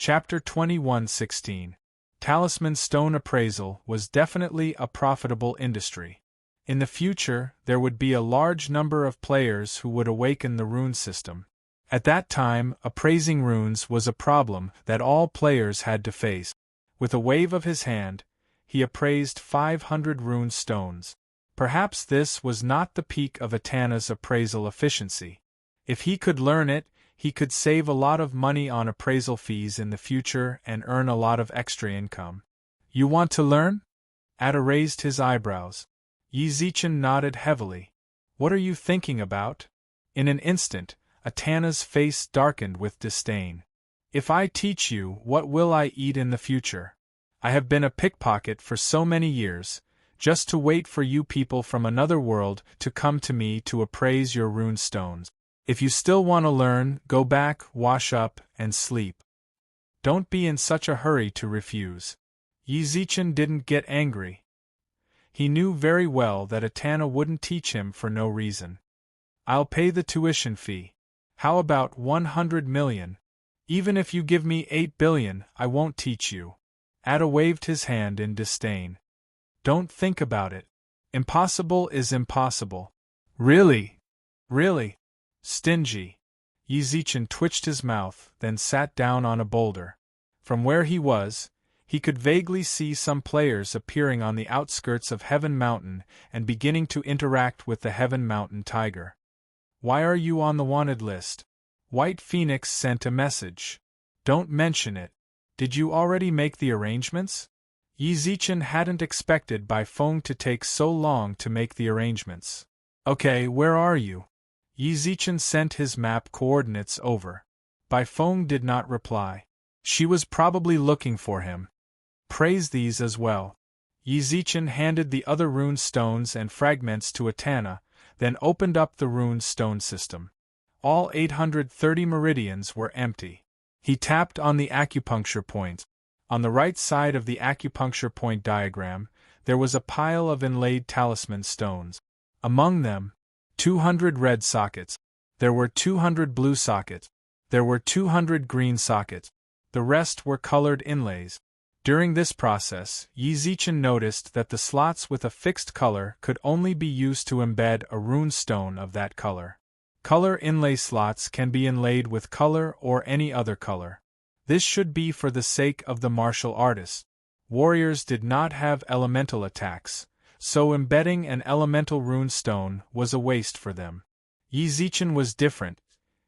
Chapter 21:16. Talisman Stone Appraisal was definitely a profitable industry. In the future, there would be a large number of players who would awaken the rune system. At that time, appraising runes was a problem that all players had to face. With a wave of his hand, he appraised 500 rune stones. Perhaps this was not the peak of Etana's appraisal efficiency. If he could learn it, he could save a lot of money on appraisal fees in the future and earn a lot of extra income. You want to learn? Ada raised his eyebrows. Yi Zichen nodded heavily. What are you thinking about? In an instant, Etana's face darkened with disdain. If I teach you, what will I eat in the future? I have been a pickpocket for so many years, just to wait for you people from another world to come to me to appraise your rune stones. If you still want to learn, go back, wash up, and sleep. Don't be in such a hurry to refuse. Yi Zichen didn't get angry. He knew very well that Etana wouldn't teach him for no reason. I'll pay the tuition fee. How about 100 million? Even if you give me 8 billion, I won't teach you. Ada waved his hand in disdain. Don't think about it. Impossible is impossible. Really? Really? Stingy. Yi Zichen twitched his mouth, then sat down on a boulder. From where he was, he could vaguely see some players appearing on the outskirts of Heaven Mountain and beginning to interact with the Heaven Mountain tiger. Why are you on the wanted list? White Phoenix sent a message. Don't mention it. Did you already make the arrangements? Yi Zichen hadn't expected Bai Feng to take so long to make the arrangements. Okay, where are you? Yi Zichen sent his map coordinates over. Bai Feng did not reply. She was probably looking for him. Praise these as well. Yi Zichen handed the other rune stones and fragments to Etana, then opened up the rune stone system. All 830 meridians were empty. He tapped on the acupuncture point. On the right side of the acupuncture point diagram, there was a pile of inlaid talisman stones. Among them, 200 red sockets. There were 200 blue sockets. There were 200 green sockets. The rest were colored inlays. During this process, Yi Zichen noticed that the slots with a fixed color could only be used to embed a rune stone of that color. Color inlay slots can be inlaid with color or any other color. This should be for the sake of the martial artists. Warriors did not have elemental attacks, so embedding an elemental rune stone was a waste for them. Yi Zichen was different.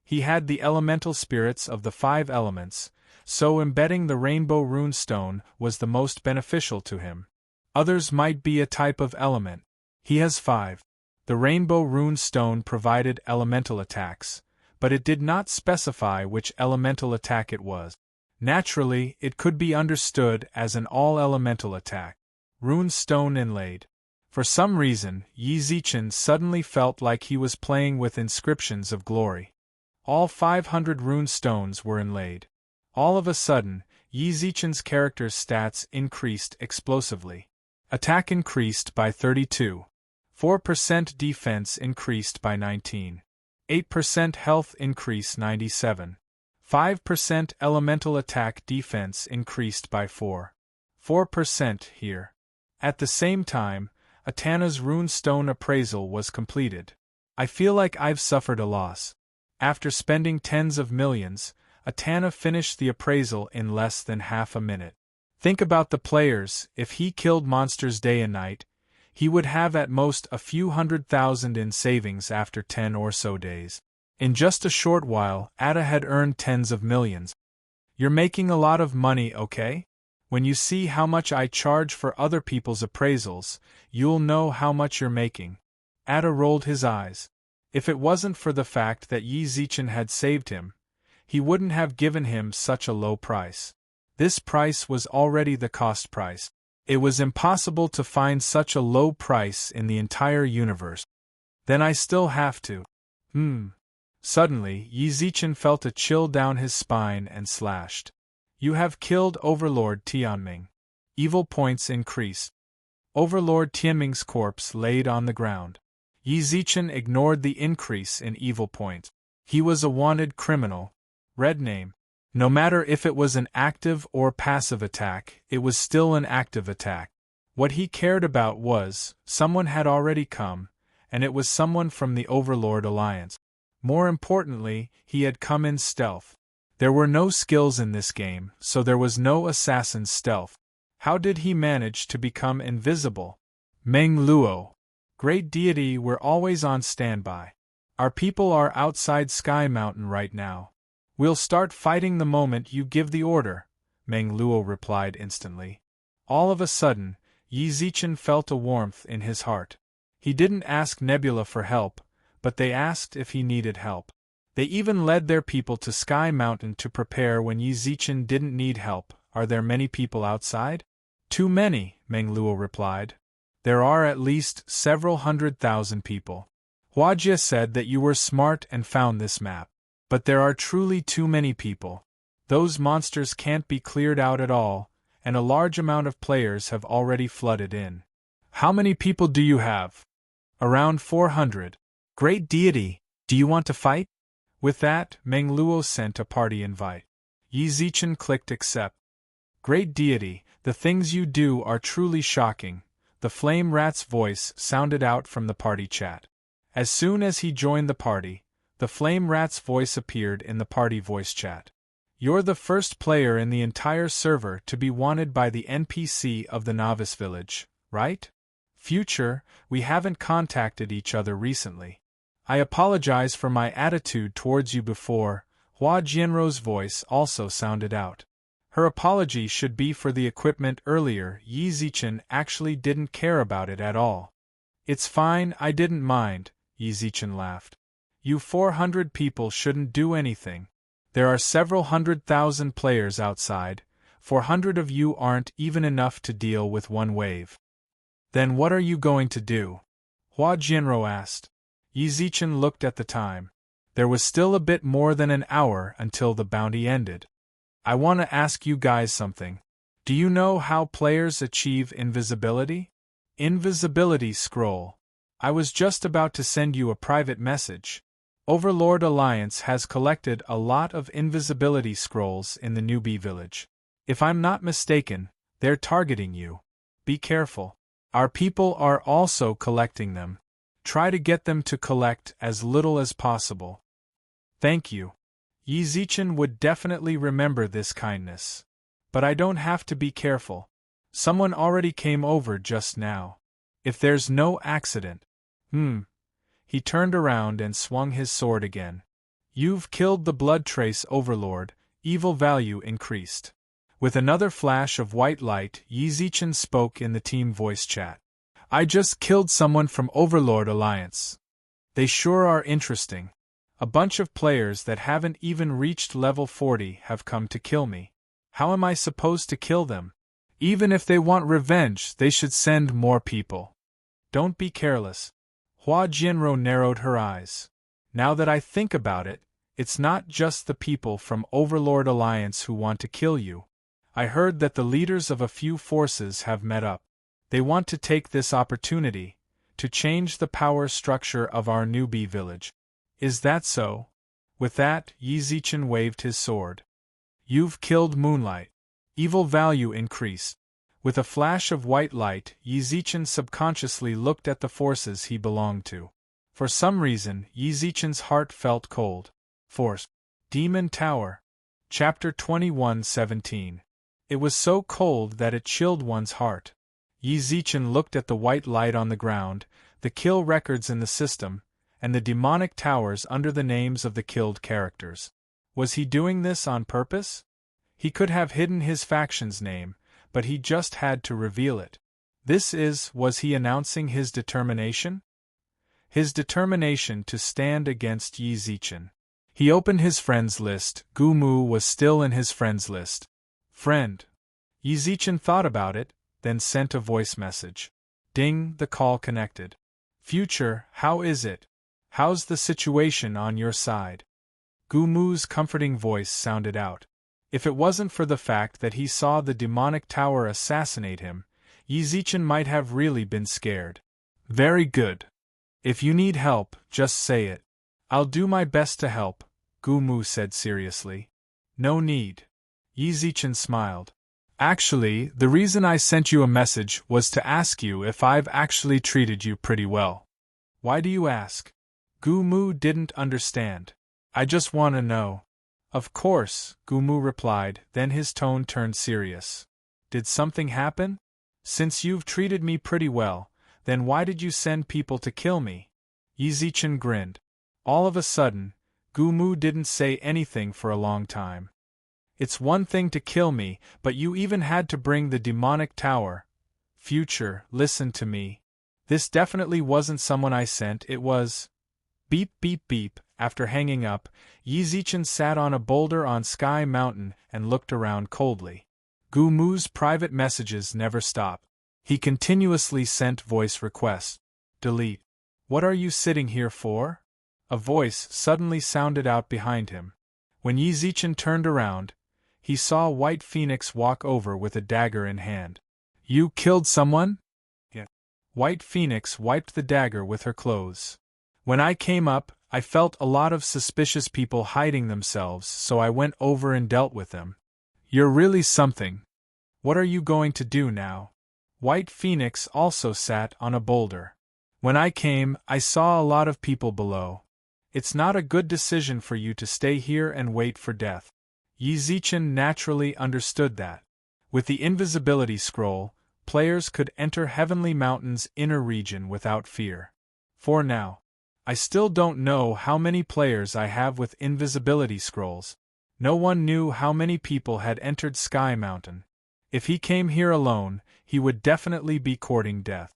He had the elemental spirits of the 5 elements, so embedding the rainbow rune stone was the most beneficial to him. Others might be a type of element. He has 5. The rainbow rune stone provided elemental attacks, but it did not specify which elemental attack it was. Naturally, it could be understood as an all-elemental attack. Rune stone inlaid. For some reason, Yi Zichen suddenly felt like he was playing with inscriptions of glory. All 500 rune stones were inlaid. All of a sudden, Yi Zichen's character's stats increased explosively. Attack increased by 32. 4% defense increased by 19. 8% health increase 97. 5% elemental attack defense increased by 4. 4% here. At the same time, Etana's rune stone appraisal was completed. I feel like I've suffered a loss. After spending tens of millions, Etana finished the appraisal in less than half a minute. Think about the players. If he killed monsters day and night, he would have at most a few 100,000 in savings after 10 or so days. In just a short while, Ada had earned tens of millions. You're making a lot of money, okay? When you see how much I charge for other people's appraisals, you'll know how much you're making. Ada rolled his eyes. If it wasn't for the fact that Yi Zichen had saved him, he wouldn't have given him such a low price. This price was already the cost price. It was impossible to find such a low price in the entire universe. Then I still have to. Suddenly, Yi Zichen felt a chill down his spine and slashed. You have killed Overlord Tianming. Evil points increased. Overlord Tianming's corpse laid on the ground. Yi Zichen ignored the increase in evil points. He was a wanted criminal. Red name. No matter if it was an active or passive attack, it was still an active attack. What he cared about was, someone had already come, and it was someone from the Overlord Alliance. More importantly, he had come in stealth. There were no skills in this game, so there was no assassin's stealth. How did he manage to become invisible? Meng Luo. Great deity, we're always on standby. Our people are outside Sky Mountain right now. We'll start fighting the moment you give the order, Meng Luo replied instantly. All of a sudden, Yi Zichen felt a warmth in his heart. He didn't ask Nebula for help, but they asked if he needed help. They even led their people to Sky Mountain to prepare when Yi Zichen didn't need help. Are there many people outside? Too many, Meng Luo replied. There are at least several 100,000 people. Huajie said that you were smart and found this map. But there are truly too many people. Those monsters can't be cleared out at all, and a large amount of players have already flooded in. How many people do you have? Around 400. Great deity, do you want to fight? With that, Meng Luo sent a party invite. Yi Zichen clicked accept. Great deity, the things you do are truly shocking, the flame rat's voice sounded out from the party chat. As soon as he joined the party, the flame rat's voice appeared in the party voice chat. You're the first player in the entire server to be wanted by the NPC of the Novice Village, right? Future, we haven't contacted each other recently. I apologize for my attitude towards you before. Hua Jianrou's voice also sounded out. Her apology should be for the equipment earlier. Yi Zichen actually didn't care about it at all. It's fine, I didn't mind, Yi Zichen laughed. You 400 people shouldn't do anything. There are several 100,000 players outside. 400 of you aren't even enough to deal with one wave. Then what are you going to do? Hua Jianrou asked. Yi Zichen looked at the time. There was still a bit more than an hour until the bounty ended. I want to ask you guys something. Do you know how players achieve invisibility? Invisibility scroll. I was just about to send you a private message. Overlord Alliance has collected a lot of invisibility scrolls in the newbie village. If I'm not mistaken, they're targeting you. Be careful. Our people are also collecting them. Try to get them to collect as little as possible. Thank you. Yi Zichen would definitely remember this kindness. But I don't have to be careful. Someone already came over just now. If there's no accident. He turned around and swung his sword again. You've killed the blood trace overlord, evil value increased. With another flash of white light, Yi Zichen spoke in the team voice chat. I just killed someone from Overlord Alliance. They sure are interesting. A bunch of players that haven't even reached level 40 have come to kill me. How am I supposed to kill them? Even if they want revenge, they should send more people. Don't be careless. Hua Jianrou narrowed her eyes. Now that I think about it, it's not just the people from Overlord Alliance who want to kill you. I heard that the leaders of a few forces have met up. They want to take this opportunity to change the power structure of our newbie village. Is that so? With that, Yi Zichen waved his sword. You've killed Moonlight. Evil value increased. With a flash of white light, Yi Zichen subconsciously looked at the forces he belonged to. For some reason, Yi Zichen's heart felt cold. Force. Demon Tower. Chapter 21:17. It was so cold that it chilled one's heart. Yi Zichen looked at the white light on the ground, the kill records in the system, and the demonic towers under the names of the killed characters. Was he doing this on purpose? He could have hidden his faction's name, but he just had to reveal it. Was he announcing his determination? His determination to stand against Yi Zichen. He opened his friends list. Gu Mu was still in his friends list. Friend. Yi Zichen thought about it, then sent a voice message. Ding, the call connected. Future, how is it? How's the situation on your side? Gu Mu's comforting voice sounded out. If it wasn't for the fact that he saw the demonic tower assassinate him, Yi Zichen might have really been scared. Very good. If you need help, just say it. I'll do my best to help, Gu Mu said seriously. No need. Yi Zichen smiled. Actually, the reason I sent you a message was to ask you if I've actually treated you pretty well. Why do you ask? Gu Mu didn't understand. I just want to know. Of course, Gu Mu replied, then his tone turned serious. Did something happen? Since you've treated me pretty well, then why did you send people to kill me? Yi Zichen grinned. All of a sudden, Gu Mu didn't say anything for a long time. It's one thing to kill me, but you even had to bring the demonic tower. Future, listen to me. This definitely wasn't someone I sent, it was… Beep beep beep. After hanging up, Yi Zichen sat on a boulder on Sky Mountain and looked around coldly. Gu Mu's private messages never stop. He continuously sent voice requests. Delete. What are you sitting here for? A voice suddenly sounded out behind him. When Yi Zichen turned around, he saw White Phoenix walk over with a dagger in hand. You killed someone? Yeah. White Phoenix wiped the dagger with her clothes. When I came up, I felt a lot of suspicious people hiding themselves, so I went over and dealt with them. You're really something. What are you going to do now? White Phoenix also sat on a boulder. When I came, I saw a lot of people below. It's not a good decision for you to stay here and wait for death. Yi Zichen naturally understood that. With the invisibility scroll, players could enter Heavenly Mountain's inner region without fear. For now. I still don't know how many players I have with invisibility scrolls. No one knew how many people had entered Sky Mountain. If he came here alone, he would definitely be courting death.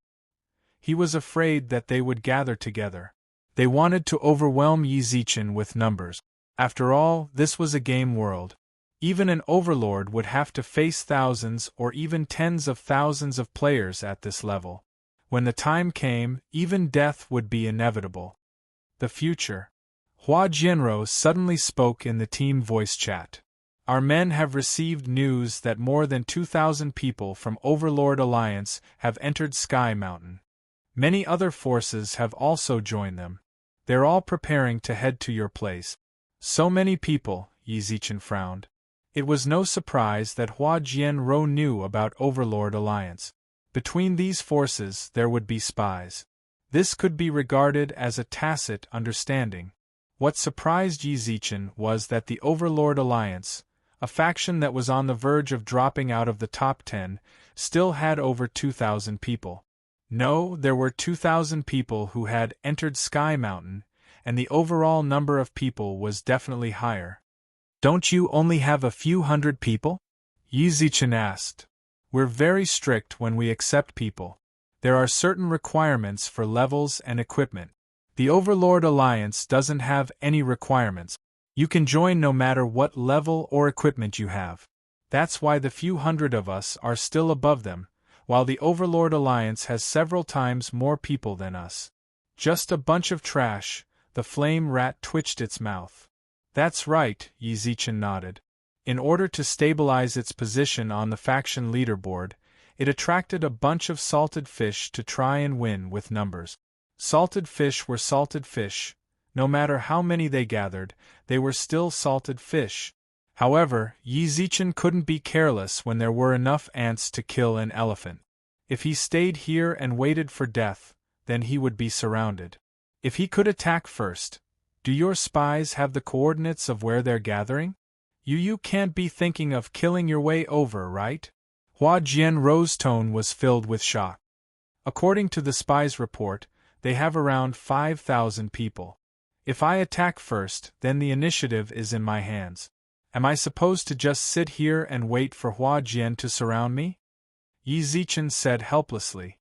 He was afraid that they would gather together. They wanted to overwhelm Yi Zichen with numbers. After all, this was a game world. Even an overlord would have to face thousands or even tens of thousands of players at this level. When the time came, even death would be inevitable. The future. Hua Jianrou suddenly spoke in the team voice chat. Our men have received news that more than 2,000 people from Overlord Alliance have entered Sky Mountain. Many other forces have also joined them. They're all preparing to head to your place. So many people, Yi Zichen frowned. It was no surprise that Hua Jianrou knew about Overlord Alliance. Between these forces there would be spies. This could be regarded as a tacit understanding. What surprised Yi Zichen was that the Overlord Alliance, a faction that was on the verge of dropping out of the top 10, still had over 2,000 people. No, there were 2,000 people who had entered Sky Mountain, and the overall number of people was definitely higher. Don't you only have a few hundred people? Yi Zichen asked. We're very strict when we accept people. There are certain requirements for levels and equipment. The Overlord Alliance doesn't have any requirements. You can join no matter what level or equipment you have. That's why the few hundred of us are still above them, while the Overlord Alliance has several times more people than us. Just a bunch of trash. The flame rat twitched its mouth. That's right, Yi Zichen nodded. In order to stabilize its position on the faction leaderboard, it attracted a bunch of salted fish to try and win with numbers. Salted fish were salted fish. No matter how many they gathered, they were still salted fish. However, Yi Zichen couldn't be careless when there were enough ants to kill an elephant. If he stayed here and waited for death, then he would be surrounded. If he could attack first, do your spies have the coordinates of where they're gathering? You can't be thinking of killing your way over, right? Hua Jianrou's tone was filled with shock. According to the spies' report, they have around 5,000 people. If I attack first, then the initiative is in my hands. Am I supposed to just sit here and wait for Hua Jian to surround me? Yi Zichen said helplessly.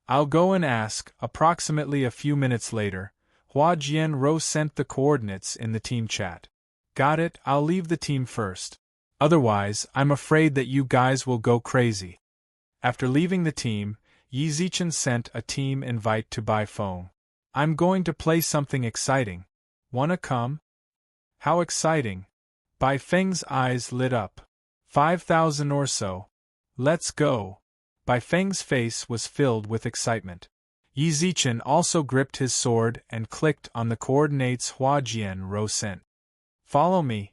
I'll go and ask. Approximately a few minutes later, Hua Jianrou sent the coordinates in the team chat. Got it, I'll leave the team first. Otherwise, I'm afraid that you guys will go crazy. After leaving the team, Yi Zichen sent a team invite to Bai Feng. I'm going to play something exciting. Wanna come? How exciting! Bai Feng's eyes lit up. 5,000 or so. Let's go. Bai Feng's face was filled with excitement. Yi Zichen also gripped his sword and clicked on the coordinates Hua Jianrou sent. Follow me.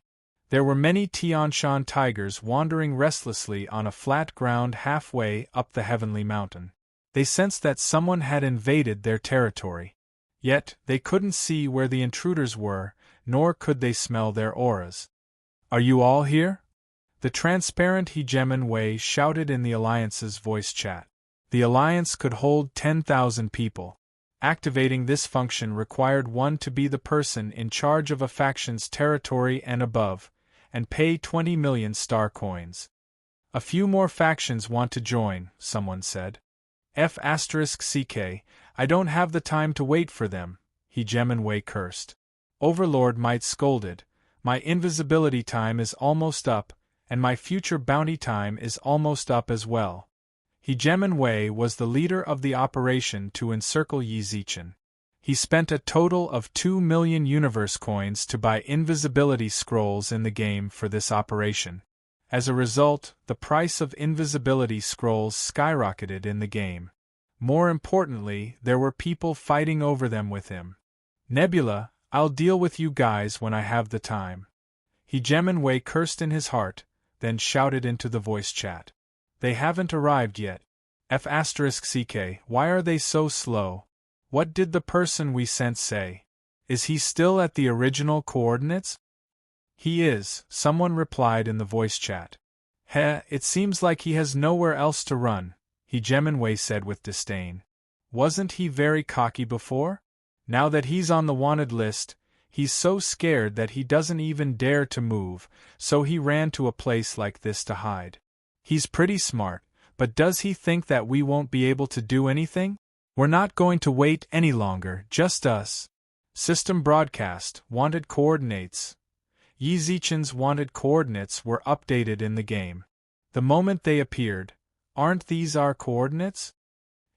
There were many Tianshan tigers wandering restlessly on a flat ground halfway up the heavenly mountain. They sensed that someone had invaded their territory. Yet, they couldn't see where the intruders were, nor could they smell their auras. "Are you all here?" The transparent Hegemon Wei shouted in the Alliance's voice chat. The Alliance could hold 10,000 people. Activating this function required one to be the person in charge of a faction's territory and above, and pay 20 million star coins. "A few more factions want to join," someone said. F***CK, I don't have the time to wait for them, Hegemon Wei cursed. Overlord Might scolded, "My invisibility time is almost up, and my future bounty time is almost up as well." Hegemon Wei was the leader of the operation to encircle Yi Zichen. He spent a total of 2 million universe coins to buy invisibility scrolls in the game for this operation. As a result, the price of invisibility scrolls skyrocketed in the game. More importantly, there were people fighting over them with him. "Nebula, I'll deal with you guys when I have the time." Hegemon Wei cursed in his heart, then shouted into the voice chat. "They haven't arrived yet. F***CK, why are they so slow? What did the person we sent say? Is he still at the original coordinates?" "He is," someone replied in the voice chat. It seems like he has nowhere else to run," Hegemon Wei said with disdain. "Wasn't he very cocky before? Now that he's on the wanted list, he's so scared that he doesn't even dare to move, so he ran to a place like this to hide. He's pretty smart, but does he think that we won't be able to do anything? We're not going to wait any longer, just us. System broadcast, wanted coordinates." Yi Zichen's wanted coordinates were updated in the game. The moment they appeared, "Aren't these our coordinates?"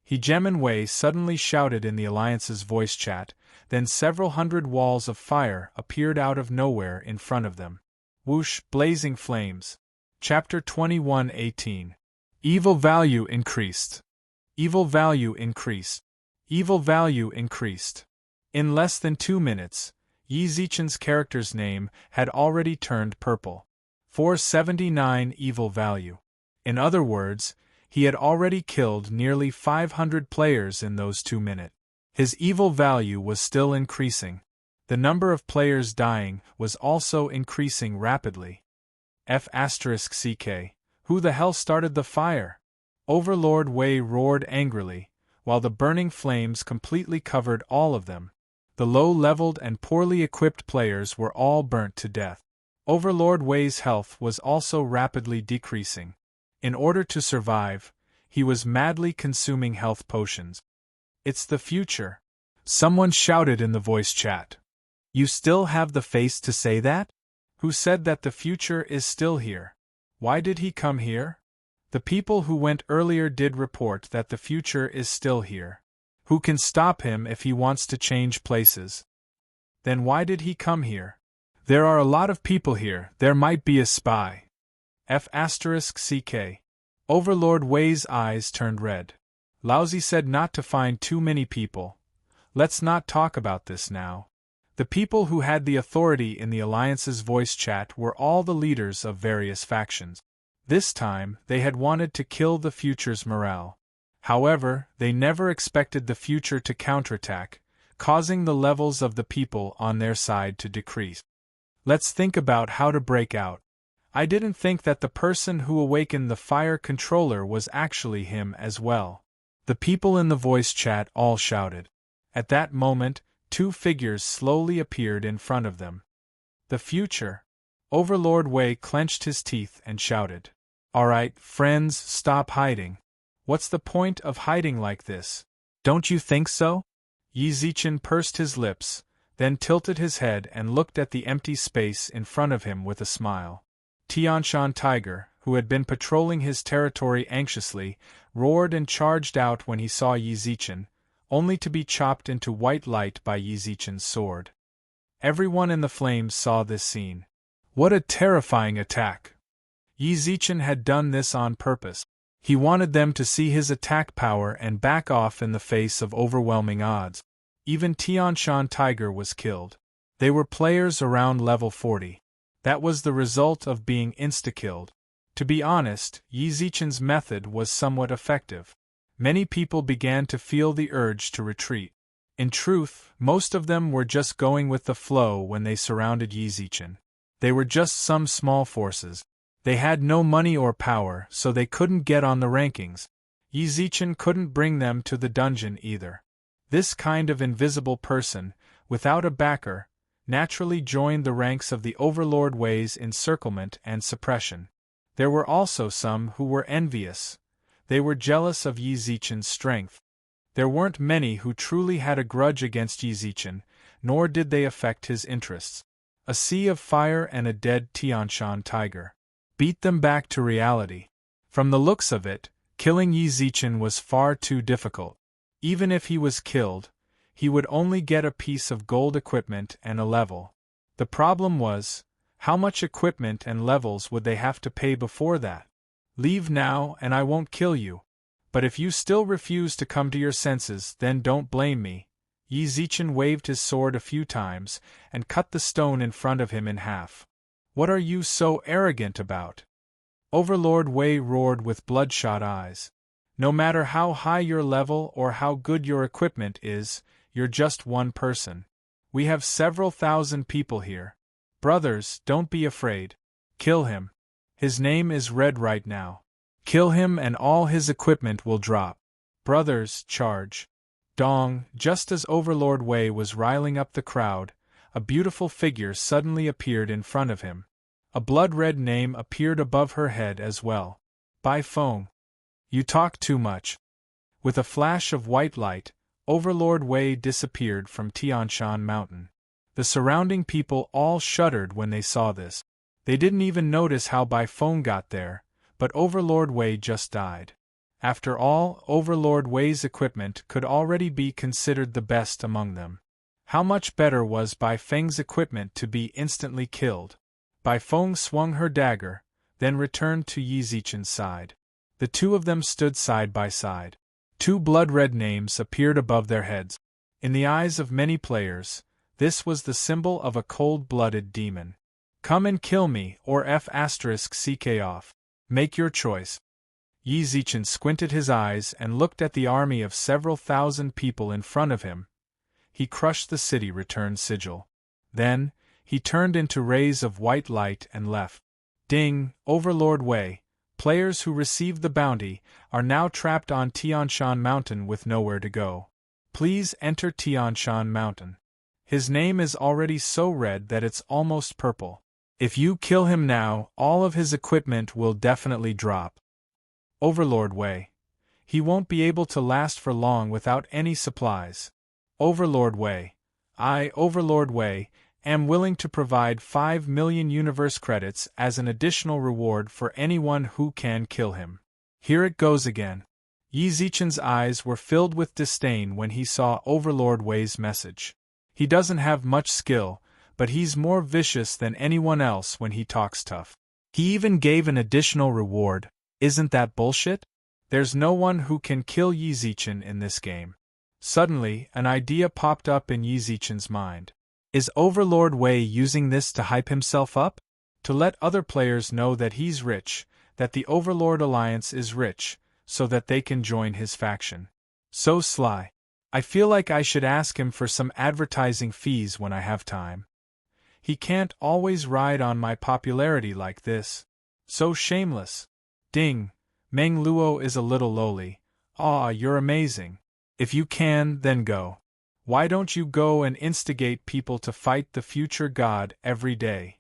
Hegemon Wei suddenly shouted in the Alliance's voice chat, then several hundred walls of fire appeared out of nowhere in front of them. Whoosh, blazing flames. Chapter 21:18. Evil value increased. Evil value increased. Evil value increased. In less than 2 minutes, Yi Zichen's character's name had already turned purple. 479 evil value. In other words, he had already killed nearly 500 players in those 2 minutes. His evil value was still increasing. The number of players dying was also increasing rapidly. F***CK, who the hell started the fire? Overlord Wei roared angrily, while the burning flames completely covered all of them. The low-leveled and poorly equipped players were all burnt to death. Overlord Wei's health was also rapidly decreasing. In order to survive, he was madly consuming health potions. "It's the future," someone shouted in the voice chat. "You still have the face to say that? Who said that the future is still here? Why did he come here?" "The people who went earlier did report that the future is still here. Who can stop him if he wants to change places?" "Then why did he come here?" "There are a lot of people here, there might be a spy." F***CK. Overlord Wei's eyes turned red. "Lousy said not to find too many people. Let's not talk about this now." The people who had the authority in the Alliance's voice chat were all the leaders of various factions. This time, they had wanted to kill the future's morale. However, they never expected the future to counterattack, causing the levels of the people on their side to decrease. "Let's think about how to break out. I didn't think that the person who awakened the fire controller was actually him as well." The people in the voice chat all shouted. At that moment, 2 figures slowly appeared in front of them. "The future." Overlord Wei clenched his teeth and shouted. "All right, friends, stop hiding. What's the point of hiding like this? Don't you think so?" Yi Zichen pursed his lips, then tilted his head and looked at the empty space in front of him with a smile. Tianshan Tiger, who had been patrolling his territory anxiously, roared and charged out when he saw Yi Zichen, only to be chopped into white light by Yi Zichen's sword. Everyone in the flames saw this scene. What a terrifying attack! Yi Zichen had done this on purpose. He wanted them to see his attack power and back off in the face of overwhelming odds. Even Tianshan Tiger was killed. They were players around level 40. That was the result of being insta-killed. To be honest, Yi Zichen's method was somewhat effective. Many people began to feel the urge to retreat. In truth, most of them were just going with the flow when they surrounded Yi Zichen. They were just some small forces. They had no money or power, so they couldn't get on the rankings. Yi Zichen couldn't bring them to the dungeon either. This kind of invisible person, without a backer, naturally joined the ranks of the Overlord Wei's encirclement and suppression. There were also some who were envious. They were jealous of Yi Zichen's strength. There weren't many who truly had a grudge against Yi Zichen, nor did they affect his interests. A sea of fire and a dead Tianshan tiger beat them back to reality. From the looks of it, killing Yi Zichen was far too difficult. Even if he was killed, he would only get a piece of gold equipment and a level. The problem was, how much equipment and levels would they have to pay before that? Leave now and I won't kill you. But if you still refuse to come to your senses, then don't blame me. Yi Zichen waved his sword a few times and cut the stone in front of him in half. What are you so arrogant about? Overlord Wei roared with bloodshot eyes. No matter how high your level or how good your equipment is, you're just one person. We have several thousand people here. Brothers, don't be afraid. Kill him. His name is red right now. Kill him and all his equipment will drop. Brothers, charge. Dong, just as Overlord Wei was riling up the crowd, a beautiful figure suddenly appeared in front of him. A blood-red name appeared above her head as well. Bai Feng. You talk too much. With a flash of white light, Overlord Wei disappeared from Tianshan Mountain. The surrounding people all shuddered when they saw this. They didn't even notice how Bai Feng got there, but Overlord Wei just died. After all, Overlord Wei's equipment could already be considered the best among them. How much better was Bai Feng's equipment to be instantly killed? Bai Feng swung her dagger, then returned to Yi Zichen's side. The two of them stood side by side. Two blood-red names appeared above their heads. In the eyes of many players, this was the symbol of a cold-blooded demon. Come and kill me, or F***ck off. Make your choice. Yi Zichen squinted his eyes and looked at the army of several thousand people in front of him. He crushed the city return sigil. Then, he turned into rays of white light and left. Ding, Overlord Wei. Players who received the bounty are now trapped on Tianshan Mountain with nowhere to go. Please enter Tianshan Mountain. His name is already so red that it's almost purple. If you kill him now, all of his equipment will definitely drop. Overlord Wei. He won't be able to last for long without any supplies. Overlord Wei. I, Overlord Wei, am willing to provide 5 million universe credits as an additional reward for anyone who can kill him. Here it goes again. Yi Zichen's eyes were filled with disdain when he saw Overlord Wei's message. He doesn't have much skill, but he's more vicious than anyone else when he talks tough. He even gave an additional reward. Isn't that bullshit? There's no one who can kill Yi Zichen in this game. Suddenly, an idea popped up in Yi Zichen's mind. Is Overlord Wei using this to hype himself up? To let other players know that he's rich, that the Overlord Alliance is rich, so that they can join his faction. So sly. I feel like I should ask him for some advertising fees when I have time. He can't always ride on my popularity like this. So shameless. Ding. Meng Luo is a little lowly. Aw, you're amazing. If you can, then go. Why don't you go and instigate people to fight the future god every day?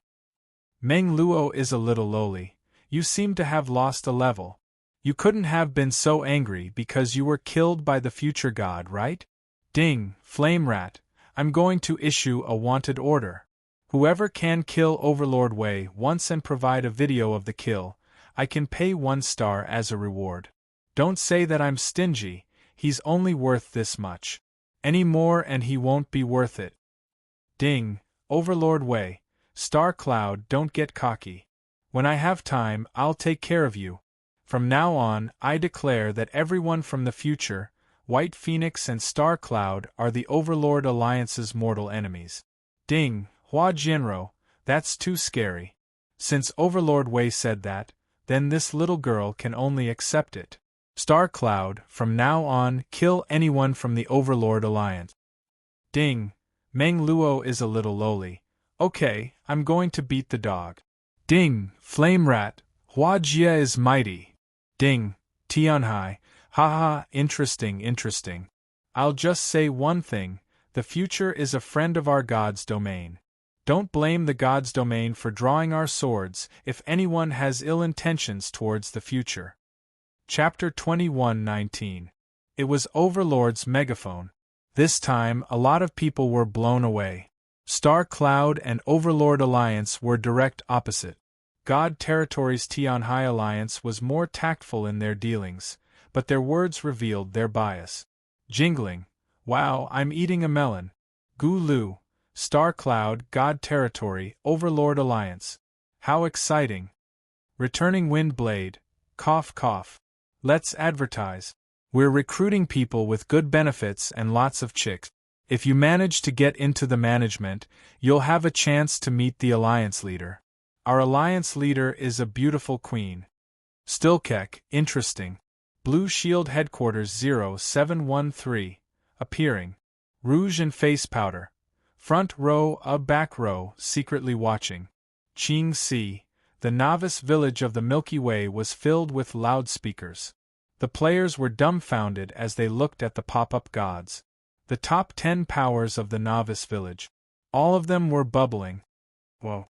Meng Luo is a little lowly. You seem to have lost a level. You couldn't have been so angry because you were killed by the future god, right? Ding, Flame Rat, I'm going to issue a wanted order. Whoever can kill Overlord Wei once and provide a video of the kill, I can pay 1 star as a reward. Don't say that I'm stingy, he's only worth this much. Any more and he won't be worth it. Ding, Overlord Wei, Star Cloud, don't get cocky. When I have time, I'll take care of you. From now on, I declare that everyone from the future, White Phoenix and Star Cloud, are the Overlord Alliance's mortal enemies. Ding, Hua Jianro, that's too scary. Since Overlord Wei said that, then this little girl can only accept it. Star Cloud, from now on, kill anyone from the Overlord Alliance. Ding! Meng Luo is a little lowly. Okay, I'm going to beat the dog. Ding! Flame Rat, Hua Jia is mighty. Ding! Tianhai, haha, interesting. I'll just say one thing, the future is a friend of our God's domain. Don't blame the God's domain for drawing our swords if anyone has ill intentions towards the future. Chapter 21:19. It was Overlord's megaphone. This time, a lot of people were blown away. Star Cloud and Overlord Alliance were direct opposite. God Territories Tianhai Alliance was more tactful in their dealings, but their words revealed their bias. Jingling. Wow, I'm eating a melon. Gu Lu. Star Cloud, God Territory, Overlord Alliance. How exciting. Returning Wind Blade. Cough cough. Let's advertise. We're recruiting people with good benefits and lots of chicks. If you manage to get into the management, you'll have a chance to meet the alliance leader. Our alliance leader is a beautiful queen. Stilkek, interesting. Blue Shield Headquarters 0713. Appearing. Rouge and face powder. Front row, back row, secretly watching. Qing Si. The novice village of the Milky Way was filled with loudspeakers. The players were dumbfounded as they looked at the pop-up gods. The top 10 powers of the novice village. All of them were bubbling. Whoa.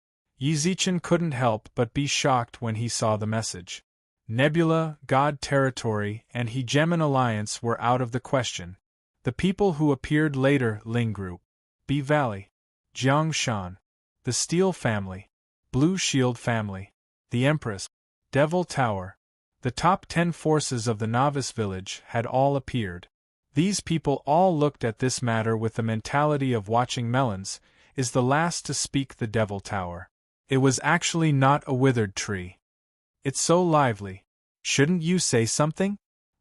Yizichin couldn't help but be shocked when he saw the message. Nebula, God Territory, and Hegemon Alliance were out of the question. The people who appeared later: Ling Group, B Valley, Jiangshan, the Steel Family, Blue Shield Family, the Empress, Devil Tower. The top 10 forces of the novice village had all appeared. These people all looked at this matter with the mentality of watching melons. Is the last to speak the Devil Tower. It was actually not a withered tree. It's so lively. Shouldn't you say something?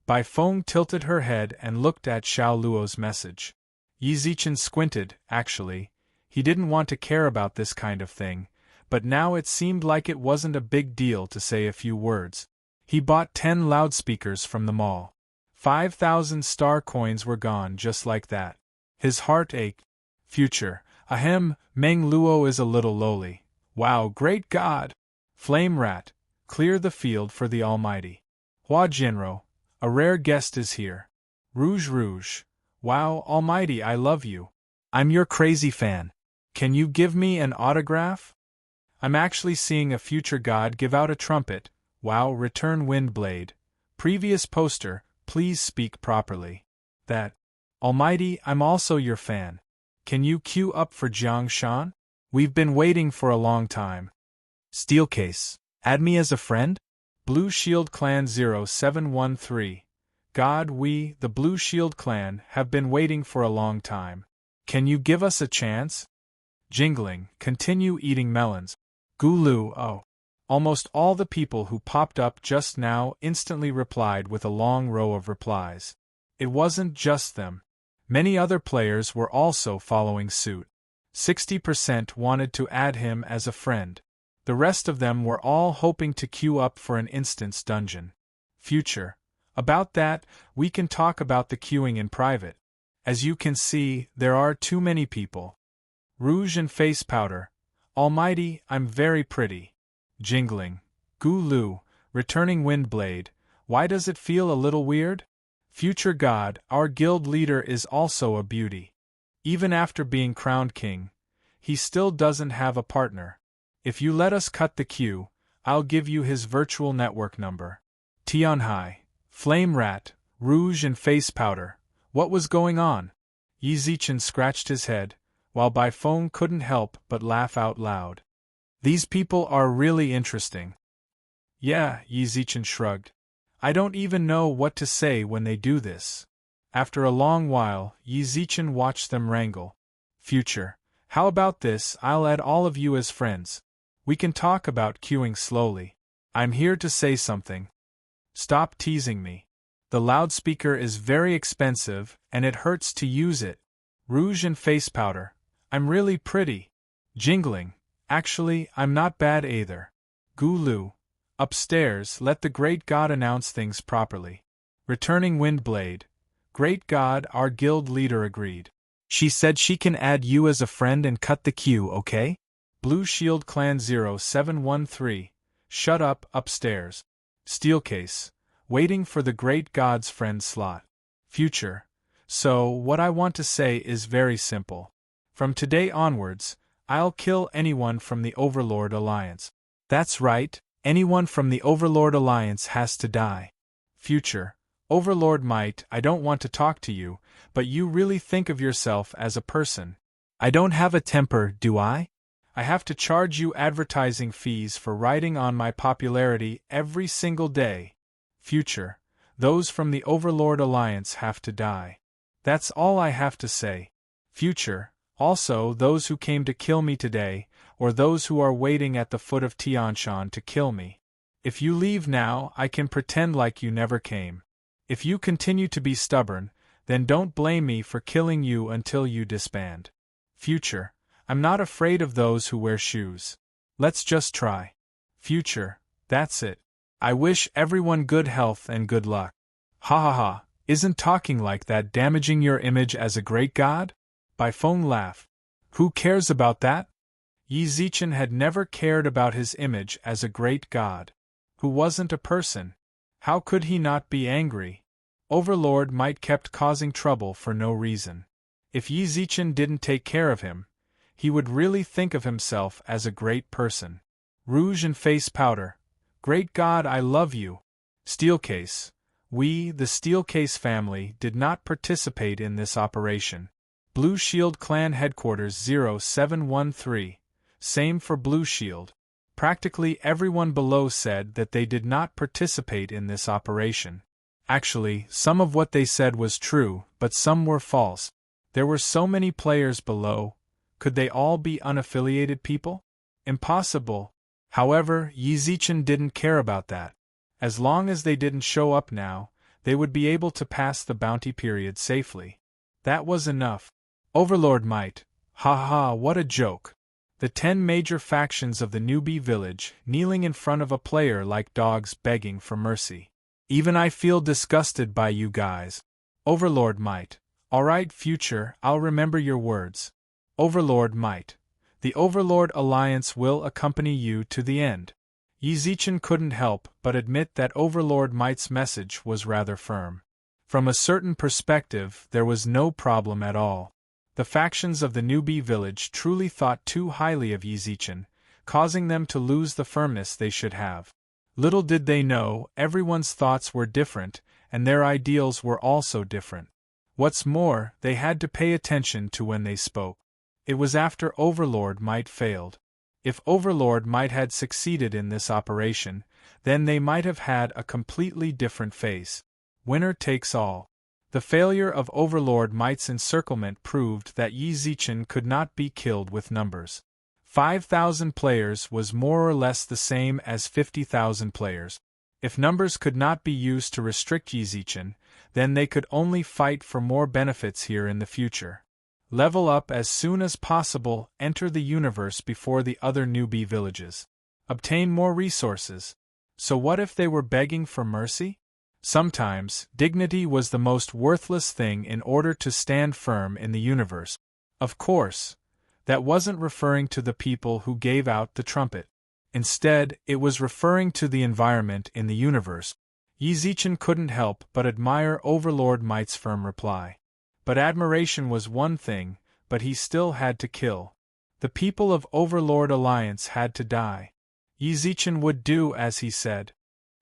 Bai Feng tilted her head and looked at Xiao Luo's message. Yizichin squinted. Actually, he didn't want to care about this kind of thing, but now it seemed like it wasn't a big deal to say a few words. He bought 10 loudspeakers from the mall. 5,000 star coins were gone just like that. His heart ached. Future. Ahem, Meng Luo is a little lowly. Wow, great God! Flame Rat, clear the field for the Almighty. Hua Jinro, a rare guest is here. Rouge, wow, Almighty, I love you. I'm your crazy fan. Can you give me an autograph? I'm actually seeing a future god give out a trumpet. Wow, return Windblade. Previous poster, please speak properly. That. Almighty, I'm also your fan. Can you queue up for Jiangshan? We've been waiting for a long time. Steelcase, add me as a friend? Blue Shield Clan 0713. God, we, the Blue Shield Clan, have been waiting for a long time. Can you give us a chance? Jingling, continue eating melons. Gulu, oh. Almost all the people who popped up just now instantly replied with a long row of replies. It wasn't just them. Many other players were also following suit. 60% wanted to add him as a friend. The rest of them were all hoping to queue up for an instance dungeon. Future. About that, we can talk about the queuing in private. As you can see, there are too many people. Rouge and face powder. Almighty, I'm very pretty. Jingling. Gulu, returning Windblade. Why does it feel a little weird? Future God, our guild leader is also a beauty. Even after being crowned king, he still doesn't have a partner. If you let us cut the queue, I'll give you his virtual network number. Tianhai, Flame Rat, Rouge and face powder. What was going on? Yizichin scratched his head, while Bai Feng couldn't help but laugh out loud. These people are really interesting. Yeah, Yizichin shrugged. I don't even know what to say when they do this. After a long while, Yizichin watched them wrangle. Future. How about this? I'll add all of you as friends. We can talk about queuing slowly. I'm here to say something. Stop teasing me. The loudspeaker is very expensive, and it hurts to use it. Rouge and face powder. I'm really pretty. Jingling. Actually, I'm not bad either. Gulu. Upstairs, let the great god announce things properly. Returning Windblade. Great god, our guild leader agreed. She said she can add you as a friend and cut the queue, okay? Blue Shield Clan 0713. Shut up, upstairs. Steelcase. Waiting for the great god's friend slot. Future. So, what I want to say is very simple. From today onwards, I'll kill anyone from the Overlord Alliance. That's right, anyone from the Overlord Alliance has to die. Future. Overlord Might, I don't want to talk to you, but you really think of yourself as a person. I don't have a temper, do I? I have to charge you advertising fees for riding on my popularity every single day. Future. Those from the Overlord Alliance have to die. That's all I have to say. Future. Also, those who came to kill me today, or those who are waiting at the foot of Tianshan to kill me. If you leave now, I can pretend like you never came. If you continue to be stubborn, then don't blame me for killing you until you disband. Future. I'm not afraid of those who wear shoes. Let's just try. Future. That's it. I wish everyone good health and good luck. Ha ha ha, isn't talking like that damaging your image as a great god? By phone laugh. Who cares about that? Yi Zichen had never cared about his image as a great god. Who wasn't a person? How could he not be angry? Overlord Might kept causing trouble for no reason. If Yi Zichen didn't take care of him, he would really think of himself as a great person. Rouge and face powder. Great God, I love you. Steelcase. We, the Steelcase family, did not participate in this operation. Blue Shield Clan Headquarters 0713. Same for Blue Shield. Practically everyone below said that they did not participate in this operation. Actually, some of what they said was true, but some were false. There were so many players below. Could they all be unaffiliated people? Impossible. However, Yi Zichen didn't care about that. As long as they didn't show up now, they would be able to pass the bounty period safely. That was enough. Overlord Might. Ha ha, what a joke. The 10 major factions of the newbie village, kneeling in front of a player like dogs begging for mercy. Even I feel disgusted by you guys. Overlord Might. Alright, Future, I'll remember your words. Overlord Might. The Overlord Alliance will accompany you to the end. Yi Zichen couldn't help but admit that Overlord Might's message was rather firm. From a certain perspective, there was no problem at all. The factions of the newbie village truly thought too highly of Yi Zichen, causing them to lose the firmness they should have. Little did they know, everyone's thoughts were different, and their ideals were also different. What's more, they had to pay attention to when they spoke. It was after Overlord Might failed. If Overlord Might had succeeded in this operation, then they might have had a completely different face. Winner takes all. The failure of Overlord Might's encirclement proved that Yi Zichen could not be killed with numbers. 5,000 players was more or less the same as 50,000 players. If numbers could not be used to restrict Yi Zichen, then they could only fight for more benefits here in the future. Level up as soon as possible, enter the universe before the other newbie villages. Obtain more resources. So what if they were begging for mercy? Sometimes, dignity was the most worthless thing in order to stand firm in the universe. Of course, that wasn't referring to the people who gave out the trumpet. Instead, it was referring to the environment in the universe. Yi Zichen couldn't help but admire Overlord Might's firm reply. But admiration was one thing, but he still had to kill. The people of Overlord Alliance had to die. Yi Zichen would do as he said.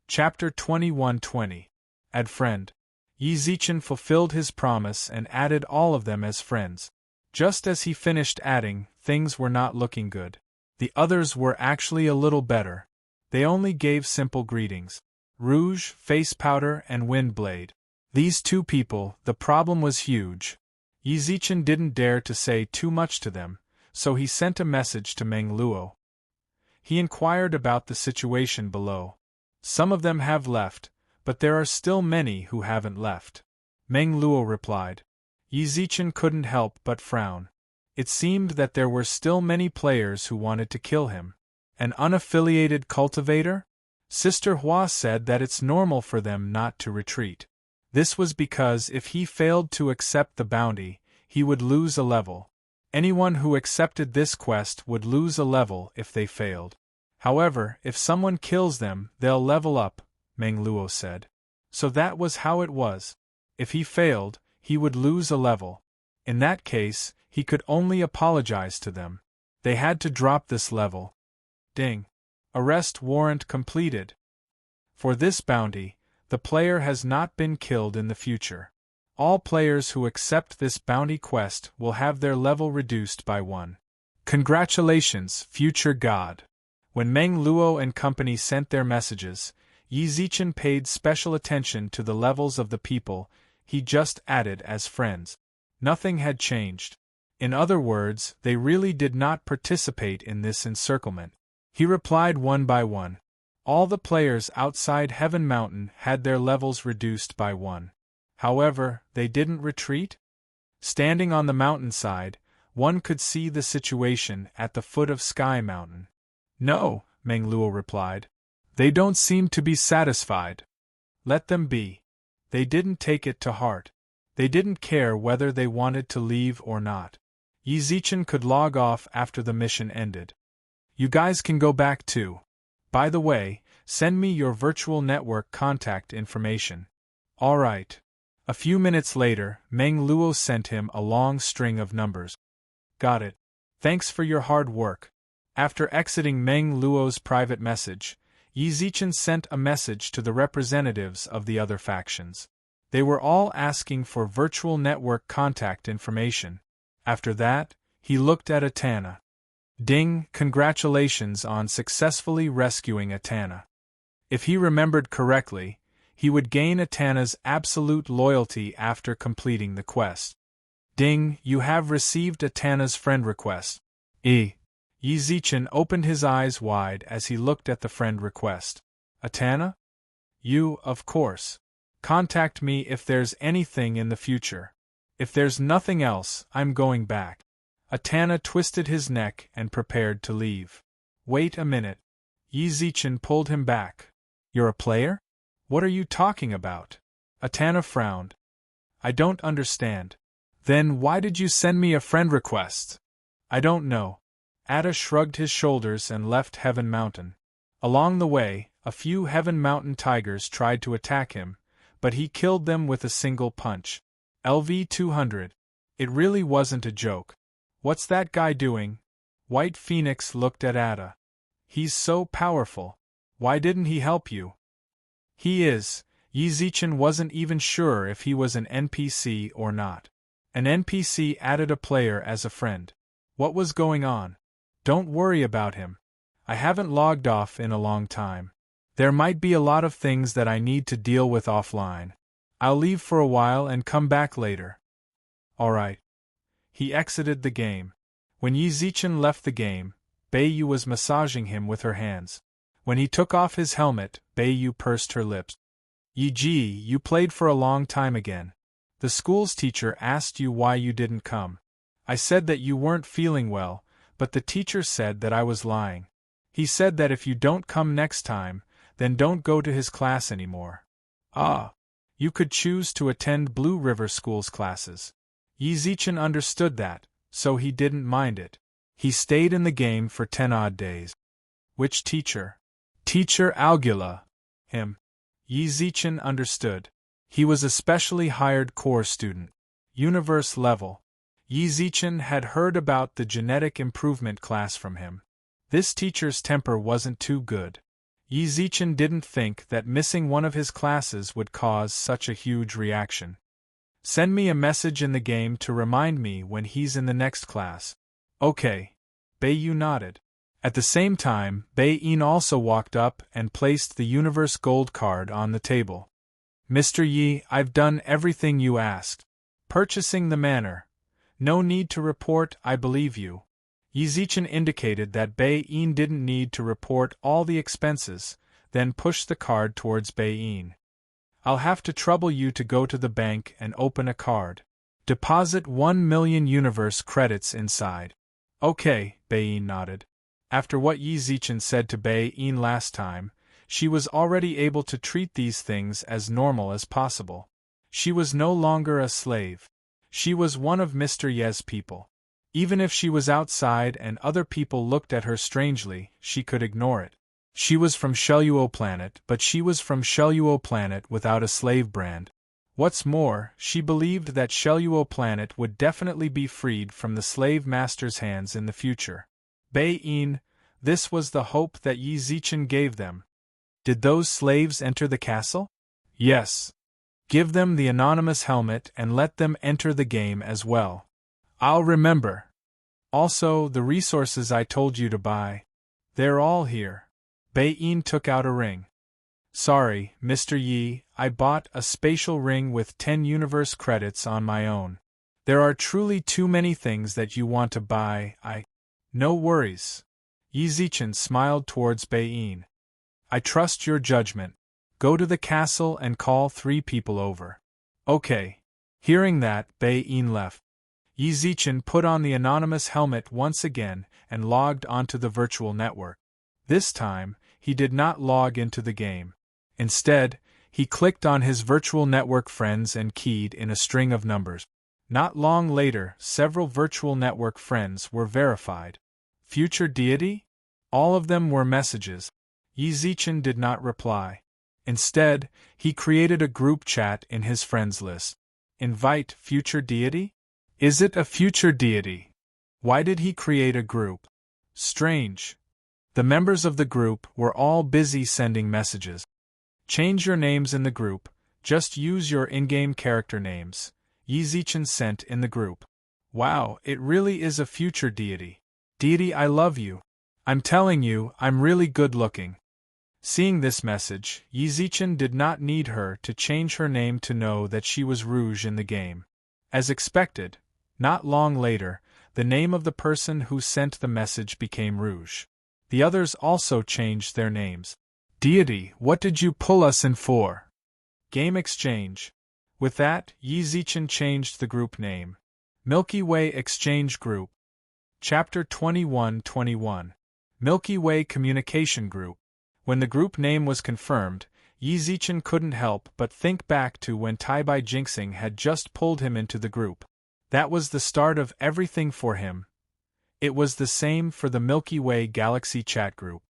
Chapter 2120. Add friend. Yi Zichen fulfilled his promise and added all of them as friends. Just as he finished adding, things were not looking good. The others were actually a little better. They only gave simple greetings. Rouge, Face Powder, and Windblade. These two people, the problem was huge. Yi Zichen didn't dare to say too much to them, so he sent a message to Meng Luo. He inquired about the situation below. Some of them have left, but there are still many who haven't left. Meng Luo replied. Yi Zichen couldn't help but frown. It seemed that there were still many players who wanted to kill him. An unaffiliated cultivator? Sister Hua said that it's normal for them not to retreat. This was because if he failed to accept the bounty, he would lose a level. Anyone who accepted this quest would lose a level if they failed. However, if someone kills them, they'll level up, Meng Luo said. So that was how it was. If he failed, he would lose a level. In that case, he could only apologize to them. They had to drop this level. Ding. Arrest warrant completed. For this bounty, the player has not been killed in the future. All players who accept this bounty quest will have their level reduced by 1. Congratulations, future god. When Meng Luo and company sent their messages, Yi Zichen paid special attention to the levels of the people he just added as friends. Nothing had changed. In other words, they really did not participate in this encirclement. He replied one by one. All the players outside Heaven Mountain had their levels reduced by 1. However, they didn't retreat? Standing on the mountainside, one could see the situation at the foot of Sky Mountain. No, Meng Luo replied. They don't seem to be satisfied. Let them be. They didn't take it to heart. They didn't care whether they wanted to leave or not. Yi Zichen could log off after the mission ended. You guys can go back too. By the way, send me your virtual network contact information. All right. A few minutes later, Meng Luo sent him a long string of numbers. Got it. Thanks for your hard work. After exiting Meng Luo's private message, Yi Zichen sent a message to the representatives of the other factions. They were all asking for virtual network contact information. After that, he looked at Atana. Ding, congratulations on successfully rescuing Atana. If he remembered correctly, he would gain Atana's absolute loyalty after completing the quest. Ding, you have received Atana's friend request. Yi Zichen opened his eyes wide as he looked at the friend request. Atana? You, of course. Contact me if there's anything in the future. If there's nothing else, I'm going back. Atana twisted his neck and prepared to leave. Wait a minute. Yi Zichen pulled him back. You're a player? What are you talking about? Atana frowned. I don't understand. Then why did you send me a friend request? I don't know. Atta shrugged his shoulders and left Heaven Mountain. Along the way, a few Heaven Mountain tigers tried to attack him, but he killed them with a single punch. LV-200. It really wasn't a joke. What's that guy doing? White Phoenix looked at Atta. He's so powerful. Why didn't he help you? He is. Yi Zichen wasn't even sure if he was an NPC or not. An NPC added a player as a friend. What was going on? Don't worry about him. I haven't logged off in a long time. There might be a lot of things that I need to deal with offline. I'll leave for a while and come back later. Alright. He exited the game. When Yi Zichen left the game, Beiyu was massaging him with her hands. When he took off his helmet, Beiyu pursed her lips. Yi Ji, you played for a long time again. The school's teacher asked you why you didn't come. I said that you weren't feeling well, but the teacher said that I was lying. He said that if you don't come next time, then don't go to his class anymore. Ah. You could choose to attend Blue River School's classes. Yi Zichen understood that, so he didn't mind it. He stayed in the game for 10 odd days. Which teacher? Teacher Algula. Him. Yi Zichen understood. He was a specially hired core student. Universe level. Yi Zichen had heard about the genetic improvement class from him. This teacher's temper wasn't too good. Yi Zichen didn't think that missing one of his classes would cause such a huge reaction. Send me a message in the game to remind me when he's in the next class. Okay. Beiyu nodded. At the same time, Bei-in also walked up and placed the Universe Gold card on the table. Mr. Yi, I've done everything you asked. Purchasing the manor. No need to report, I believe you. Yi Zichen indicated that Bei-in didn't need to report all the expenses, then pushed the card towards Bei-in. I'll have to trouble you to go to the bank and open a card. Deposit 1 million universe credits inside. Okay, Bain nodded. After what Yi Zichen said to Bain last time, she was already able to treat these things as normal as possible. She was no longer a slave. She was one of Mr. Ye's people. Even if she was outside and other people looked at her strangely, she could ignore it. She was from Sheluo Planet, but she was from Sheluo Planet without a slave brand. What's more, she believed that Sheluo Planet would definitely be freed from the slave master's hands in the future. Bain, this was the hope that Yi Zichen gave them. Did those slaves enter the castle? Yes. Give them the anonymous helmet and let them enter the game as well. I'll remember. Also, the resources I told you to buy. They're all here. Bain took out a ring. Sorry, Mr. Yi, I bought a spatial ring with 10 universe credits on my own. There are truly too many things that you want to buy. No worries. Yi Zichen smiled towards Bain. I trust your judgment. Go to the castle and call 3 people over. Okay. Hearing that, Bain left. Yi Zichen put on the anonymous helmet once again and logged onto the virtual network. This time, he did not log into the game. Instead, he clicked on his virtual network friends and keyed in a string of numbers. Not long later, several virtual network friends were verified. Future deity? All of them were messages. Yi Zichen did not reply. Instead, he created a group chat in his friends list. Invite future deity? Is it a future deity? Why did he create a group? Strange. The members of the group were all busy sending messages. Change your names in the group, just use your in-game character names, Yi Zichen sent in the group. Wow, it really is a future deity. Deity, I love you. I'm telling you, I'm really good looking. Seeing this message, Yi Zichen did not need her to change her name to know that she was Rouge in the game. As expected, not long later, the name of the person who sent the message became Rouge. The others also changed their names. Deity, what did you pull us in for? Game exchange. With that, Yi Zichen changed the group name. Milky Way Exchange Group. Chapter 21-21. Milky Way Communication Group. When the group name was confirmed, Yi Zichen couldn't help but think back to when Taibai Jinxing had just pulled him into the group. That was the start of everything for him. It was the same for the Milky Way Galaxy Chat Group.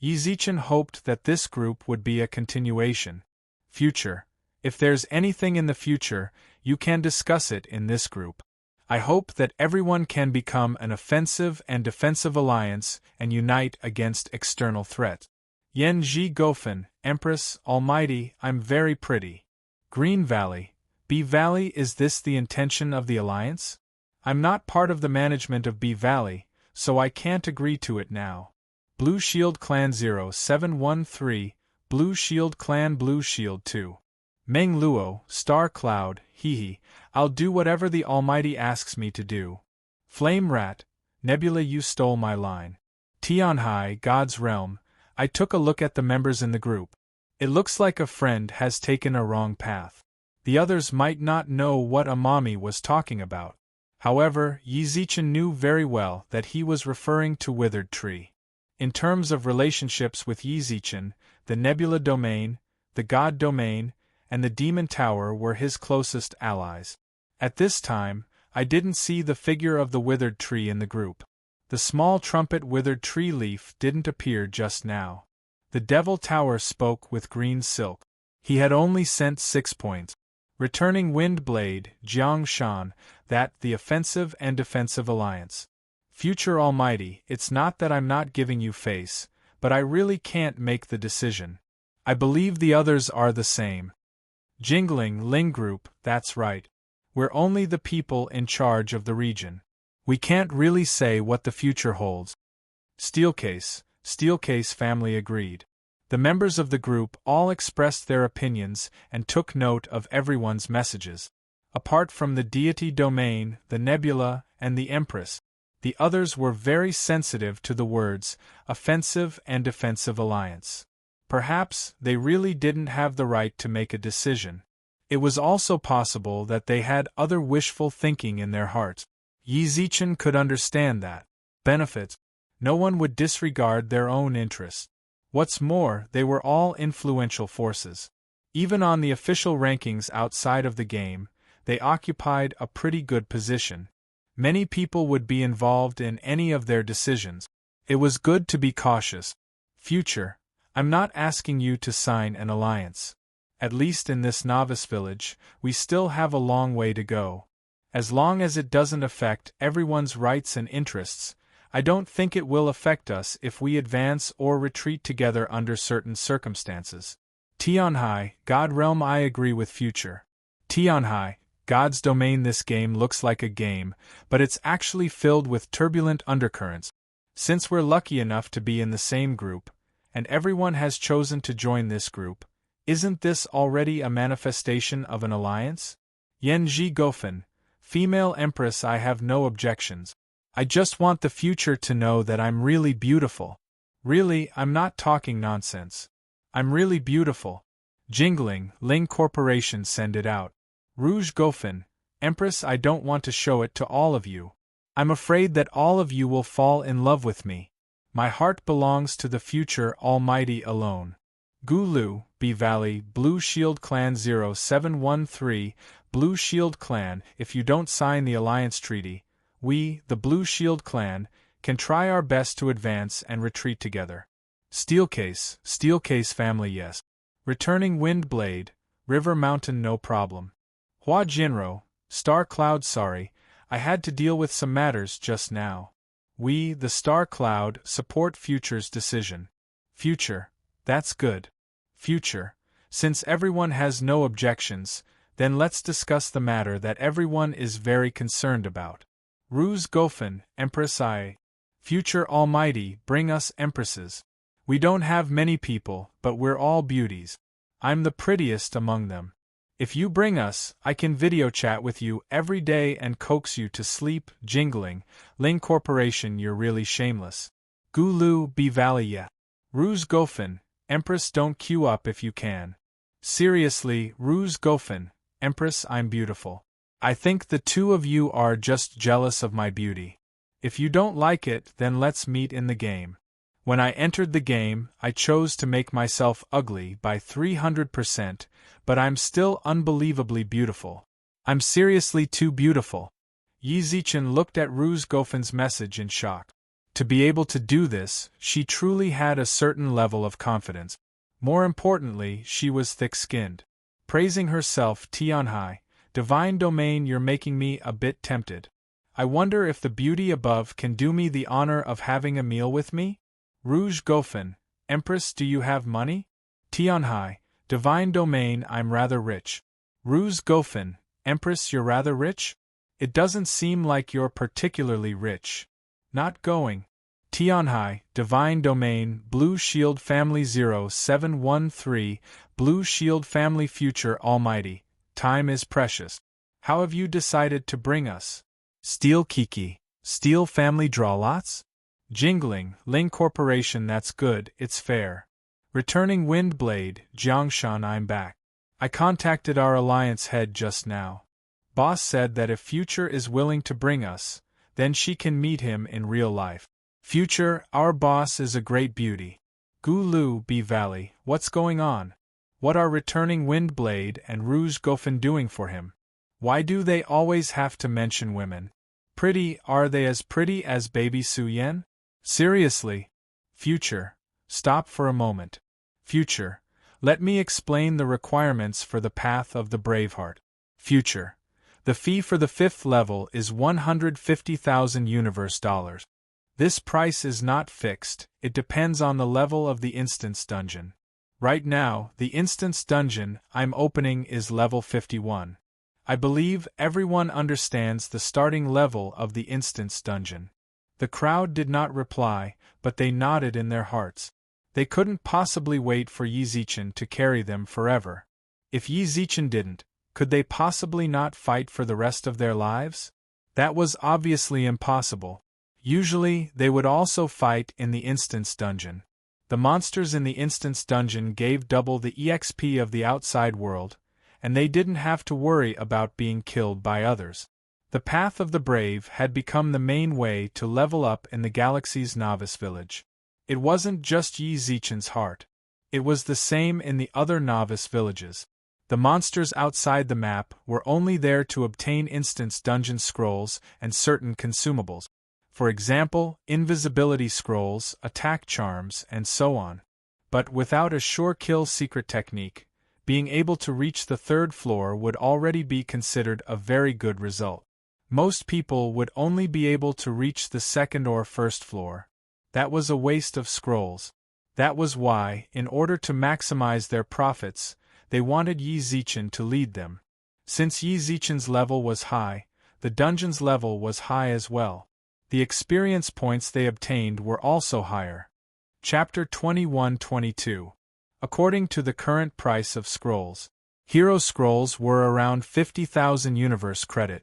Yi Zichen hoped that this group would be a continuation. Future. If there's anything in the future, you can discuss it in this group. I hope that everyone can become an offensive and defensive alliance and unite against external threats. Yen Ji Gofen, Empress, Almighty, I'm very pretty. Green Valley. B Valley, is this the intention of the alliance? I'm not part of the management of B Valley, so I can't agree to it now. Blue Shield Clan 0713, Blue Shield Clan Blue Shield 2. Meng Luo, Star Cloud, hehe, I'll do whatever the Almighty asks me to do. Flame Rat, Nebula, you stole my line. Tianhai, God's Realm, I took a look at the members in the group. It looks like a friend has taken a wrong path. The others might not know what Amami was talking about. However, Yi Zichen knew very well that he was referring to Withered Tree. In terms of relationships with Yi Zichen, the Nebula Domain, the God Domain, and the Demon Tower were his closest allies. At this time, I didn't see the figure of the Withered Tree in the group. The small trumpet Withered Tree leaf didn't appear just now. The Devil Tower spoke with green silk. He had only sent 6 points. Returning Wind Blade, Jiang Shan, that the offensive and defensive alliance. Future Almighty, it's not that I'm not giving you face, but I really can't make the decision. I believe the others are the same. Jingling Ling Group, that's right. We're only the people in charge of the region. We can't really say what the future holds. Steelcase family agreed. The members of the group all expressed their opinions and took note of everyone's messages. Apart from the Deity Domain, the Nebula, and the Empress, the others were very sensitive to the words, offensive and defensive alliance. Perhaps they really didn't have the right to make a decision. It was also possible that they had other wishful thinking in their hearts. Yi Zichen could understand that. Benefits. No one would disregard their own interests. What's more, they were all influential forces. Even on the official rankings outside of the game, they occupied a pretty good position. Many people would be involved in any of their decisions. It was good to be cautious. Future, I'm not asking you to sign an alliance. At least in this novice village, we still have a long way to go. As long as it doesn't affect everyone's rights and interests, I don't think it will affect us if we advance or retreat together under certain circumstances. Tianhai, God Realm. I agree with Future. Tianhai, God's domain. This game looks like a game, but it's actually filled with turbulent undercurrents. Since we're lucky enough to be in the same group, and everyone has chosen to join this group, isn't this already a manifestation of an alliance? Yanji Gofen, Female Empress. I have no objections. I just want the Future to know that I'm really beautiful. Really, I'm not talking nonsense. I'm really beautiful. Jingling, Ling Corporation. Send it out. Rouge Gofen, Empress. I don't want to show it to all of you. I'm afraid that all of you will fall in love with me. My heart belongs to the Future Almighty alone. Gulu, B Valley, Blue Shield Clan 0713, Blue Shield Clan. If you don't sign the alliance treaty, we, the Blue Shield Clan, can try our best to advance and retreat together. Steelcase family. Yes. Returning Wind Blade, River Mountain. No problem. Hua Jinro, Star Cloud. Sorry, I had to deal with some matters just now. We, the Star Cloud, support Future's decision. Future, that's good. Future, since everyone has no objections, then let's discuss the matter that everyone is very concerned about. Ruse Gofen, Empress. Future Almighty, bring us empresses. We don't have many people, but we're all beauties. I'm the prettiest among them. If you bring us, I can video chat with you every day and coax you to sleep. Jingling, Ling Corporation. You're really shameless. Gulu, B Valley. Yeah. Ruse Gofen, Empress. Don't queue up if you can. Seriously, Ruse Gofen, Empress. I'm beautiful. I think the two of you are just jealous of my beauty. If you don't like it, then let's meet in the game. When I entered the game, I chose to make myself ugly by 300%, but I'm still unbelievably beautiful. I'm seriously too beautiful. Yi Zichen looked at Ruse Gofen's message in shock. To be able to do this, she truly had a certain level of confidence. More importantly, she was thick-skinned. Praising herself. Tianhai, Divine Domain. You're making me a bit tempted. I wonder if the beauty above can do me the honor of having a meal with me? Rouge Gofen, Empress. Do you have money? Tianhai, Divine Domain. I'm rather rich. Rouge Gofen, Empress. You're rather rich? It doesn't seem like you're particularly rich. Not going. Tianhai, Divine Domain. Blue Shield Family 0713, Blue Shield Family. Future Almighty, time is precious. How have you decided to bring us? Steel Kiki, Steel Family. Draw lots? Jingling, Ling Corporation. That's good, it's fair. Returning Windblade, Jiangshan. I'm back. I contacted our alliance head just now. Boss said that if Future is willing to bring us, then she can meet him in real life. Future, our boss is a great beauty. Gulu, B Valley, what's going on? What are Returning Windblade and Rouge Gofen doing for him? Why do they always have to mention women? Pretty, are they as pretty as baby Su Yen? Seriously? Future, stop for a moment. Future, let me explain the requirements for the Path of the Braveheart. Future, the fee for the 5th level is 150,000 universe dollars. This price is not fixed, it depends on the level of the instance dungeon. Right now, the instance dungeon I'm opening is level 51. I believe everyone understands the starting level of the instance dungeon. The crowd did not reply, but they nodded in their hearts. They couldn't possibly wait for Yi Zichen to carry them forever. If Yi Zichen didn't, could they possibly not fight for the rest of their lives? That was obviously impossible. Usually, they would also fight in the instance dungeon. The monsters in the instance dungeon gave double the EXP of the outside world, and they didn't have to worry about being killed by others. The path of the brave had become the main way to level up in the galaxy's novice village. It wasn't just Yi Zichen's heart. It was the same in the other novice villages. The monsters outside the map were only there to obtain instance dungeon scrolls and certain consumables. For example, invisibility scrolls, attack charms, and so on. But without a sure kill secret technique, being able to reach the third floor would already be considered a very good result. Most people would only be able to reach the second or first floor. That was a waste of scrolls. That was why, in order to maximize their profits, they wanted Yi Zichen to lead them. Since Yi Zichen's level was high, the dungeon's level was high as well. The experience points they obtained were also higher. Chapter 21-22. According to the current price of scrolls, hero scrolls were around 50,000 universe credit.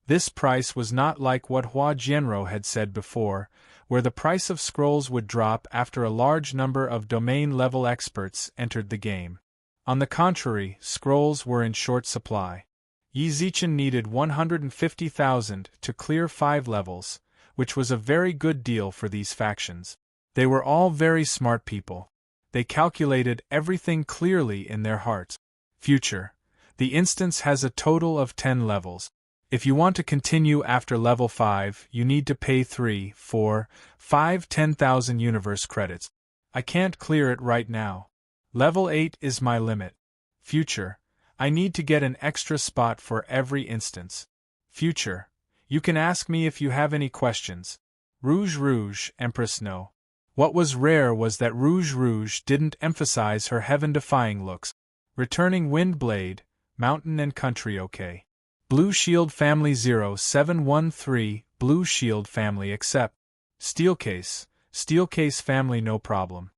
This price was not like what Hua Jianrou had said before, where the price of scrolls would drop after a large number of domain-level experts entered the game. On the contrary, scrolls were in short supply. Yi Zichen needed 150,000 to clear 5 levels, which was a very good deal for these factions. They were all very smart people. They calculated everything clearly in their hearts. Future. The instance has a total of 10 levels. If you want to continue after level 5, you need to pay 3, 4, 5, 10,000 universe credits. I can't clear it right now. Level 8 is my limit. Future. I need to get an extra spot for every instance. Future. You can ask me if you have any questions. Rouge, Empress no. What was rare was that Rouge didn't emphasize her heaven-defying looks. Returning Windblade, Mountain and Country OK. Blue Shield Family 0713, Blue Shield Family accept. Steelcase Family no problem.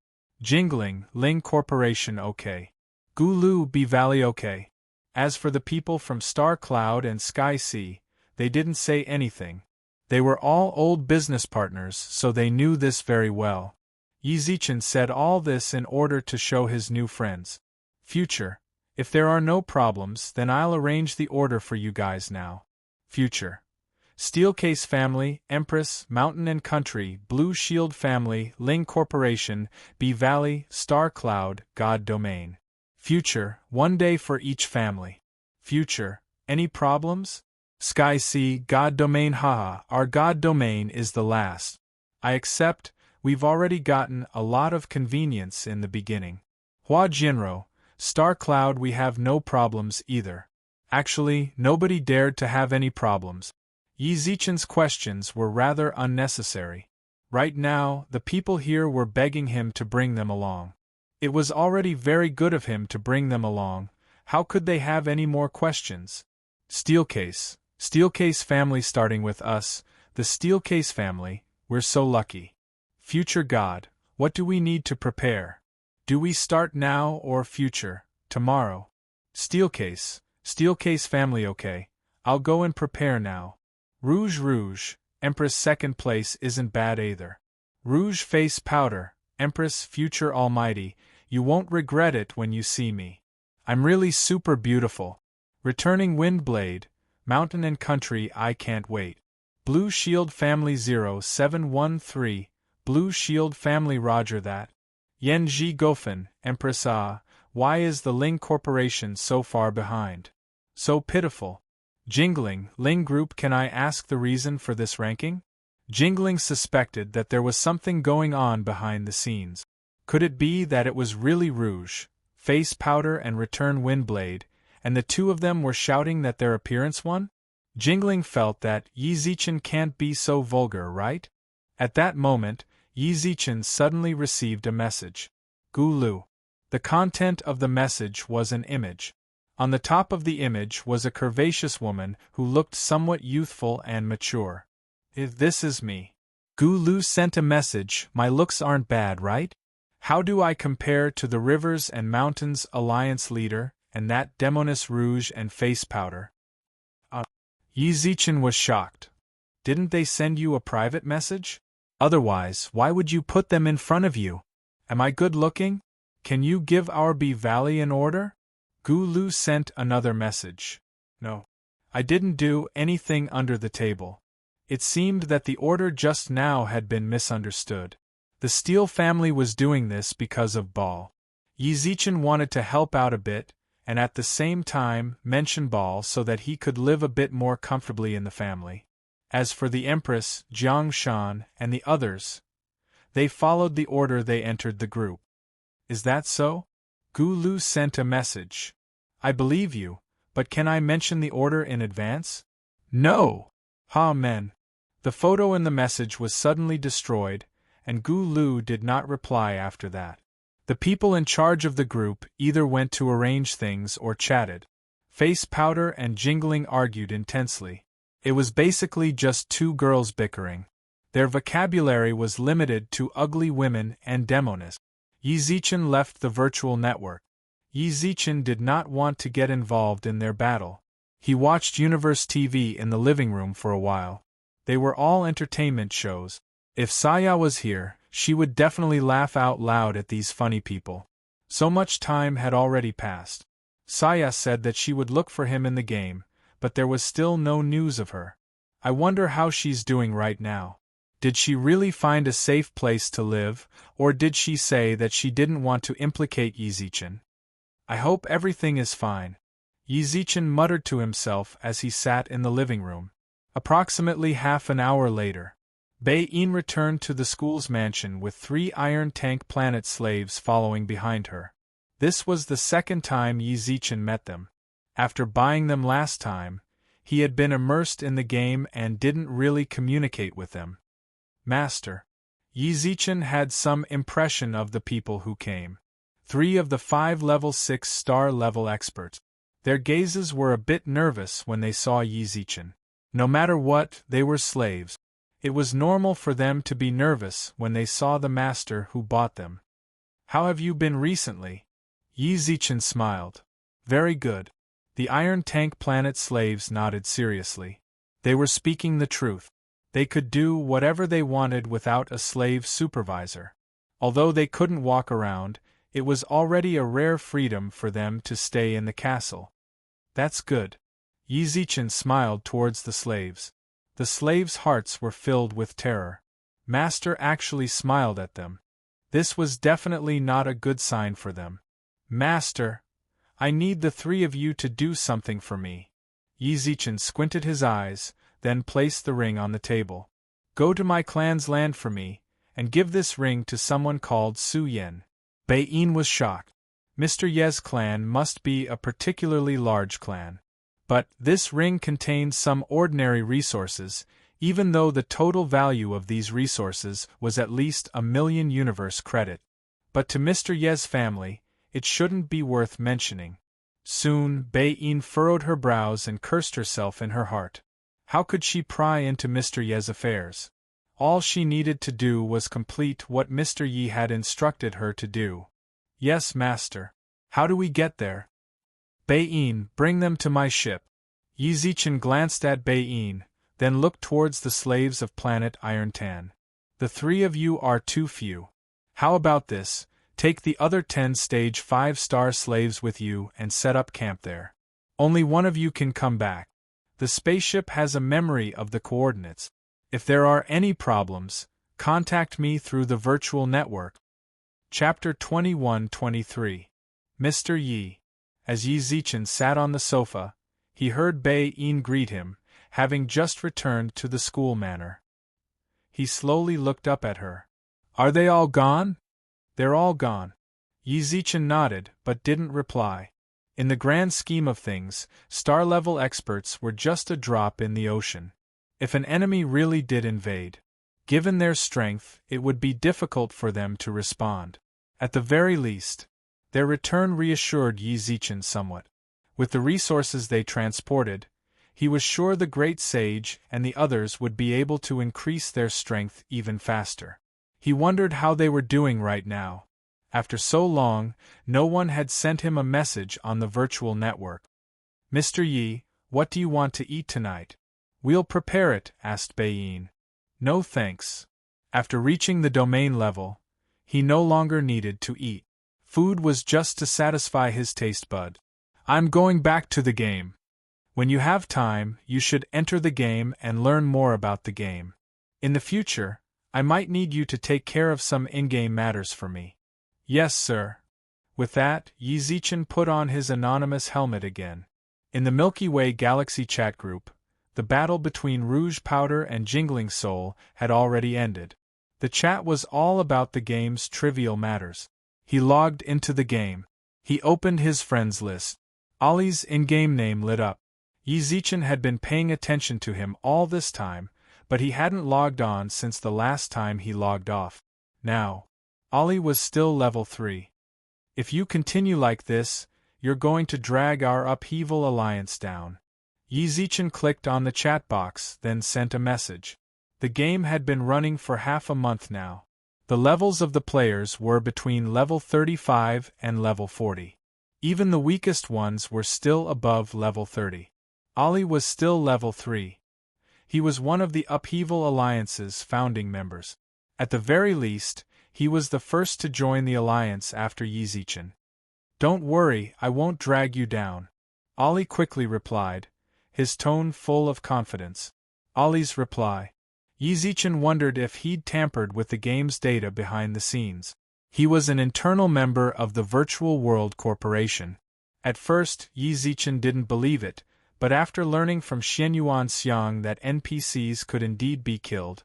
Jingling, Ling Corporation OK. Gulu B Valley OK. As for the people from Star Cloud and Sky Sea, they didn't say anything. They were all old business partners, so they knew this very well. Yi Zichen said all this in order to show his new friends. Future. If there are no problems, then I'll arrange the order for you guys now. Future. Steelcase Family, Empress, Mountain and Country, Blue Shield Family, Ling Corporation, B Valley, Star Cloud, God Domain. Future, 1 day for each family. Future, any problems? Sky Sea, God Domain haha, our God Domain is the last. I accept, we've already gotten a lot of convenience in the beginning. Hua Jianrou, Star Cloud we have no problems either. Actually, nobody dared to have any problems. Yi Zichen's questions were rather unnecessary. Right now, the people here were begging him to bring them along. It was already very good of him to bring them along. How could they have any more questions? Steelcase Family starting with us, the Steelcase Family, we're so lucky. Future God, what do we need to prepare? Do we start now or future, tomorrow? Steelcase Family OK, I'll go and prepare now. Rouge, Empress second place isn't bad either. Rouge Face Powder, Empress Future Almighty, you won't regret it when you see me. I'm really super beautiful. Returning Windblade, Mountain and Country I can't wait. Blue Shield Family 0713, Blue Shield Family Roger that. Yanji Gofen, Empress why is the Ling Corporation so far behind? So pitiful. Jingling, Ling Group can I ask the reason for this ranking? Jingling suspected that there was something going on behind the scenes. Could it be that it was really Rouge, Face Powder and Return Windblade, and the two of them were shouting that their appearance won? Jingling felt that Yi Zichen can't be so vulgar, right? At that moment, Yi Zichen suddenly received a message. Gulu. The content of the message was an image. On the top of the image was a curvaceous woman who looked somewhat youthful and mature. If this is me. Gulu sent a message, my looks aren't bad, right? How do I compare to the Rivers and Mountains Alliance leader, and that Demoness Rouge and Face Powder? Yi Zichen was shocked. Didn't they send you a private message? Otherwise, why would you put them in front of you? Am I good looking? Can you give our B Valley an order? Gu Lu sent another message. No. I didn't do anything under the table. It seemed that the order just now had been misunderstood. The Steele family was doing this because of Ball. Yi Zichen wanted to help out a bit, and at the same time mention Ball so that he could live a bit more comfortably in the family. As for the Empress, Jiang Shan, and the others, they followed the order they entered the group. Is that so? Gu Lu sent a message. I believe you, but can I mention the order in advance? No! Ha men. The photo in the message was suddenly destroyed, and Gu Lu did not reply after that. The people in charge of the group either went to arrange things or chatted. Face Powder and Jingling argued intensely. It was basically just two girls bickering. Their vocabulary was limited to ugly women and demonists. Yi Zichen left the virtual network. Yi Zichen did not want to get involved in their battle. He watched Universe TV in the living room for a while. They were all entertainment shows. If Saya was here, she would definitely laugh out loud at these funny people. So much time had already passed. Saya said that she would look for him in the game, but there was still no news of her. I wonder how she's doing right now. Did she really find a safe place to live, or did she say that she didn't want to implicate Yi Zichen? I hope everything is fine. Yi Zichen muttered to himself as he sat in the living room. Approximately half an hour later, Bei Yin returned to the school's mansion with 3 Iron Tank Planet slaves following behind her. This was the second time Yi Zichen met them. After buying them last time, he had been immersed in the game and didn't really communicate with them. Master. Yi Zichen had some impression of the people who came. 3 of the 5 level 6 star level experts. Their gazes were a bit nervous when they saw Yi Zichen. No matter what, they were slaves. It was normal for them to be nervous when they saw the master who bought them. How have you been recently? Yi Zichen smiled. Very good. The Iron Tank Planet slaves nodded seriously. They were speaking the truth. They could do whatever they wanted without a slave supervisor. Although they couldn't walk around, it was already a rare freedom for them to stay in the castle. That's good. Yi Zichen smiled towards the slaves. The slaves' hearts were filled with terror. Master actually smiled at them. This was definitely not a good sign for them. Master, I need the 3 of you to do something for me. Yi Zichen squinted his eyes, then placed the ring on the table. Go to my clan's land for me, and give this ring to someone called Su Yen. Bei Yin was shocked. Mr. Ye's clan must be a particularly large clan. But this ring contained some ordinary resources, even though the total value of these resources was at least 1,000,000 universe credit. But to Mr. Ye's family, it shouldn't be worth mentioning. Soon, Bei Yin furrowed her brows and cursed herself in her heart. How could she pry into Mr. Ye's affairs? All she needed to do was complete what Mr. Yi had instructed her to do. Yes, master. How do we get there? Bei Yin, bring them to my ship. Yi Zichen glanced at Bei Yin, then looked towards the slaves of planet Iron Tan. The 3 of you are too few. How about this? Take the other 10 stage 5-star slaves with you and set up camp there. Only one of you can come back. The spaceship has a memory of the coordinates. If there are any problems, contact me through the virtual network. Chapter 21-23. Mr. Yi. As Yi Zichen sat on the sofa, he heard Bei Yin greet him, having just returned to the school manor. He slowly looked up at her. Are they all gone? They're all gone. Yi Zichen nodded, but didn't reply. In the grand scheme of things, star-level experts were just a drop in the ocean. If an enemy really did invade, given their strength, it would be difficult for them to respond. At the very least, their return reassured Yi Zichen somewhat. With the resources they transported, he was sure the Great Sage and the others would be able to increase their strength even faster. He wondered how they were doing right now. After so long, no one had sent him a message on the virtual network. Mr. Yi, what do you want to eat tonight? We'll prepare it, asked Bei Yin. No thanks. After reaching the domain level, he no longer needed to eat. Food was just to satisfy his taste bud. I'm going back to the game. When you have time, you should enter the game and learn more about the game. In the future, I might need you to take care of some in-game matters for me. Yes, sir. With that, Yi Zichen put on his anonymous helmet again. In the Milky Way Galaxy chat group, the battle between Rouge Powder and Jingling Soul had already ended. The chat was all about the game's trivial matters. He logged into the game. He opened his friends list. Ollie's in-game name lit up. Yi Zichen had been paying attention to him all this time, but he hadn't logged on since the last time he logged off. Now, Ollie was still level 3. If you continue like this, you're going to drag our upheaval alliance down. Yi Zichen clicked on the chat box, then sent a message. The game had been running for half a month now. The levels of the players were between level 35 and level 40. Even the weakest ones were still above level 30. Ollie was still level 3. He was one of the Upheaval Alliance's founding members. At the very least, he was the first to join the alliance after Yi Zichen. Don't worry, I won't drag you down. Ollie quickly replied, his tone full of confidence. Ollie's reply. Yi Zichen wondered if he'd tampered with the game's data behind the scenes. He was an internal member of the Virtual World Corporation. At first, Yi Zichen didn't believe it, but after learning from Xianyuan Xiang that NPCs could indeed be killed,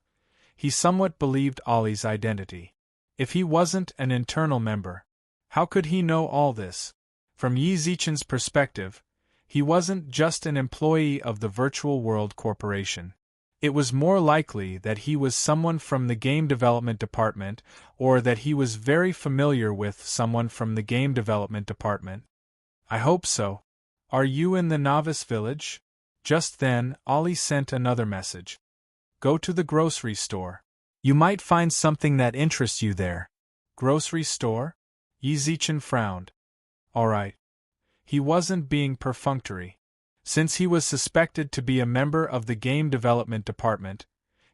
he somewhat believed Ollie's identity. If he wasn't an internal member, how could he know all this? From Yi Zichen's perspective, he wasn't just an employee of the Virtual World Corporation. It was more likely that he was someone from the game development department, or that he was very familiar with someone from the game development department. I hope so. Are you in the novice village? Just then, Ollie sent another message. Go to the grocery store. You might find something that interests you there. Grocery store? Yi Zichen frowned. All right. He wasn't being perfunctory. Since he was suspected to be a member of the game development department,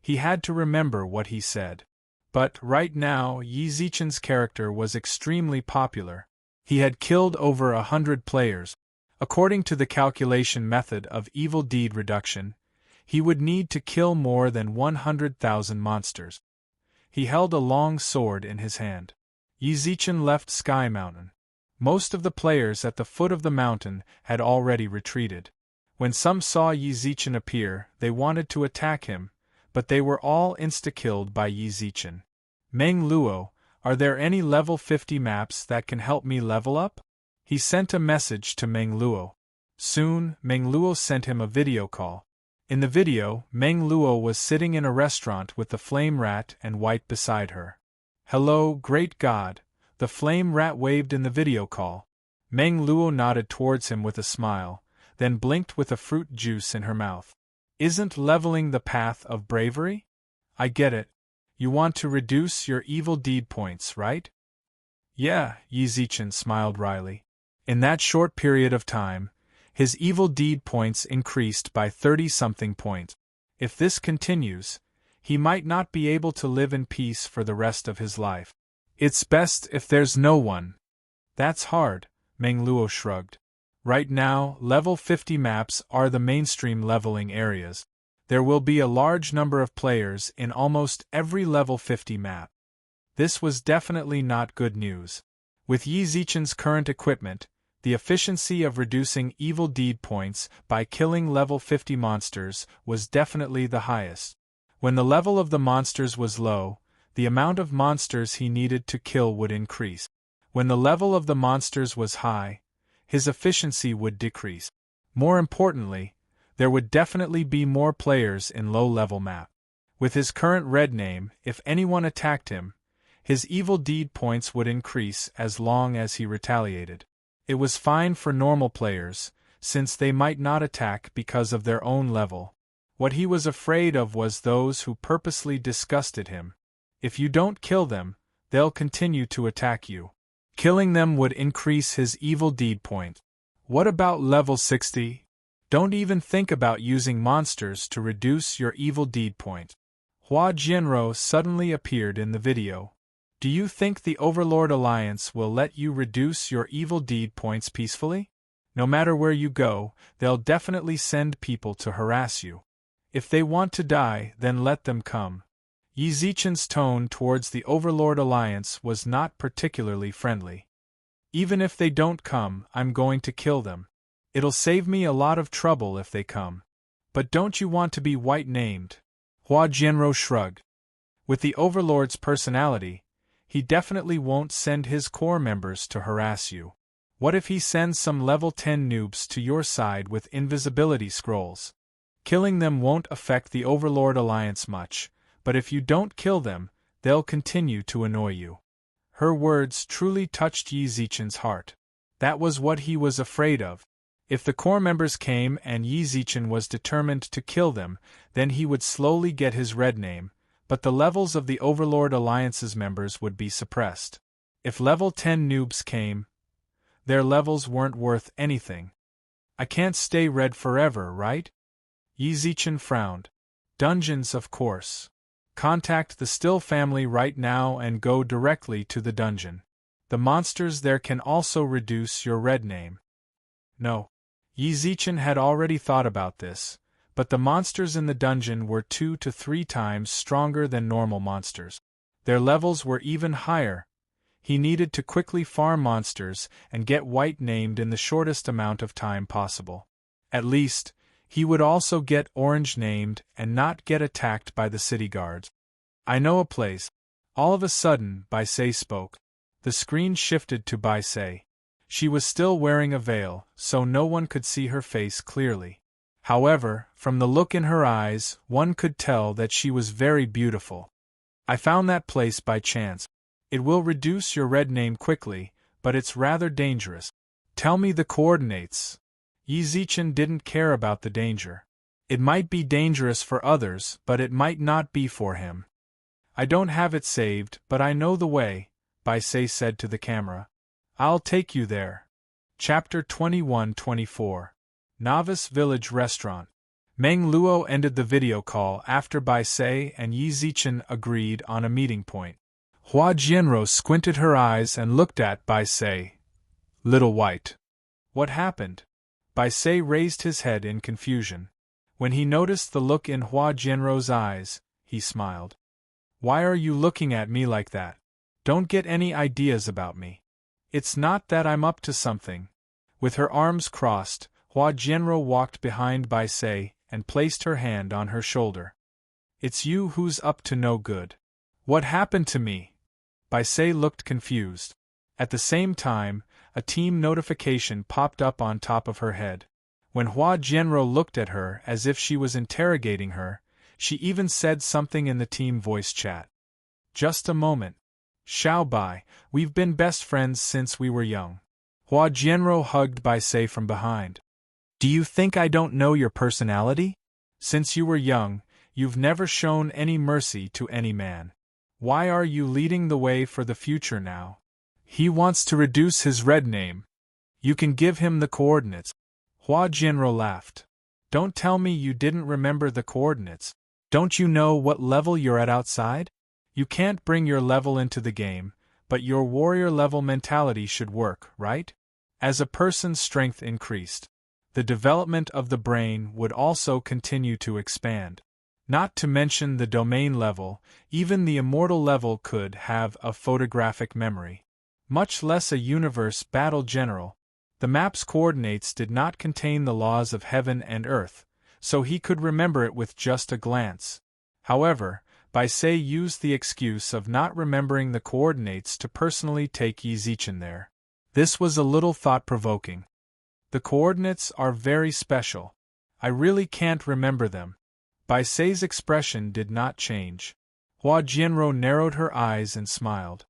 he had to remember what he said. But right now, Yi Zichen's character was extremely popular. He had killed over 100 players. According to the calculation method of evil deed reduction, he would need to kill more than 100,000 monsters. He held a long sword in his hand. Yi Zichen left Sky Mountain. Most of the players at the foot of the mountain had already retreated. When some saw Yi Zichen appear, they wanted to attack him, but they were all insta-killed by Yi Zichen. Meng Luo, are there any level 50 maps that can help me level up? He sent a message to Meng Luo. Soon, Meng Luo sent him a video call. In the video, Meng Luo was sitting in a restaurant with the flame rat and White beside her. Hello, great God, the flame rat waved in the video call. Meng Luo nodded towards him with a smile, then blinked with a fruit juice in her mouth. Isn't leveling the path of bravery? I get it. You want to reduce your evil deed points, right? Yeah, Yi Zichen smiled wryly. In that short period of time, his evil deed points increased by 30-something points. If this continues, he might not be able to live in peace for the rest of his life. It's best if there's no one. That's hard, Meng Luo shrugged. Right now, level 50 maps are the mainstream leveling areas. There will be a large number of players in almost every level 50 map. This was definitely not good news. With Yi Zichen's current equipment, the efficiency of reducing evil deed points by killing level 50 monsters was definitely the highest. When the level of the monsters was low, the amount of monsters he needed to kill would increase. When the level of the monsters was high, his efficiency would decrease. More importantly, there would definitely be more players in low-level map. With his current red name, if anyone attacked him, his evil deed points would increase as long as he retaliated. It was fine for normal players, since they might not attack because of their own level. What he was afraid of was those who purposely disgusted him. If you don't kill them, they'll continue to attack you. Killing them would increase his evil deed point. What about level 60? Don't even think about using monsters to reduce your evil deed point. Hua Jianrou suddenly appeared in the video. Do you think the Overlord Alliance will let you reduce your evil deed points peacefully? No matter where you go, they'll definitely send people to harass you. If they want to die, then let them come. Yi Zichen's tone towards the Overlord Alliance was not particularly friendly. Even if they don't come, I'm going to kill them. It'll save me a lot of trouble if they come. But don't you want to be white-named? Hua Jianrou shrugged. With the Overlord's personality, he definitely won't send his core members to harass you. What if he sends some level 10 noobs to your side with invisibility scrolls? Killing them won't affect the Overlord Alliance much, but if you don't kill them, they'll continue to annoy you. Her words truly touched Yi Zichen's heart. That was what he was afraid of. If the core members came and Yi Zichen was determined to kill them, then he would slowly get his red name, but the levels of the Overlord Alliance's members would be suppressed. If level 10 noobs came, their levels weren't worth anything. I can't stay red forever, right? Yi Zichen frowned. Dungeons, of course. Contact the Still family right now and go directly to the dungeon. The monsters there can also reduce your red name. No. Yi Zichen had already thought about this, but the monsters in the dungeon were 2 to 3 times stronger than normal monsters. Their levels were even higher. He needed to quickly farm monsters and get white named in the shortest amount of time possible. At least, he would also get orange named and not get attacked by the city guards. I know a place. All of a sudden, Bai Sei spoke. The screen shifted to Bai Sei. She was still wearing a veil, so no one could see her face clearly. However, from the look in her eyes, one could tell that she was very beautiful. I found that place by chance. It will reduce your red name quickly, but it's rather dangerous. Tell me the coordinates. Yi Zichen didn't care about the danger. It might be dangerous for others, but it might not be for him. I don't have it saved, but I know the way, Bai Sei said to the camera. I'll take you there. Chapter 21-24. Novice Village Restaurant. Meng Luo ended the video call after Bai Sei and Yi Zichen agreed on a meeting point. Hua Jianrou squinted her eyes and looked at Bai Sei. Little White. What happened? Bai Sei raised his head in confusion. When he noticed the look in Hua Jianrou's eyes, he smiled. Why are you looking at me like that? Don't get any ideas about me. It's not that I'm up to something. With her arms crossed, Hua Jianrou walked behind Bai Sei and placed her hand on her shoulder. It's you who's up to no good. What happened to me? Bai Sei looked confused. At the same time, a team notification popped up on top of her head. When Hua Jianrou looked at her as if she was interrogating her, she even said something in the team voice chat. Just a moment. Xiao Bai, we've been best friends since we were young. Hua Jianrou hugged Bai Sei from behind. Do you think I don't know your personality? Since you were young, you've never shown any mercy to any man. Why are you leading the way for the future now? He wants to reduce his red name. You can give him the coordinates. Hua Jianrou laughed. Don't tell me you didn't remember the coordinates. Don't you know what level you're at outside? You can't bring your level into the game, but your warrior level mentality should work, right? As a person's strength increased, the development of the brain would also continue to expand. Not to mention the domain level, even the immortal level could have a photographic memory. Much less a universe battle general. The map's coordinates did not contain the laws of heaven and earth, so he could remember it with just a glance. However, Bai Sei used the excuse of not remembering the coordinates to personally take Yi Zichen there. This was a little thought-provoking. The coordinates are very special. I really can't remember them. Bai Sei's expression did not change. Hua Jianrou narrowed her eyes and smiled.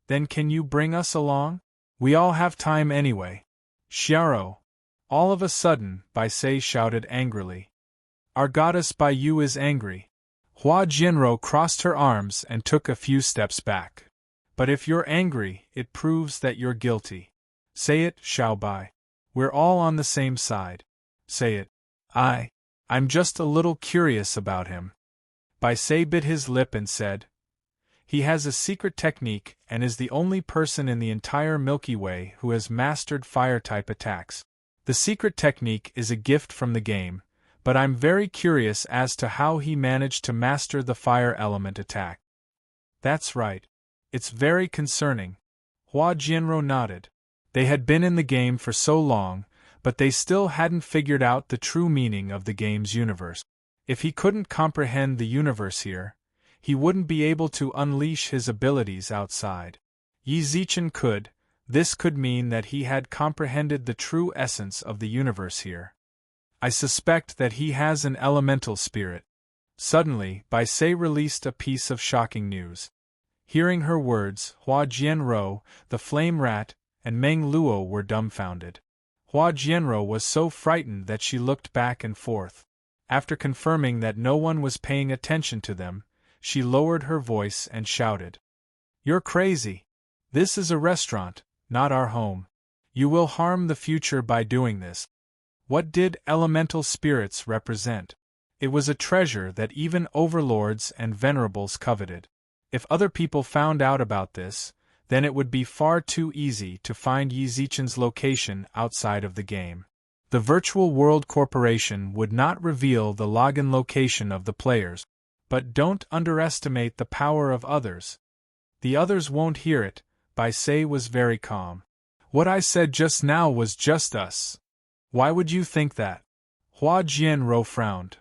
Then can you bring us along? We all have time anyway. Xiao. All of a sudden, Bai Sei shouted angrily. Our goddess Bai Yu is angry. Hua Jianrou crossed her arms and took a few steps back. But if you're angry, it proves that you're guilty. Say it, Xiao Bai. We're all on the same side. Say it. I'm just a little curious about him. Bai Sei bit his lip and said, he has a secret technique and is the only person in the entire Milky Way who has mastered fire-type attacks. The secret technique is a gift from the game, but I'm very curious as to how he managed to master the fire element attack. That's right. It's very concerning. Hua Jianrou nodded. They had been in the game for so long, but they still hadn't figured out the true meaning of the game's universe. If he couldn't comprehend the universe here, he wouldn't be able to unleash his abilities outside. Yi Zichen could. This could mean that he had comprehended the true essence of the universe here. I suspect that he has an elemental spirit. Suddenly, Bai Sei released a piece of shocking news. Hearing her words, Hua Jianrou, the Flame Rat, and Meng Luo were dumbfounded. Hua Jianrou was so frightened that she looked back and forth. After confirming that no one was paying attention to them, she lowered her voice and shouted. "You're crazy! This is a restaurant, not our home. You will harm the future by doing this." What did elemental spirits represent? It was a treasure that even overlords and venerables coveted. If other people found out about this, then it would be far too easy to find Yi Zichen's location outside of the game. The Virtual World Corporation would not reveal the login location of the players. But don't underestimate the power of others. The others won't hear it. Bai Sei was very calm. What I said just now was just us. Why would you think that? Hua Jianrou frowned.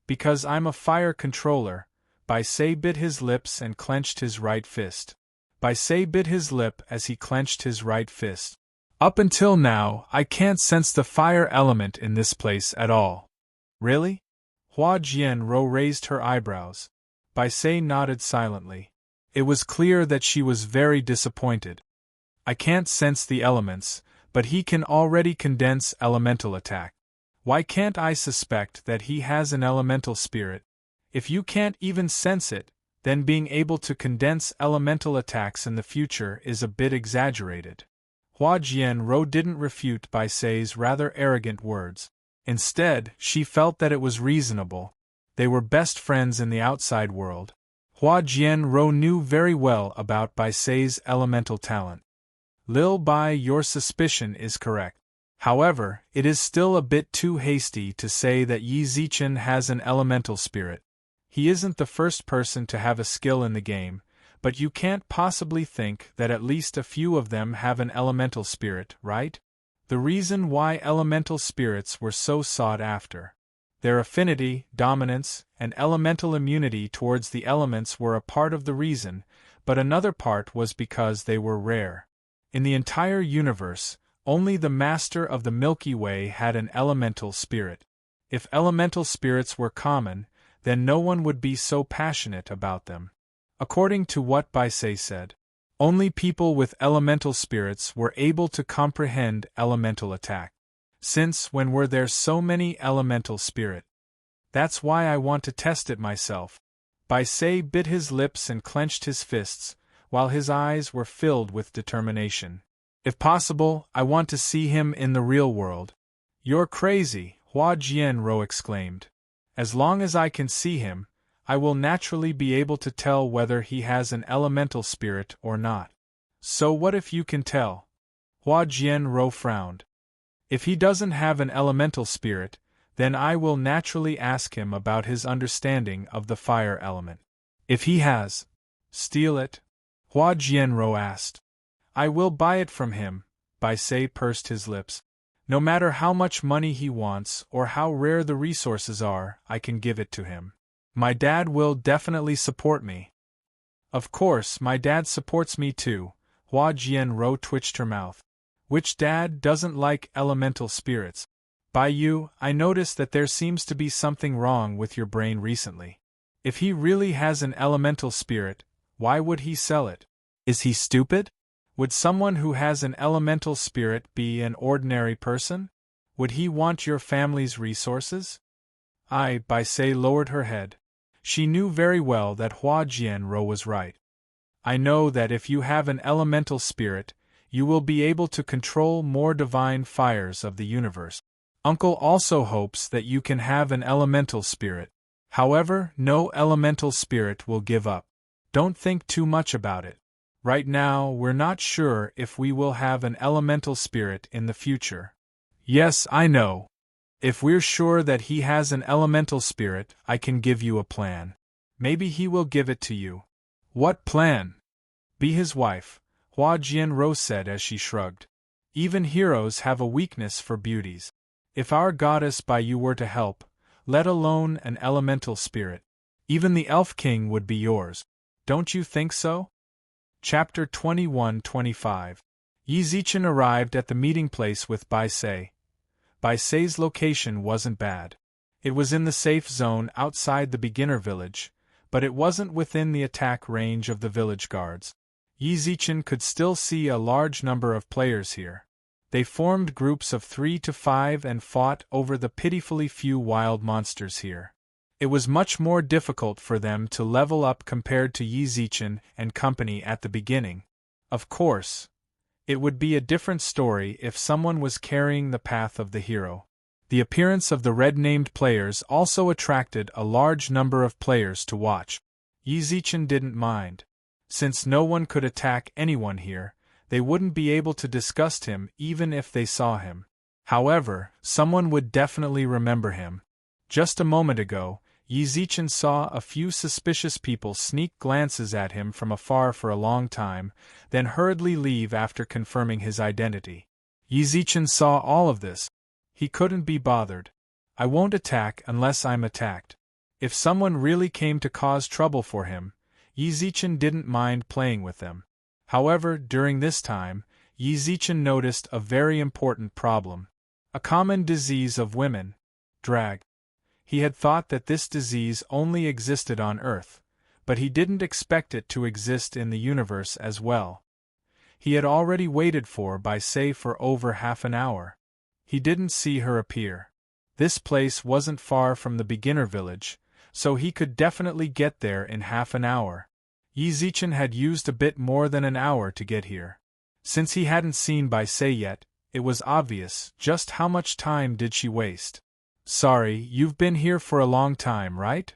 Because I'm a fire controller. Bai Sei bit his lips and clenched his right fist. Bai Sei bit his lip as he clenched his right fist. Up until now, I can't sense the fire element in this place at all. Really? Hua Jianrou raised her eyebrows. Bai Sei nodded silently. It was clear that she was very disappointed. I can't sense the elements, but he can already condense elemental attack. Why can't I suspect that he has an elemental spirit? If you can't even sense it, then being able to condense elemental attacks in the future is a bit exaggerated. Hua Jianrou didn't refute Bai Sei's rather arrogant words. Instead, she felt that it was reasonable. They were best friends in the outside world. Hua Jianrou knew very well about Bai Sei's elemental talent. Lil Bai, your suspicion is correct. However, it is still a bit too hasty to say that Yi Zichen has an elemental spirit. He isn't the first person to have a skill in the game, but you can't possibly think that at least a few of them have an elemental spirit, right? The reason why elemental spirits were so sought after. Their affinity, dominance, and elemental immunity towards the elements were a part of the reason, but another part was because they were rare. In the entire universe, only the Master of the Milky Way had an elemental spirit. If elemental spirits were common, then no one would be so passionate about them. According to what Bai Sei said, only people with elemental spirits were able to comprehend elemental attack. Since when were there so many elemental spirit? That's why I want to test it myself. Bai Sei bit his lips and clenched his fists, while his eyes were filled with determination. If possible, I want to see him in the real world. You're crazy, Hua Jianrou exclaimed. As long as I can see him, I will naturally be able to tell whether he has an elemental spirit or not. So what if you can tell? Hua Jianrou frowned. If he doesn't have an elemental spirit, then I will naturally ask him about his understanding of the fire element. If he has, steal it? Hua Jianrou asked. I will buy it from him, Bai Sei pursed his lips. No matter how much money he wants or how rare the resources are, I can give it to him. My dad will definitely support me. Of course, my dad supports me too. Hua Jianrou twitched her mouth. Which dad doesn't like elemental spirits? Bai Yu, I notice that there seems to be something wrong with your brain recently. If he really has an elemental spirit, why would he sell it? Is he stupid? Would someone who has an elemental spirit be an ordinary person? Would he want your family's resources? Bai Sei lowered her head. She knew very well that Hua Jianrou was right. I know that if you have an elemental spirit, you will be able to control more divine fires of the universe. Uncle also hopes that you can have an elemental spirit. However, no elemental spirit will give up. Don't think too much about it. Right now, we're not sure if we will have an elemental spirit in the future. Yes, I know. If we're sure that he has an elemental spirit, I can give you a plan. Maybe he will give it to you. What plan? Be his wife, Hua Jianro said as she shrugged. Even heroes have a weakness for beauties. If our goddess by you were to help, let alone an elemental spirit, even the elf king would be yours. Don't you think so? Chapter 21-25. Yi Zichen arrived at the meeting place with Bai Sei. Bai Sei's location wasn't bad. It was in the safe zone outside the beginner village, but it wasn't within the attack range of the village guards. Yi Zichen could still see a large number of players here. They formed groups of 3 to 5 and fought over the pitifully few wild monsters here. It was much more difficult for them to level up compared to Yi Zichen and company at the beginning. Of course, it would be a different story if someone was carrying the path of the hero. The appearance of the red-named players also attracted a large number of players to watch. Yi Zichen didn't mind. Since no one could attack anyone here, they wouldn't be able to disgust him even if they saw him. However, someone would definitely remember him. Just a moment ago, Yi Zichen saw a few suspicious people sneak glances at him from afar for a long time, then hurriedly leave after confirming his identity. Yi Zichen saw all of this. He couldn't be bothered. I won't attack unless I'm attacked. If someone really came to cause trouble for him, Yi Zichen didn't mind playing with them. However, during this time, Yi Zichen noticed a very important problem. A common disease of women, drag. He had thought that this disease only existed on Earth, but he didn't expect it to exist in the universe as well. He had already waited for Bai Sei for over half an hour. He didn't see her appear. This place wasn't far from the beginner village, so he could definitely get there in half an hour. Yi Zichen had used a bit more than an hour to get here. Since he hadn't seen Bai Sei yet, it was obvious just how much time did she waste. Sorry, you've been here for a long time, right?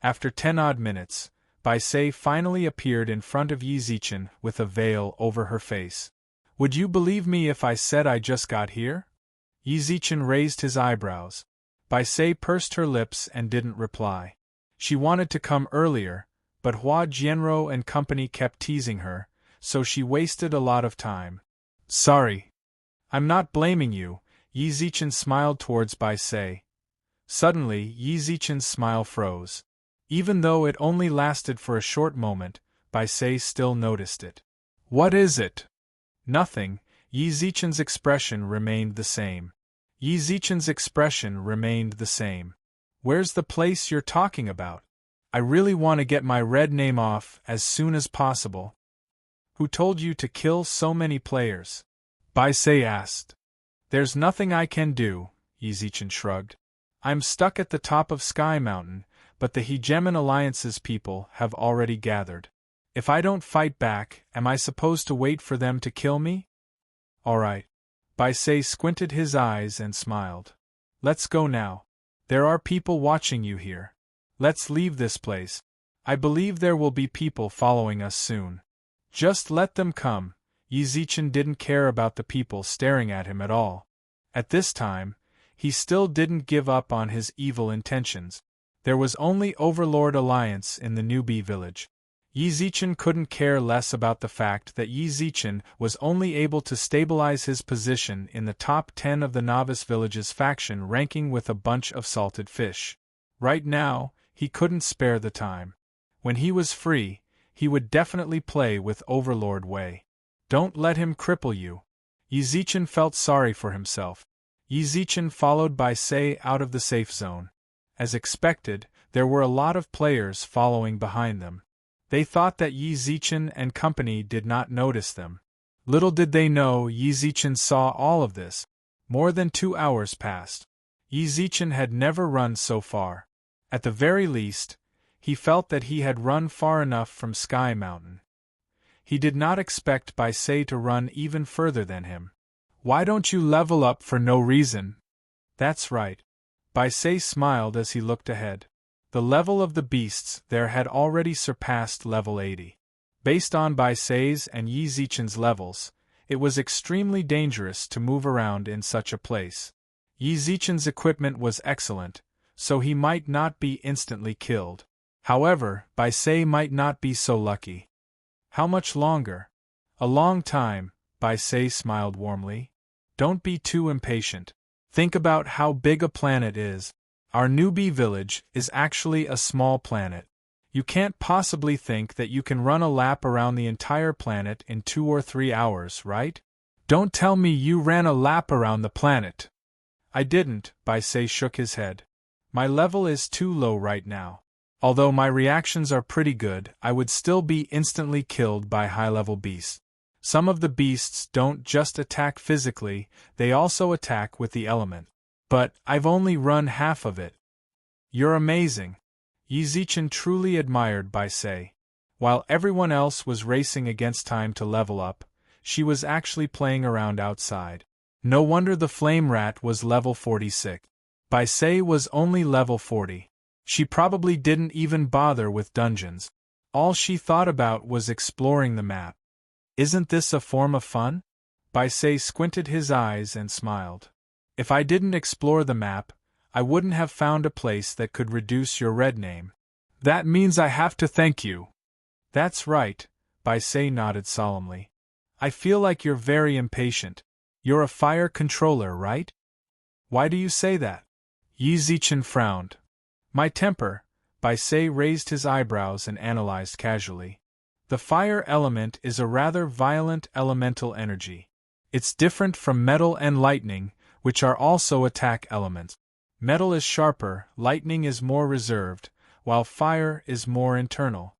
After 10 odd minutes, Bai Sei finally appeared in front of Yi Zichen with a veil over her face. Would you believe me if I said I just got here? Yi Zichen raised his eyebrows. Bai Sei pursed her lips and didn't reply. She wanted to come earlier, but Hua Jianro and company kept teasing her, so she wasted a lot of time. Sorry. I'm not blaming you, Yi Zichen smiled towards Bai Sei. Suddenly, Yi Zichen's smile froze. Even though it only lasted for a short moment, Bai Sei still noticed it. What is it? Nothing. Yi Zichen's expression remained the same. Yi Zichen's expression remained the same. Where's the place you're talking about? I really want to get my red name off as soon as possible. Who told you to kill so many players? Bai Sei asked. There's nothing I can do, Yi Zichen shrugged. I'm stuck at the top of Sky Mountain, but the Hegemon Alliance's people have already gathered. If I don't fight back, am I supposed to wait for them to kill me? All right. Bai Sei squinted his eyes and smiled. Let's go now. There are people watching you here. Let's leave this place. I believe there will be people following us soon. Just let them come. Yi Zichen didn't care about the people staring at him at all. At this time, he still didn't give up on his evil intentions. There was only Overlord Alliance in the newbie village. Yi Zichen couldn't care less about the fact that Yi Zichen was only able to stabilize his position in the top 10 of the novice village's faction ranking with a bunch of salted fish. Right now, he couldn't spare the time. When he was free, he would definitely play with Overlord Wei. Don't let him cripple you. Yi Zichen felt sorry for himself. Yi Zichen followed Bai Sei out of the safe zone. As expected, there were a lot of players following behind them. They thought that Yi Zichen and company did not notice them. Little did they know Yi Zichen saw all of this. More than 2 hours passed. Yi Zichen had never run so far. At the very least, he felt that he had run far enough from Sky Mountain. He did not expect Bai Sei to run even further than him. Why don't you level up for no reason? That's right. Bai Sei smiled as he looked ahead. The level of the beasts there had already surpassed level 80. Based on Bai Sei's and Yi Zichen's levels, it was extremely dangerous to move around in such a place. Yi Zichen's equipment was excellent, so he might not be instantly killed. However, Bai Sei might not be so lucky. How much longer? A long time, Bai Sei smiled warmly. Don't be too impatient. Think about how big a planet is. Our newbie village is actually a small planet. You can't possibly think that you can run a lap around the entire planet in 2 or 3 hours, right? Don't tell me you ran a lap around the planet. I didn't, Bai Sei shook his head. My level is too low right now. Although my reactions are pretty good, I would still be instantly killed by high-level beasts. Some of the beasts don't just attack physically, they also attack with the element. But I've only run half of it. You're amazing. Yi Zichen truly admired Bai Sei. While everyone else was racing against time to level up, she was actually playing around outside. No wonder the flame rat was level 46. Bai Sei was only level 40. She probably didn't even bother with dungeons. All she thought about was exploring the map. Isn't this a form of fun? Bai Sei squinted his eyes and smiled. If I didn't explore the map, I wouldn't have found a place that could reduce your red name. That means I have to thank you. That's right, Bai Sei nodded solemnly. I feel like you're very impatient. You're a fire controller, right? Why do you say that? Yi Zichen frowned. My temper, Bai Sei raised his eyebrows and analyzed casually. The fire element is a rather violent elemental energy. It's different from metal and lightning, which are also attack elements. Metal is sharper, lightning is more reserved, while fire is more internal.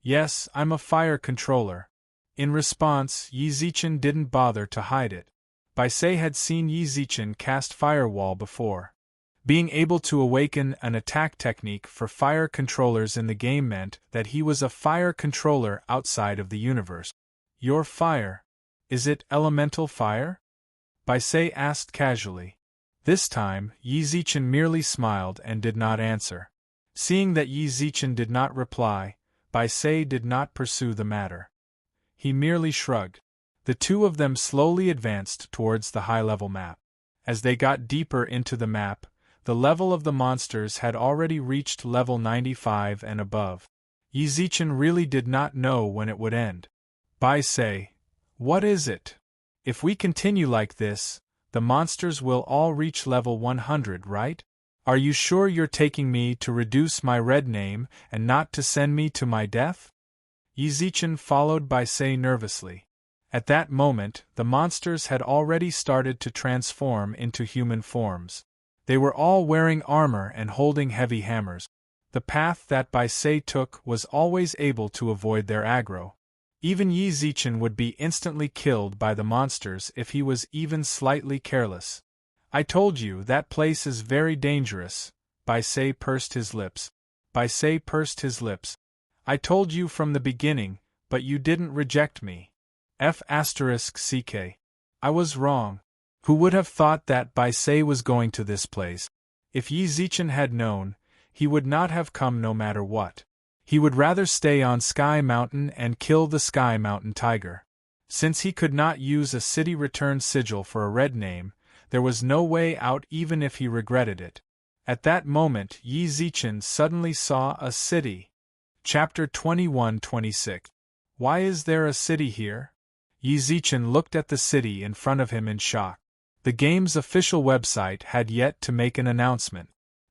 Yes, I'm a fire controller. In response, Yi Zichen didn't bother to hide it. Bai Sei had seen Yi Zichen cast Firewall before. Being able to awaken an attack technique for fire controllers in the game meant that he was a fire controller outside of the universe. Your fire. Is it elemental fire? Bai Sei asked casually. This time, Yi Zichen merely smiled and did not answer. Seeing that Yi Zichen did not reply, Bai Sei did not pursue the matter. He merely shrugged. The two of them slowly advanced towards the high-level map. As they got deeper into the map, the level of the monsters had already reached level 95 and above. Yi Zichen really did not know when it would end. Bai Sei, what is it? If we continue like this, the monsters will all reach level 100, right? Are you sure you're taking me to reduce my red name and not to send me to my death? Yi Zichen followed Bai Sei nervously. At that moment, the monsters had already started to transform into human forms. They were all wearing armor and holding heavy hammers. The path that Bai Sei took was always able to avoid their aggro. Even Yi Zichen would be instantly killed by the monsters if he was even slightly careless. I told you that place is very dangerous. Bai Sei pursed his lips. Bai Sei pursed his lips. I told you from the beginning, but you didn't reject me. F***ck. I was wrong. Who would have thought that Bai Sei was going to this place? If Yi Zichen had known, he would not have come no matter what. He would rather stay on Sky Mountain and kill the Sky Mountain tiger. Since he could not use a city return sigil for a red name, there was no way out even if he regretted it. At that moment Yi Zichen suddenly saw a city. Chapter 21-26. Why is there a city here? Yi Zichen looked at the city in front of him in shock. The game's official website had yet to make an announcement.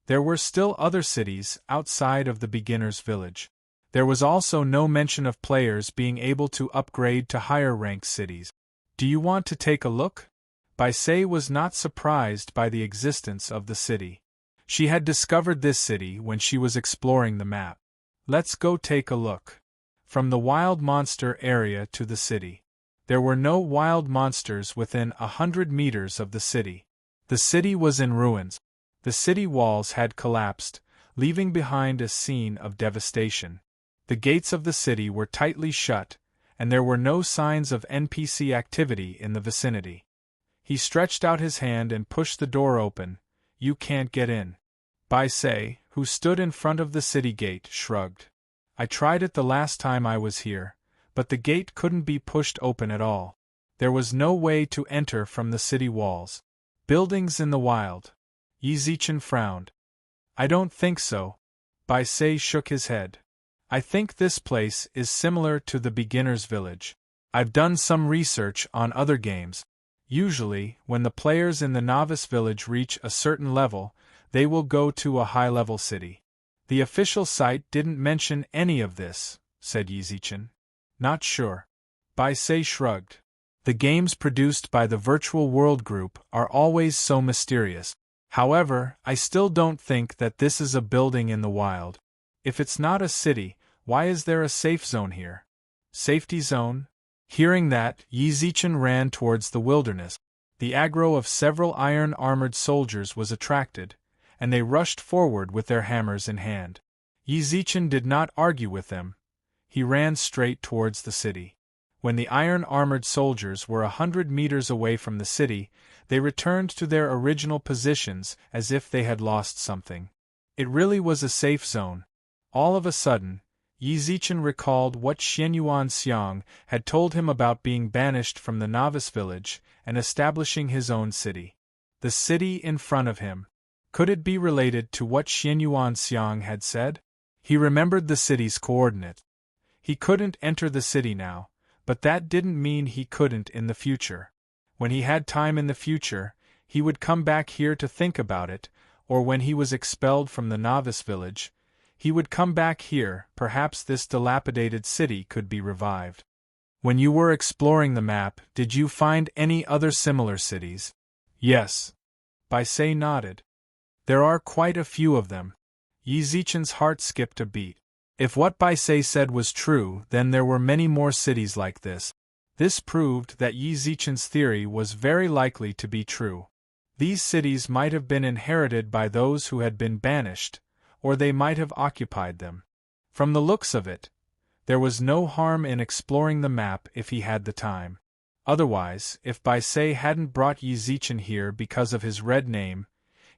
There were still other cities outside of the beginner's village. There was also no mention of players being able to upgrade to higher-ranked cities. Do you want to take a look? Bai Sei was not surprised by the existence of the city. She had discovered this city when she was exploring the map. Let's go take a look. From the wild monster area to the city. There were no wild monsters within 100 meters of the city. The city was in ruins. The city walls had collapsed, leaving behind a scene of devastation. The gates of the city were tightly shut, and there were no signs of NPC activity in the vicinity. He stretched out his hand and pushed the door open. You can't get in. Bai Sei, who stood in front of the city gate, shrugged. I tried it the last time I was here, but the gate couldn't be pushed open at all. There was no way to enter from the city walls. Buildings in the wild. Yi Zichen frowned. I don't think so. Bai Sei shook his head. I think this place is similar to the beginner's village. I've done some research on other games. Usually, when the players in the novice village reach a certain level, they will go to a high-level city. The official site didn't mention any of this, said Yi Zichen. Not sure. Bai Sei shrugged. The games produced by the Virtual World Group are always so mysterious. However, I still don't think that this is a building in the wild. If it's not a city, why is there a safe zone here? Safety zone? Hearing that, Yi Zichen ran towards the wilderness. The aggro of several iron-armored soldiers was attracted, and they rushed forward with their hammers in hand. Yi Zichen did not argue with them. He ran straight towards the city. When the iron-armored soldiers were 100 meters away from the city, they returned to their original positions as if they had lost something. It really was a safe zone. All of a sudden, Yi Zichen recalled what Xianyuan Xiang had told him about being banished from the novice village and establishing his own city. The city in front of him. Could it be related to what Xianyuan Xiang had said? He remembered the city's coordinate. He couldn't enter the city now, but that didn't mean he couldn't in the future. When he had time in the future, he would come back here to think about it, or when he was expelled from the novice village, he would come back here. Perhaps this dilapidated city could be revived. When you were exploring the map, did you find any other similar cities? Yes. Bai Sei nodded. There are quite a few of them. Yi Zichen's heart skipped a beat. If what Bai Sei said was true, then there were many more cities like this. This proved that Yi Zichen's theory was very likely to be true. These cities might have been inherited by those who had been banished, or they might have occupied them. From the looks of it, there was no harm in exploring the map if he had the time. Otherwise, if Bai Sei hadn't brought Yi Zichen here because of his red name,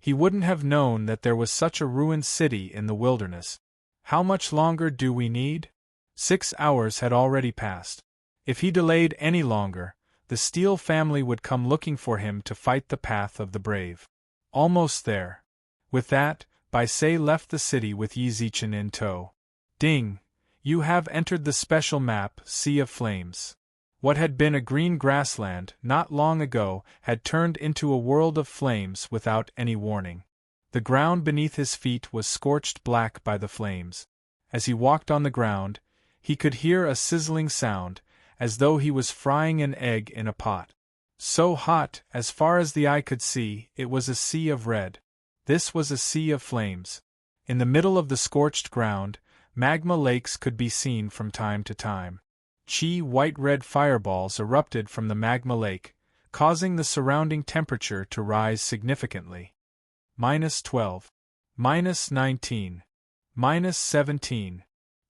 he wouldn't have known that there was such a ruined city in the wilderness. How much longer do we need? 6 hours had already passed. If he delayed any longer, the Steele family would come looking for him to fight the path of the brave. Almost there. With that, Bai Sei left the city with Yi Zichen in tow. Ding! You have entered the special map, Sea of Flames. What had been a green grassland not long ago had turned into a world of flames without any warning. The ground beneath his feet was scorched black by the flames. As he walked on the ground, he could hear a sizzling sound, as though he was frying an egg in a pot. So hot, as far as the eye could see, it was a sea of red. This was a sea of flames. In the middle of the scorched ground, magma lakes could be seen from time to time. White-red fireballs erupted from the magma lake, causing the surrounding temperature to rise significantly. -12. -19. -17.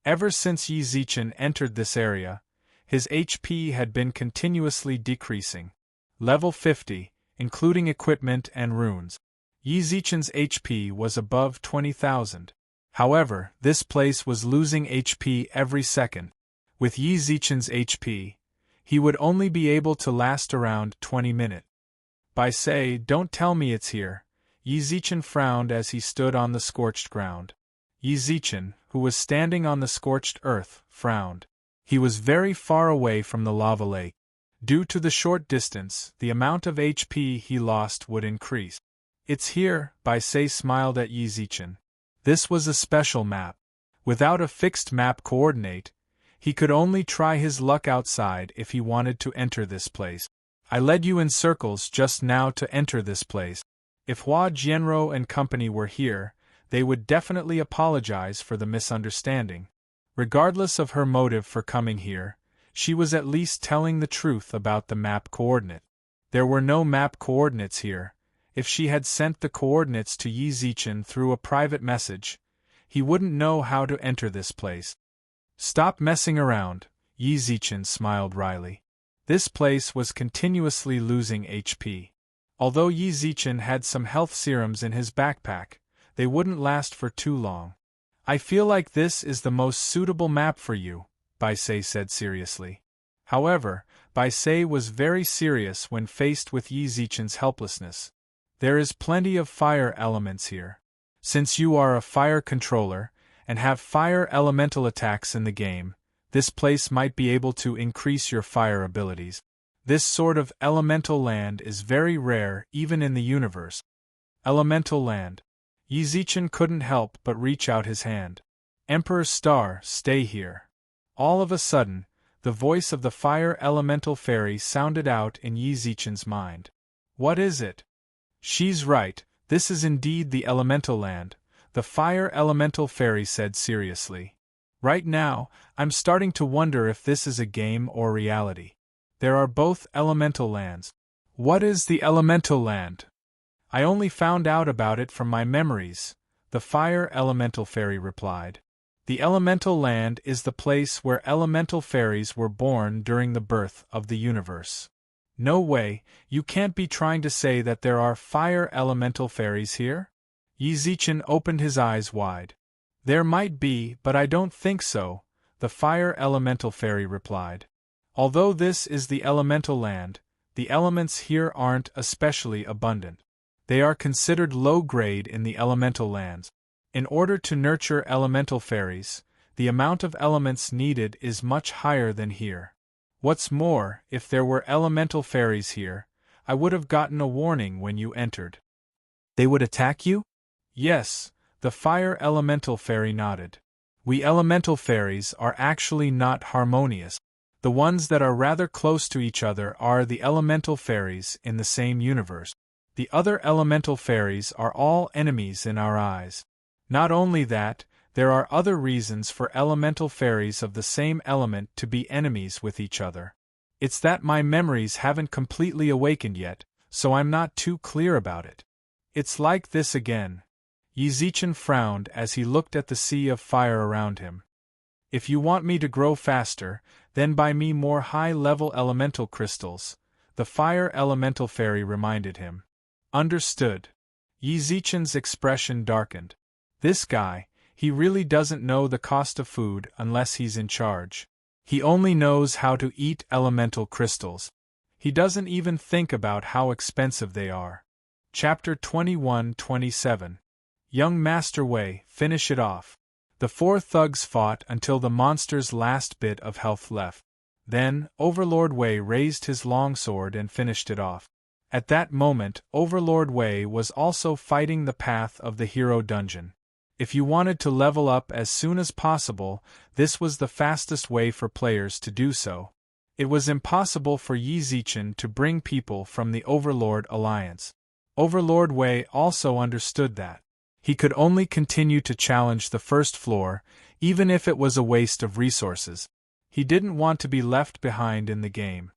Ever since Yi Zichen entered this area, his HP had been continuously decreasing. Level 50, including equipment and runes. Yi Zichen's HP was above 20,000. However, this place was losing HP every second. With Yi Zichen's HP, he would only be able to last around 20 minutes. Bai Sei, don't tell me it's here. Yi Zichen frowned as he stood on the scorched ground. Yi Zichen, who was standing on the scorched earth, frowned. He was very far away from the lava lake. Due to the short distance, the amount of HP he lost would increase. It's here, Bai Sei smiled at Yi Zichen. This was a special map. Without a fixed map coordinate, he could only try his luck outside if he wanted to enter this place. I led you in circles just now to enter this place. If Hua Jianro and company were here, they would definitely apologize for the misunderstanding. Regardless of her motive for coming here, she was at least telling the truth about the map coordinate. There were no map coordinates here. If she had sent the coordinates to Yi Zichen through a private message, he wouldn't know how to enter this place. Stop messing around, Yi Zichen smiled wryly. This place was continuously losing HP. Although Yi Zichen had some health serums in his backpack, they wouldn't last for too long. I feel like this is the most suitable map for you, Bai Sei said seriously. However, Bai Sei was very serious when faced with Yi Zichen's helplessness. There is plenty of fire elements here. Since you are a fire controller, and have fire elemental attacks in the game, this place might be able to increase your fire abilities. This sort of elemental land is very rare even in the universe. Elemental land. Yizichin couldn't help but reach out his hand. Emperor Star, stay here. All of a sudden, the voice of the fire elemental fairy sounded out in Yizichin's mind. What is it? She's right, this is indeed the elemental land, the fire elemental fairy said seriously. Right now, I'm starting to wonder if this is a game or reality. There are both elemental lands. What is the elemental land? I only found out about it from my memories, the fire elemental fairy replied. The elemental land is the place where elemental fairies were born during the birth of the universe. No way, you can't be trying to say that there are fire elemental fairies here? Yizichin opened his eyes wide. There might be, but I don't think so, the fire elemental fairy replied. Although this is the elemental land, the elements here aren't especially abundant. They are considered low-grade in the elemental lands. In order to nurture elemental fairies, the amount of elements needed is much higher than here. What's more, if there were elemental fairies here, I would have gotten a warning when you entered. They would attack you? Yes, the fire elemental fairy nodded. We elemental fairies are actually not harmonious. The ones that are rather close to each other are the elemental fairies in the same universe. The other elemental fairies are all enemies in our eyes. Not only that, there are other reasons for elemental fairies of the same element to be enemies with each other. It's that my memories haven't completely awakened yet, so I'm not too clear about it. It's like this again. Yizichin frowned as he looked at the sea of fire around him. If you want me to grow faster, then buy me more high-level elemental crystals, the fire elemental fairy reminded him. Understood. Yizichin's expression darkened. This guy, he really doesn't know the cost of food unless he's in charge. He only knows how to eat elemental crystals. He doesn't even think about how expensive they are. Chapter 21-27. Young Master Wei, finish it off. The four thugs fought until the monster's last bit of health left. Then, Overlord Wei raised his longsword and finished it off. At that moment, Overlord Wei was also fighting the path of the hero dungeon. If you wanted to level up as soon as possible, this was the fastest way for players to do so. It was impossible for Yizichin to bring people from the Overlord Alliance. Overlord Wei also understood that. He could only continue to challenge the first floor, even if it was a waste of resources. He didn't want to be left behind in the game.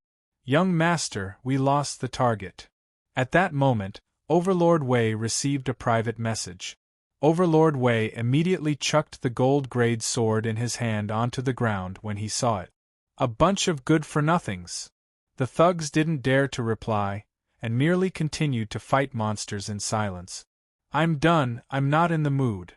Young Master, we lost the target. At that moment, Overlord Wei received a private message. Overlord Wei immediately chucked the gold-grade sword in his hand onto the ground when he saw it. A bunch of good-for-nothings. The thugs didn't dare to reply, and merely continued to fight monsters in silence. I'm done, I'm not in the mood.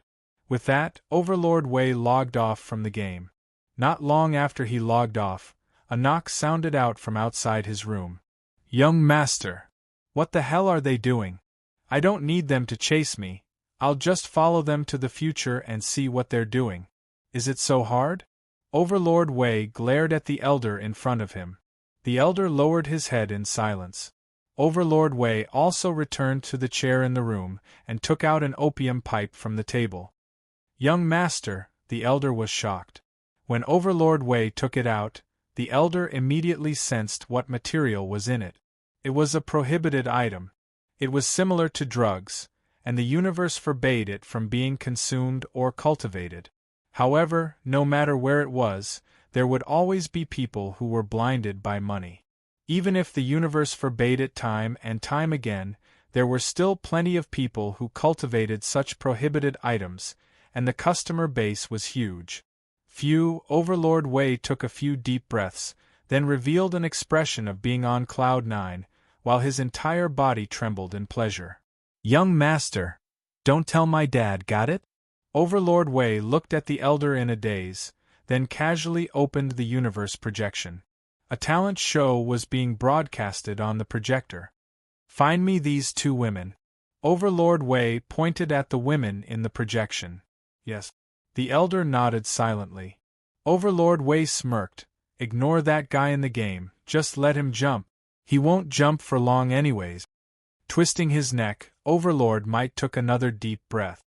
With that, Overlord Wei logged off from the game. Not long after he logged off, a knock sounded out from outside his room. Young Master. What the hell are they doing? I don't need them to chase me. I'll just follow them to the future and see what they're doing. Is it so hard? Overlord Wei glared at the elder in front of him. The elder lowered his head in silence. Overlord Wei also returned to the chair in the room and took out an opium pipe from the table. Young Master, the elder was shocked. When Overlord Wei took it out, the elder immediately sensed what material was in it. It was a prohibited item. It was similar to drugs, and the universe forbade it from being consumed or cultivated. However, no matter where it was, there would always be people who were blinded by money. Even if the universe forbade it time and time again, there were still plenty of people who cultivated such prohibited items, and the customer base was huge. Overlord Wei took a few deep breaths, then revealed an expression of being on cloud nine, while his entire body trembled in pleasure. Young Master, don't tell my dad, got it? Overlord Wei looked at the elder in a daze, then casually opened the universe projection. A talent show was being broadcasted on the projector. Find me these two women. Overlord Wei pointed at the women in the projection. Yes. The elder nodded silently. Overlord Wei smirked. Ignore that guy in the game, just let him jump. He won't jump for long anyways. Twisting his neck, Overlord Might took another deep breath.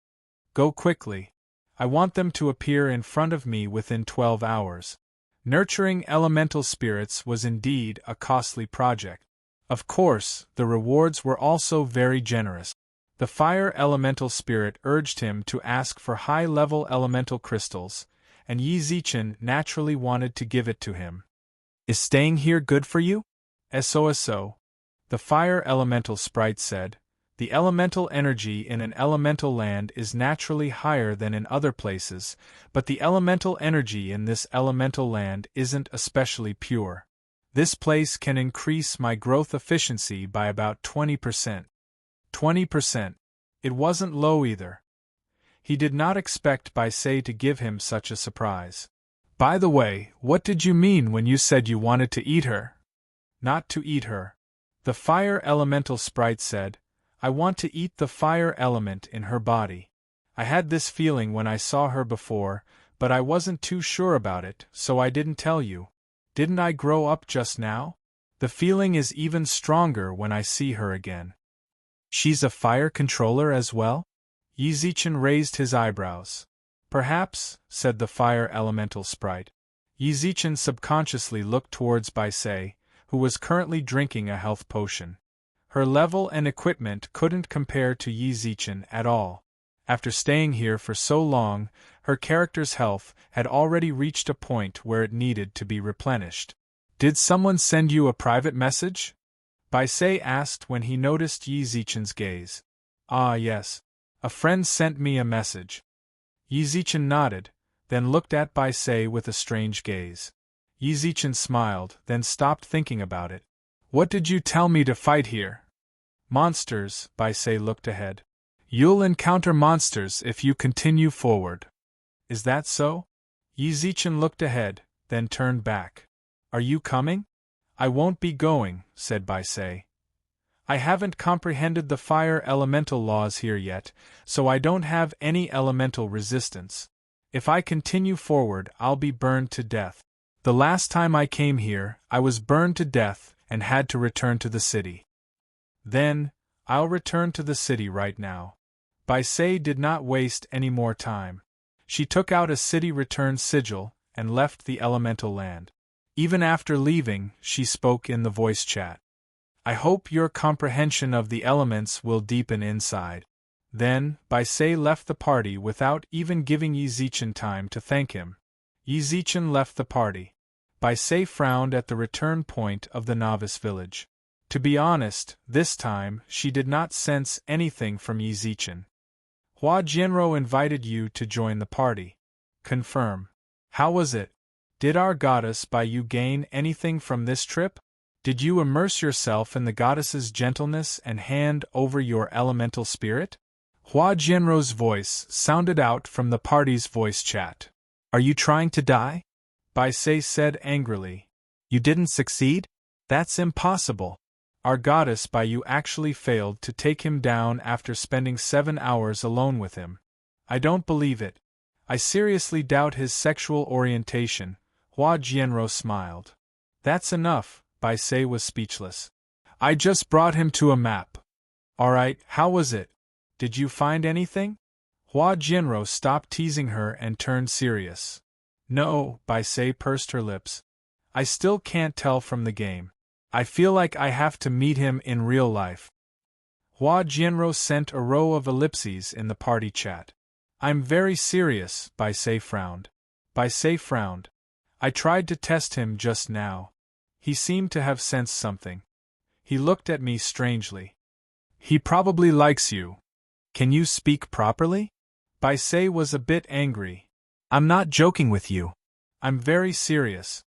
Go quickly. I want them to appear in front of me within 12 hours. Nurturing elemental spirits was indeed a costly project. Of course, the rewards were also very generous. The fire elemental spirit urged him to ask for high-level elemental crystals, and Yi Zichen naturally wanted to give it to him. Is staying here good for you? So. The fire elemental sprite said. The elemental energy in an elemental land is naturally higher than in other places, but the elemental energy in this elemental land isn't especially pure. This place can increase my growth efficiency by about 20%. 20%. It wasn't low either. He did not expect Bai Sei to give him such a surprise. By the way, what did you mean when you said you wanted to eat her? Not to eat her. The fire elemental sprite said, I want to eat the fire element in her body. I had this feeling when I saw her before, but I wasn't too sure about it, so I didn't tell you. Didn't I grow up just now? The feeling is even stronger when I see her again. She's a fire controller as well? Yi Zichen raised his eyebrows. Perhaps, said the fire elemental sprite. Yi Zichen subconsciously looked towards Bai Sei, who was currently drinking a health potion. Her level and equipment couldn't compare to Yi Zichen at all. After staying here for so long, her character's health had already reached a point where it needed to be replenished. Did someone send you a private message? Bai Sei asked when he noticed Yi Zichen's gaze. Ah yes. A friend sent me a message. Yi Zichen nodded, then looked at Bai Sei with a strange gaze. Yi Zichen smiled, then stopped thinking about it. What did you tell me to fight here? Monsters, Bai Sei looked ahead. You'll encounter monsters if you continue forward. Is that so? Yi Zichen looked ahead, then turned back. Are you coming? I won't be going, said Bai Sei. I haven't comprehended the fire elemental laws here yet, so I don't have any elemental resistance. If I continue forward, I'll be burned to death. The last time I came here, I was burned to death and had to return to the city. Then, I'll return to the city right now. Bai Sei did not waste any more time. She took out a city return sigil and left the elemental land. Even after leaving, she spoke in the voice chat. I hope your comprehension of the elements will deepen inside. Then, Bai Sei left the party without even giving Yi Zichen time to thank him. Yi Zichen left the party. Bai Sei frowned at the return point of the novice village. To be honest, this time, she did not sense anything from Yi Zichen. Hua Jianrou invited you to join the party. Confirm. How was it? Did our goddess Bai Yu gain anything from this trip? Did you immerse yourself in the goddess's gentleness and hand over your elemental spirit? Hua Jianrou's voice sounded out from the party's voice chat. Are you trying to die? Bai Sei said angrily. You didn't succeed? That's impossible. Our goddess Bai Yu actually failed to take him down after spending 7 hours alone with him. I don't believe it. I seriously doubt his sexual orientation. Hua Jianrou smiled. That's enough, Bai Sei was speechless. I just brought him to a map. Alright, how was it? Did you find anything? Hua Jianrou stopped teasing her and turned serious. No, Bai Sei pursed her lips. I still can't tell from the game. I feel like I have to meet him in real life. Hua Jianrou sent a row of ellipses in the party chat. I'm very serious, Bai Sei frowned. Bai Sei frowned. I tried to test him just now. He seemed to have sensed something. He looked at me strangely. He probably likes you. Can you speak properly? Bai Sei was a bit angry. I'm not joking with you. I'm very serious.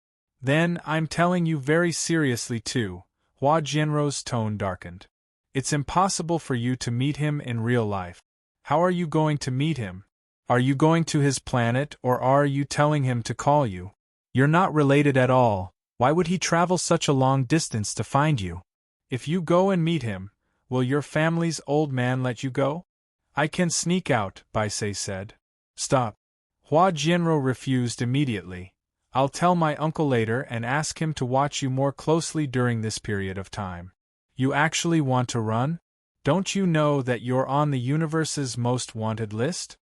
Then I'm telling you very seriously too. Hua Jianrou's tone darkened. It's impossible for you to meet him in real life. How are you going to meet him? Are you going to his planet or are you telling him to call you? You're not related at all. Why would he travel such a long distance to find you? If you go and meet him, Will your family's old man let you go? I can sneak out, Bai Sei said. Stop. Hua Jianrou refused immediately. I'll tell my uncle later and ask him to watch you more closely during this period of time. You actually want to run? Don't you know that you're on the universe's most wanted list?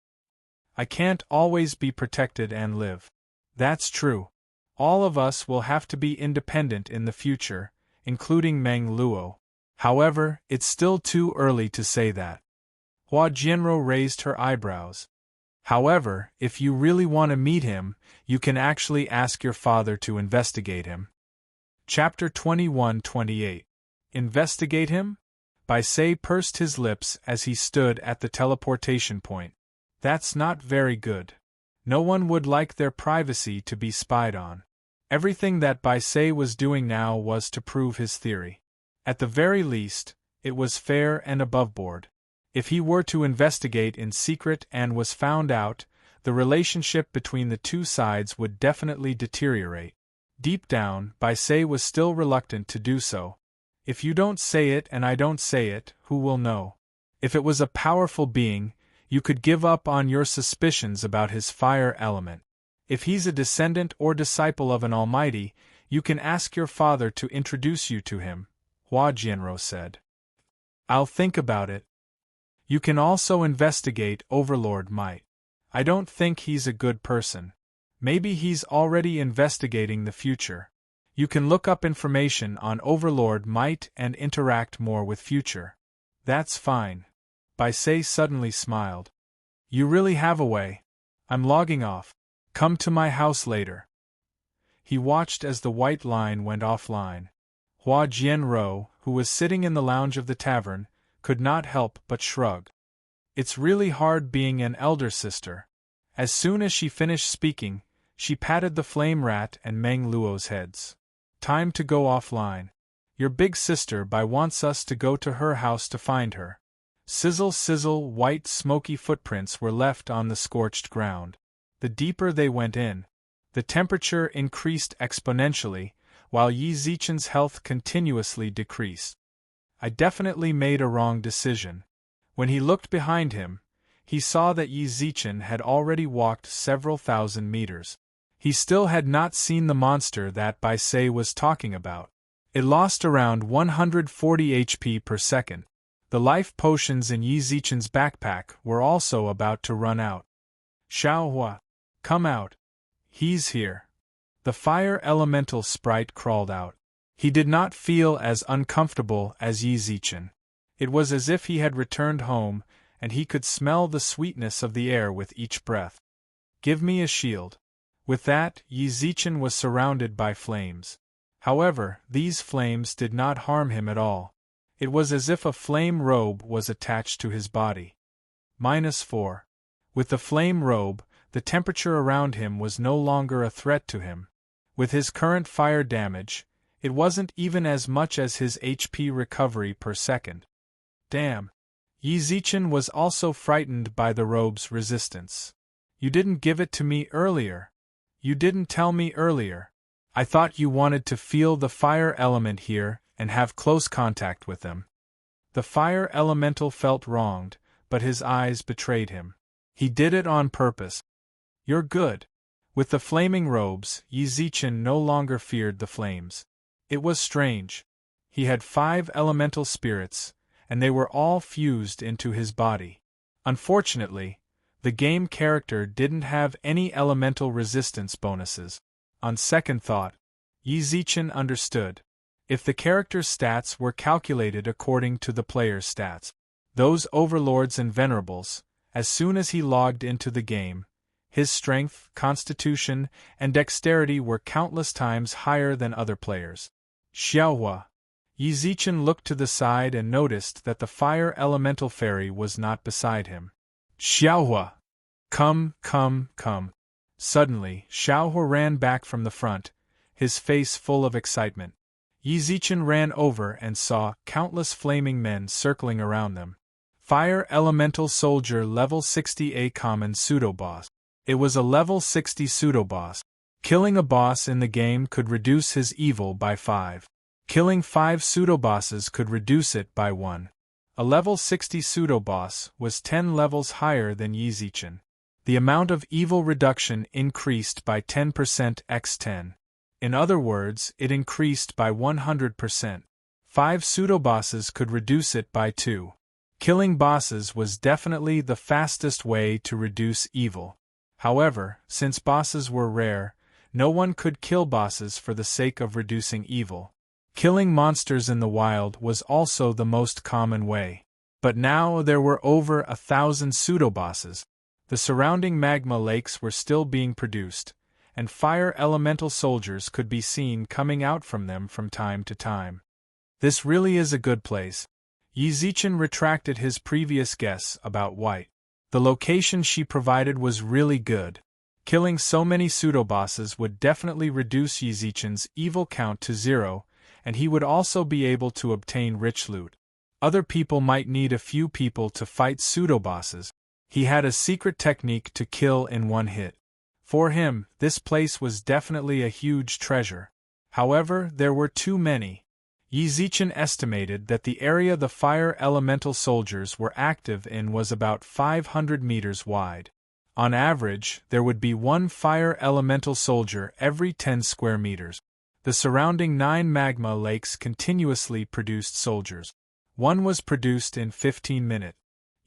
I can't always be protected and live. That's true. All of us will have to be independent in the future, including Meng Luo. However, it's still too early to say that. Hua Jianrou raised her eyebrows. However, if you really want to meet him, you can actually ask your father to investigate him. Chapter 21-28. Investigate him? Bai Sei pursed his lips as he stood at the teleportation point. That's not very good. No one would like their privacy to be spied on. Everything that Bai Sei was doing now was to prove his theory. At the very least, it was fair and aboveboard. If he were to investigate in secret and was found out, the relationship between the two sides would definitely deteriorate. Deep down, Bai Sei was still reluctant to do so. If you don't say it and I don't say it, who will know? If it was a powerful being, you could give up on your suspicions about his fire element. If he's a descendant or disciple of an almighty, you can ask your father to introduce you to him, Hua Jianrou said. I'll think about it. You can also investigate Overlord Might. I don't think he's a good person. Maybe he's already investigating the future. You can look up information on Overlord Might and interact more with Future. That's fine. Bai Sei suddenly smiled. You really have a way. I'm logging off. Come to my house later. He watched as the white line went offline. Hua Jianrou, who was sitting in the lounge of the tavern, could not help but shrug. It's really hard being an elder sister. As soon as she finished speaking, she patted the flame rat and Meng Luo's heads. Time to go offline. Your big sister Bai wants us to go to her house to find her. Sizzle sizzle, white smoky footprints were left on the scorched ground. The deeper they went in, the temperature increased exponentially, while Yi Zichen's health continuously decreased. I definitely made a wrong decision. When he looked behind him, he saw that Yi Zichen had already walked several thousand meters. He still had not seen the monster that Bai Sei was talking about. It lost around 140 HP per second. The life potions in Yi Zichen's backpack were also about to run out. Xiaohua, come out. He's here. The fire elemental sprite crawled out. He did not feel as uncomfortable as Yi Zichen. It was as if he had returned home, and he could smell the sweetness of the air with each breath. Give me a shield. With that, Yi Zichen was surrounded by flames. However, these flames did not harm him at all. It was as if a flame robe was attached to his body. -4. With the flame robe, the temperature around him was no longer a threat to him. With his current fire damage, it wasn't even as much as his HP recovery per second. Damn. Yi Zichen was also frightened by the robe's resistance. You didn't give it to me earlier. You didn't tell me earlier. I thought you wanted to feel the fire element here and have close contact with them. The fire elemental felt wronged, but his eyes betrayed him. He did it on purpose. You're good. With the flaming robes, Yi Zichen no longer feared the flames. It was strange. He had 5 elemental spirits, and they were all fused into his body. Unfortunately, the game character didn't have any elemental resistance bonuses. On second thought, Yi Zichen understood. If the character's stats were calculated according to the player's stats, those overlords and venerables, as soon as he logged into the game, his strength, constitution, and dexterity were countless times higher than other players. Xiaohua. Yi Zichen looked to the side and noticed that the fire elemental fairy was not beside him. Xiaohua! Come. Suddenly, Xiaohua ran back from the front, his face full of excitement. Yi Zichen ran over and saw countless flaming men circling around them. Fire Elemental Soldier Level 60 A Common Pseudo-Boss. It was a Level 60 pseudo-boss. Killing a boss in the game could reduce his evil by 5. Killing 5 pseudo-bosses could reduce it by 1. A level 60 pseudo-boss was 10 levels higher than Yizichin. The amount of evil reduction increased by 10% x 10. In other words, it increased by 100%. 5 pseudo-bosses could reduce it by 2. Killing bosses was definitely the fastest way to reduce evil. However, since bosses were rare, no one could kill bosses for the sake of reducing evil. Killing monsters in the wild was also the most common way. But now there were over 1,000 pseudo-bosses. The surrounding magma lakes were still being produced, and fire elemental soldiers could be seen coming out from them from time to time. This really is a good place. Yizichin retracted his previous guess about White. The location she provided was really good. Killing so many pseudo-bosses would definitely reduce Yizichin's evil count to 0, and he would also be able to obtain rich loot. Other people might need a few people to fight pseudo-bosses. He had a secret technique to kill in one hit. For him, this place was definitely a huge treasure. However, there were too many. Yizichin estimated that the area the fire elemental soldiers were active in was about 500 meters wide. On average, there would be 1 fire elemental soldier every 10 square meters. The surrounding 9 magma lakes continuously produced soldiers. One was produced in 15 minutes.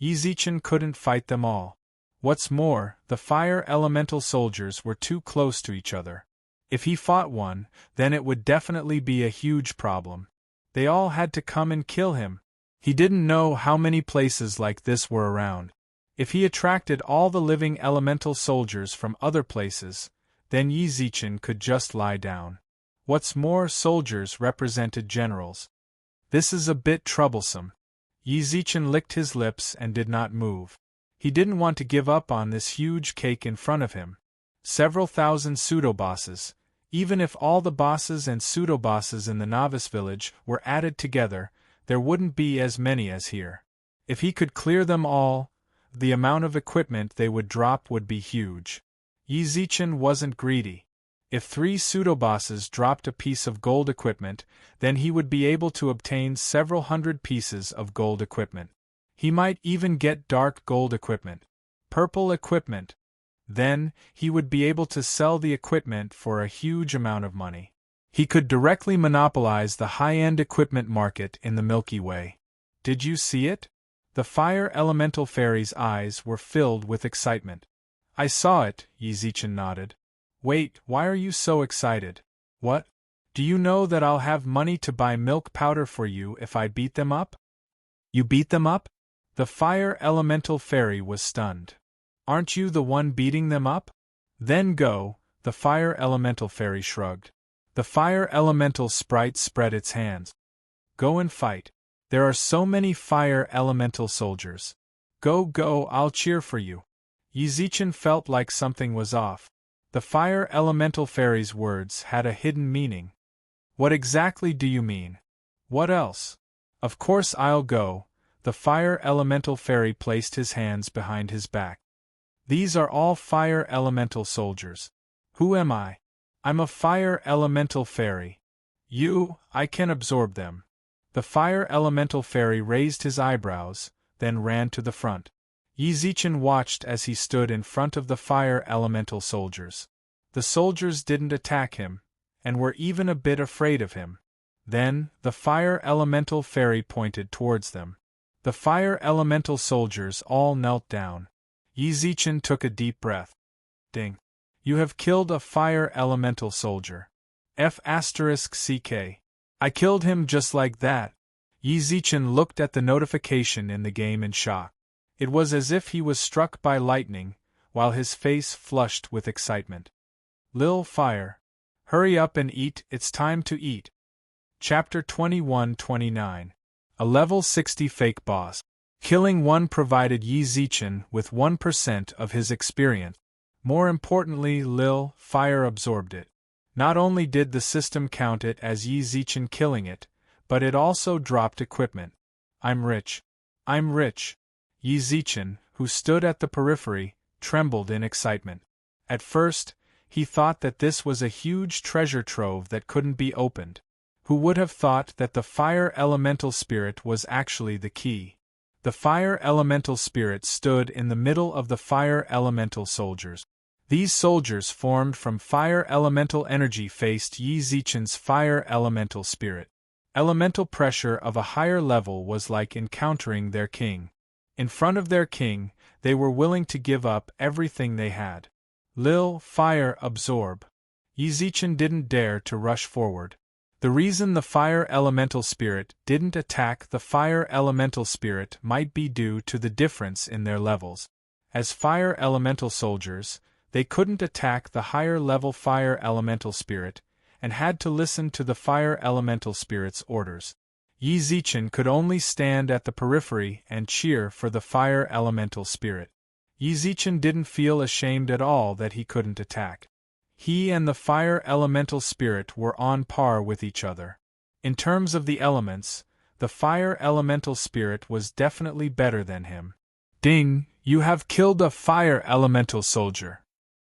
Yizichin couldn't fight them all. What's more, the fire elemental soldiers were too close to each other. If he fought one, then it would definitely be a huge problem. They all had to come and kill him. He didn't know how many places like this were around. If he attracted all the living elemental soldiers from other places, then Yizichin could just lie down. What's more, soldiers represented generals. This is a bit troublesome. Yizichin licked his lips and did not move. He didn't want to give up on this huge cake in front of him. Several thousand pseudo-bosses. Even if all the bosses and pseudo-bosses in the novice village were added together, there wouldn't be as many as here. If he could clear them all, the amount of equipment they would drop would be huge. Yizichin wasn't greedy. If 3 pseudo-bosses dropped a piece of gold equipment, then he would be able to obtain several hundred pieces of gold equipment. He might even get dark gold equipment, purple equipment. Then, he would be able to sell the equipment for a huge amount of money. He could directly monopolize the high-end equipment market in the Milky Way. Did you see it? The fire elemental fairy's eyes were filled with excitement. I saw it, Yizichin nodded. Wait, why are you so excited? What? Do you know that I'll have money to buy milk powder for you if I beat them up? You beat them up? The fire elemental fairy was stunned. Aren't you the one beating them up? Then go, the fire elemental fairy shrugged. The fire elemental sprite spread its hands. Go and fight. There are so many fire elemental soldiers. Go, I'll cheer for you. Yizichin felt like something was off. The fire elemental fairy's words had a hidden meaning. What exactly do you mean? What else? Of course I'll go. The fire elemental fairy placed his hands behind his back. These are all fire elemental soldiers. Who am I? I'm a fire elemental fairy. I can absorb them. The fire elemental fairy raised his eyebrows, then ran to the front. Yizichin watched as he stood in front of the fire elemental soldiers. The soldiers didn't attack him, and were even a bit afraid of him. Then, the fire elemental fairy pointed towards them. The fire elemental soldiers all knelt down. Yizichin took a deep breath. Ding. You have killed a fire elemental soldier. F***CK. I killed him just like that. Yizichin looked at the notification in the game in shock. It was as if he was struck by lightning, while his face flushed with excitement. Lil Fire. Hurry up and eat, it's time to eat. Chapter 21-29. A level 60 fake boss. Killing one provided Yizichin with 1% of his experience. More importantly, Lil Fire absorbed it. Not only did the system count it as Yizichin killing it, but it also dropped equipment. I'm rich. I'm rich. Yizichin, who stood at the periphery, trembled in excitement. At first, he thought that this was a huge treasure trove that couldn't be opened. Who would have thought that the fire elemental spirit was actually the key? The fire elemental spirit stood in the middle of the fire elemental soldiers. These soldiers formed from fire elemental energy faced Yi Zichen's fire elemental spirit. Elemental pressure of a higher level was like encountering their king. In front of their king, they were willing to give up everything they had. Lil, fire, absorb. Yi Zichen didn't dare to rush forward. The reason the fire elemental spirit didn't attack the fire elemental spirit might be due to the difference in their levels. As fire elemental soldiers, they couldn't attack the higher level fire elemental spirit, and had to listen to the fire elemental spirit's orders. Yi Zichen could only stand at the periphery and cheer for the fire elemental spirit. Yi Zichen didn't feel ashamed at all that he couldn't attack. He and the fire elemental spirit were on par with each other. In terms of the elements, the fire elemental spirit was definitely better than him. Ding, you have killed a fire elemental soldier.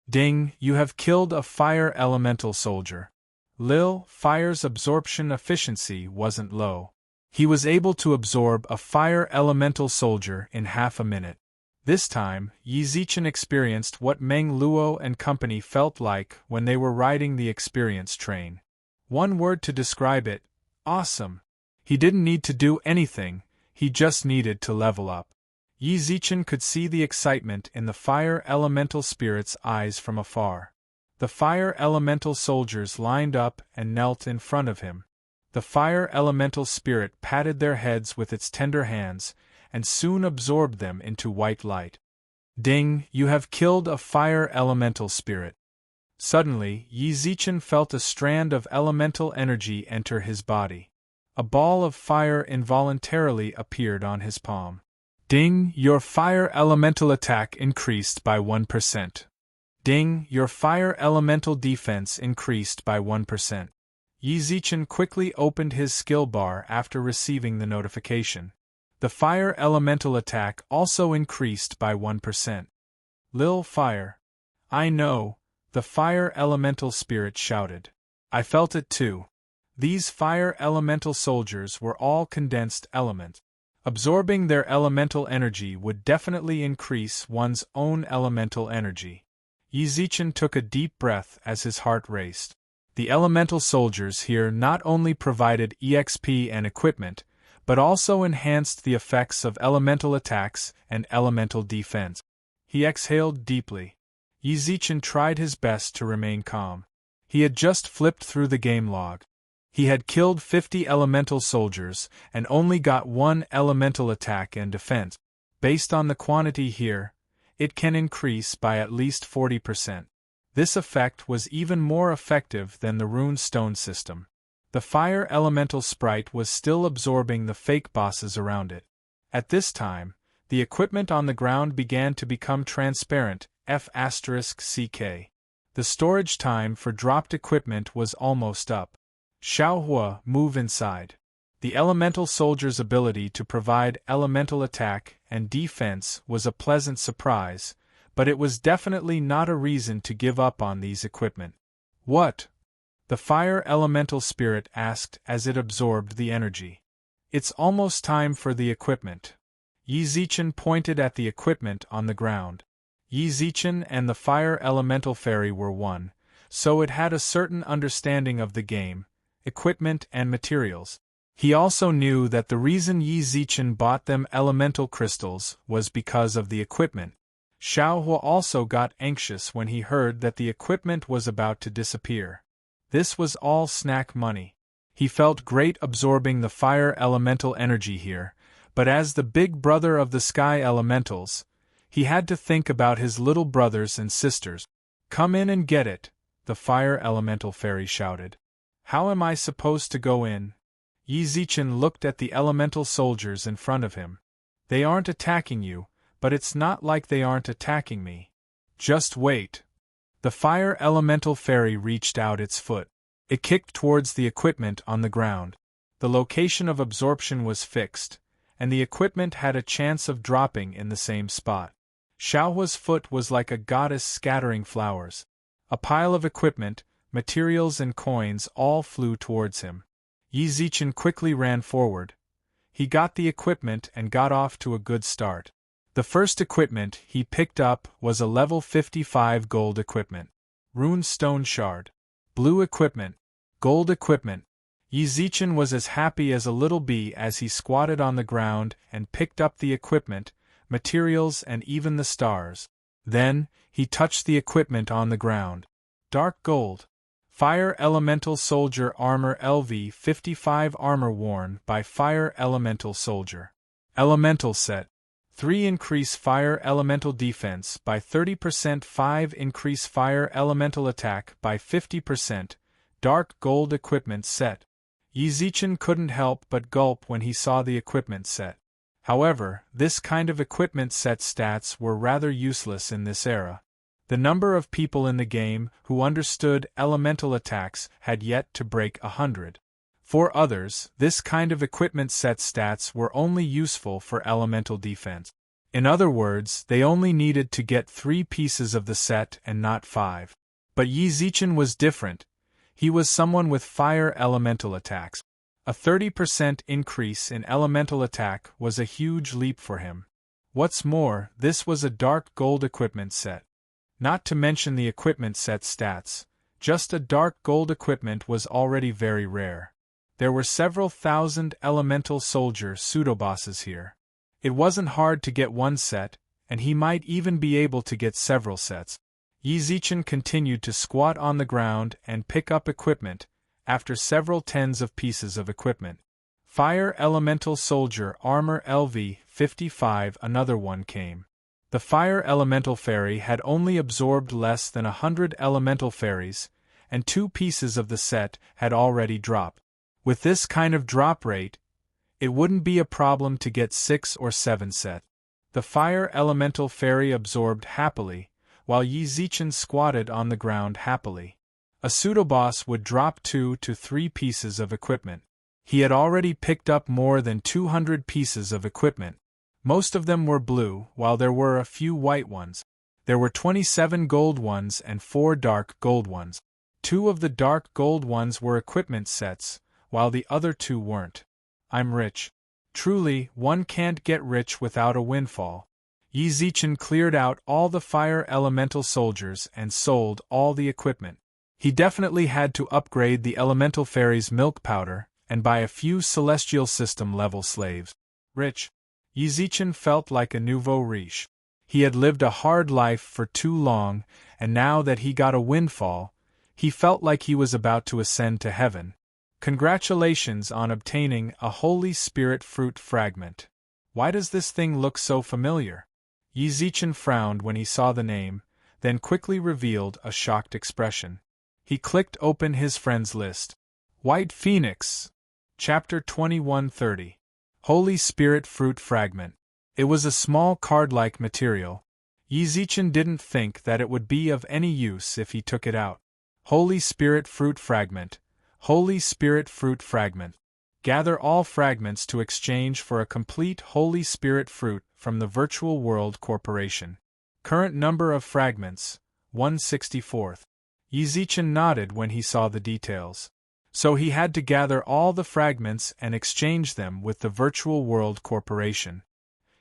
Ding, you have killed a fire elemental soldier. Lil, fire's absorption efficiency wasn't low. He was able to absorb a fire elemental soldier in half a minute. This time, Yi Zichen experienced what Meng Luo and company felt like when they were riding the experience train. One word to describe it: awesome. He didn't need to do anything, he just needed to level up. Yi Zichen could see the excitement in the fire elemental spirit's eyes from afar. The fire elemental soldiers lined up and knelt in front of him. The fire elemental spirit patted their heads with its tender hands, and soon absorbed them into white light. Ding, you have killed a fire elemental spirit. Suddenly, Yi Zichen felt a strand of elemental energy enter his body. A ball of fire involuntarily appeared on his palm. Ding, your fire elemental attack increased by 1%. Ding, your fire elemental defense increased by 1%. Yi Zichen quickly opened his skill bar after receiving the notification. The fire elemental attack also increased by 1%. Lil, fire. I know, the fire elemental spirit shouted. I felt it too. These fire elemental soldiers were all condensed element. Absorbing their elemental energy would definitely increase one's own elemental energy. Yi Zichen took a deep breath as his heart raced. The elemental soldiers here not only provided EXP and equipment, but also enhanced the effects of elemental attacks and elemental defense. He exhaled deeply. Yi Zichen tried his best to remain calm. He had just flipped through the game log. He had killed 50 elemental soldiers and only got 1 elemental attack and defense. Based on the quantity here, it can increase by at least 40%. This effect was even more effective than the rune stone system. The fire elemental sprite was still absorbing the fake bosses around it. At this time, the equipment on the ground began to become transparent, F***CK. The storage time for dropped equipment was almost up. Xiaohua, move inside. The elemental soldier's ability to provide elemental attack and defense was a pleasant surprise, but it was definitely not a reason to give up on these equipment. What? The fire elemental spirit asked as it absorbed the energy. It's almost time for the equipment. Yi Zichen pointed at the equipment on the ground. Yi Zichen and the fire elemental fairy were one, so it had a certain understanding of the game, equipment and materials. He also knew that the reason Yi Zichen bought them elemental crystals was because of the equipment. Xiaohua also got anxious when he heard that the equipment was about to disappear. This was all snack money. He felt great absorbing the fire elemental energy here, but as the big brother of the sky elementals, he had to think about his little brothers and sisters. Come in and get it, the fire elemental fairy shouted. How am I supposed to go in? Yi Zichen looked at the elemental soldiers in front of him. They aren't attacking you, but it's not like they aren't attacking me. Just wait. The fire elemental fairy reached out its foot. It kicked towards the equipment on the ground. The location of absorption was fixed, and the equipment had a chance of dropping in the same spot. Xiaohua's foot was like a goddess scattering flowers. A pile of equipment, materials and coins all flew towards him. Yi Zichen quickly ran forward. He got the equipment and got off to a good start. The first equipment he picked up was a level 55 gold equipment. Rune stone shard. Blue equipment. Gold equipment. Yizichin was as happy as a little bee as he squatted on the ground and picked up the equipment, materials and even the stars. Then, he touched the equipment on the ground. Dark gold. Fire Elemental Soldier Armor LV 55 armor worn by Fire Elemental Soldier. Elemental set. 3 increase Fire Elemental defense by 30%, 5 increase Fire Elemental attack by 50%. Dark gold equipment set. Yizichin couldn't help but gulp when he saw the equipment set. However, this kind of equipment set stats were rather useless in this era. The number of people in the game who understood elemental attacks had yet to break 100. For others, this kind of equipment set stats were only useful for elemental defense. In other words, they only needed to get 3 pieces of the set and not 5. But Yizichin was different. He was someone with fire elemental attacks. A 30% increase in elemental attack was a huge leap for him. What's more, this was a dark gold equipment set. Not to mention the equipment set stats, just a dark gold equipment was already very rare. There were several thousand elemental soldier pseudobosses here. It wasn't hard to get one set, and he might even be able to get several sets. Yizichin continued to squat on the ground and pick up equipment, after several tens of pieces of equipment. Fire Elemental Soldier Armor LV 55 another one came. The Fire Elemental Fairy had only absorbed less than 100 elemental fairies, and 2 pieces of the set had already dropped. With this kind of drop rate, it wouldn't be a problem to get 6 or 7 sets. The Fire Elemental Fairy absorbed happily, while Yizichin squatted on the ground happily. A pseudoboss would drop 2 to 3 pieces of equipment. He had already picked up more than 200 pieces of equipment. Most of them were blue, while there were a few white ones. There were 27 gold ones and 4 dark gold ones. 2 of the dark gold ones were equipment sets, while the other 2 weren't. I'm rich. Truly, one can't get rich without a windfall. Yizichin cleared out all the fire elemental soldiers and sold all the equipment. He definitely had to upgrade the elemental fairy's milk powder and buy a few celestial system level slaves. Rich. Yizichin felt like a nouveau riche. He had lived a hard life for too long, and now that he got a windfall, he felt like he was about to ascend to heaven. Congratulations on obtaining a Holy Spirit fruit fragment. Why does this thing look so familiar? Yizichin frowned when he saw the name, then quickly revealed a shocked expression. He clicked open his friends list. White Phoenix. Chapter 2130. Holy Spirit Fruit Fragment. It was a small card-like material. Yizichin didn't think that it would be of any use if he took it out. Holy Spirit Fruit Fragment. Holy Spirit Fruit Fragment. Gather all fragments to exchange for a complete Holy Spirit fruit from the Virtual World Corporation. Current number of fragments, 1/64. Yizichin nodded when he saw the details. So he had to gather all the fragments and exchange them with the Virtual World Corporation.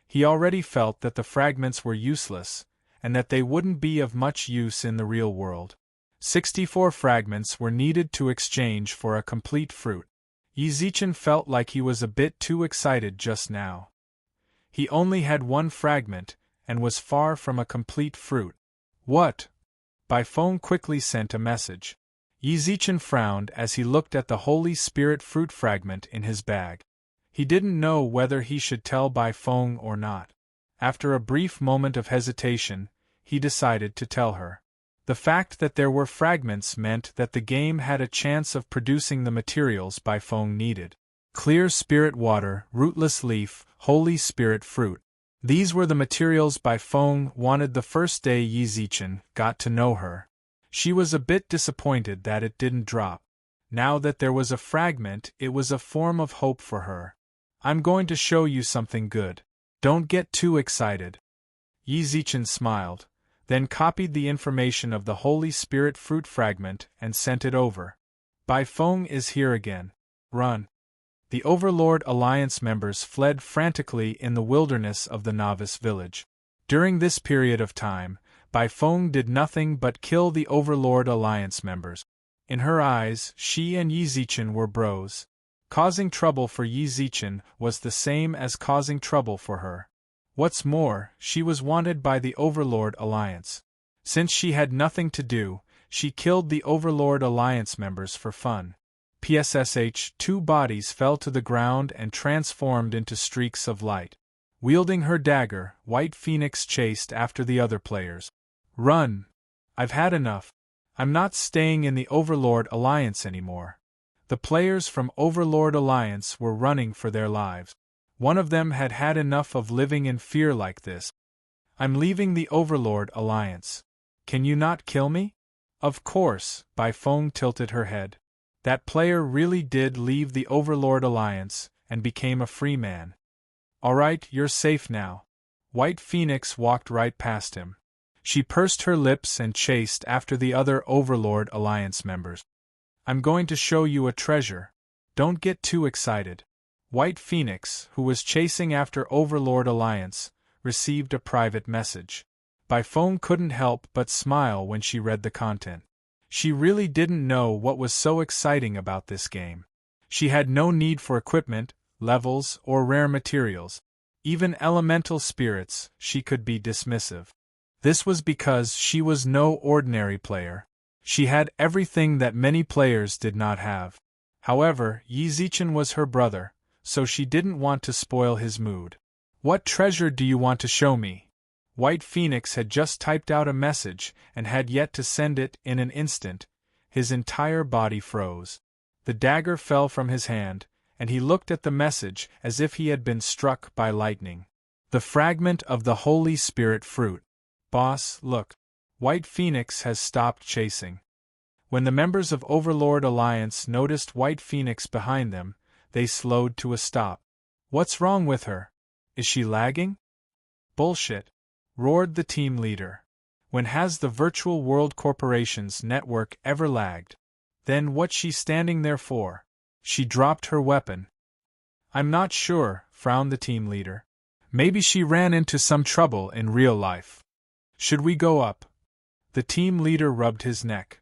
He already felt that the fragments were useless, and that they wouldn't be of much use in the real world. 64 fragments were needed to exchange for a complete fruit. Yizichin felt like he was a bit too excited just now. He only had 1 fragment, and was far from a complete fruit. What? By phone quickly sent a message. Yizichin frowned as he looked at the Holy Spirit fruit fragment in his bag. He didn't know whether he should tell by phone or not. After a brief moment of hesitation, he decided to tell her. The fact that there were fragments meant that the game had a chance of producing the materials by phone needed. Clear spirit water, rootless leaf, Holy Spirit fruit. These were the materials by phone wanted the first day Yizichin got to know her. She was a bit disappointed that it didn't drop. Now that there was a fragment, it was a form of hope for her. I'm going to show you something good. Don't get too excited. Yizichin smiled, then copied the information of the Holy Spirit fruit fragment and sent it over. By phone is here again. Run. The Overlord Alliance members fled frantically in the wilderness of the novice village. During this period of time, Bai Feng did nothing but kill the Overlord Alliance members. In her eyes, she and Yi Zichen were bros. Causing trouble for Yi Zichen was the same as causing trouble for her. What's more, she was wanted by the Overlord Alliance. Since she had nothing to do, she killed the Overlord Alliance members for fun. PSSH, 2 bodies fell to the ground and transformed into streaks of light. Wielding her dagger, White Phoenix chased after the other players. Run! I've had enough. I'm not staying in the Overlord Alliance anymore. The players from Overlord Alliance were running for their lives. One of them had had enough of living in fear like this. I'm leaving the Overlord Alliance. Can you not kill me? Of course, Bai Feng tilted her head. That player really did leave the Overlord Alliance and became a free man. Alright, you're safe now. White Phoenix walked right past him. She pursed her lips and chased after the other Overlord Alliance members. I'm going to show you a treasure. Don't get too excited. White Phoenix, who was chasing after Overlord Alliance, received a private message. Bai Feng couldn't help but smile when she read the content. She really didn't know what was so exciting about this game. She had no need for equipment, levels, or rare materials. Even elemental spirits, she could be dismissive. This was because she was no ordinary player. She had everything that many players did not have. However, Yi Zichen was her brother, so she didn't want to spoil his mood. What treasure do you want to show me? White Phoenix had just typed out a message and had yet to send it in an instant. His entire body froze. The dagger fell from his hand, and he looked at the message as if he had been struck by lightning. The fragment of the Holy Spirit fruit. Boss, look. White Phoenix has stopped chasing. When the members of Overlord Alliance noticed White Phoenix behind them, they slowed to a stop. What's wrong with her? Is she lagging? Bullshit, roared the team leader. When has the Virtual World Corporation's network ever lagged? Then what's she standing there for? She dropped her weapon. I'm not sure, frowned the team leader. Maybe she ran into some trouble in real life. Should we go up? The team leader rubbed his neck.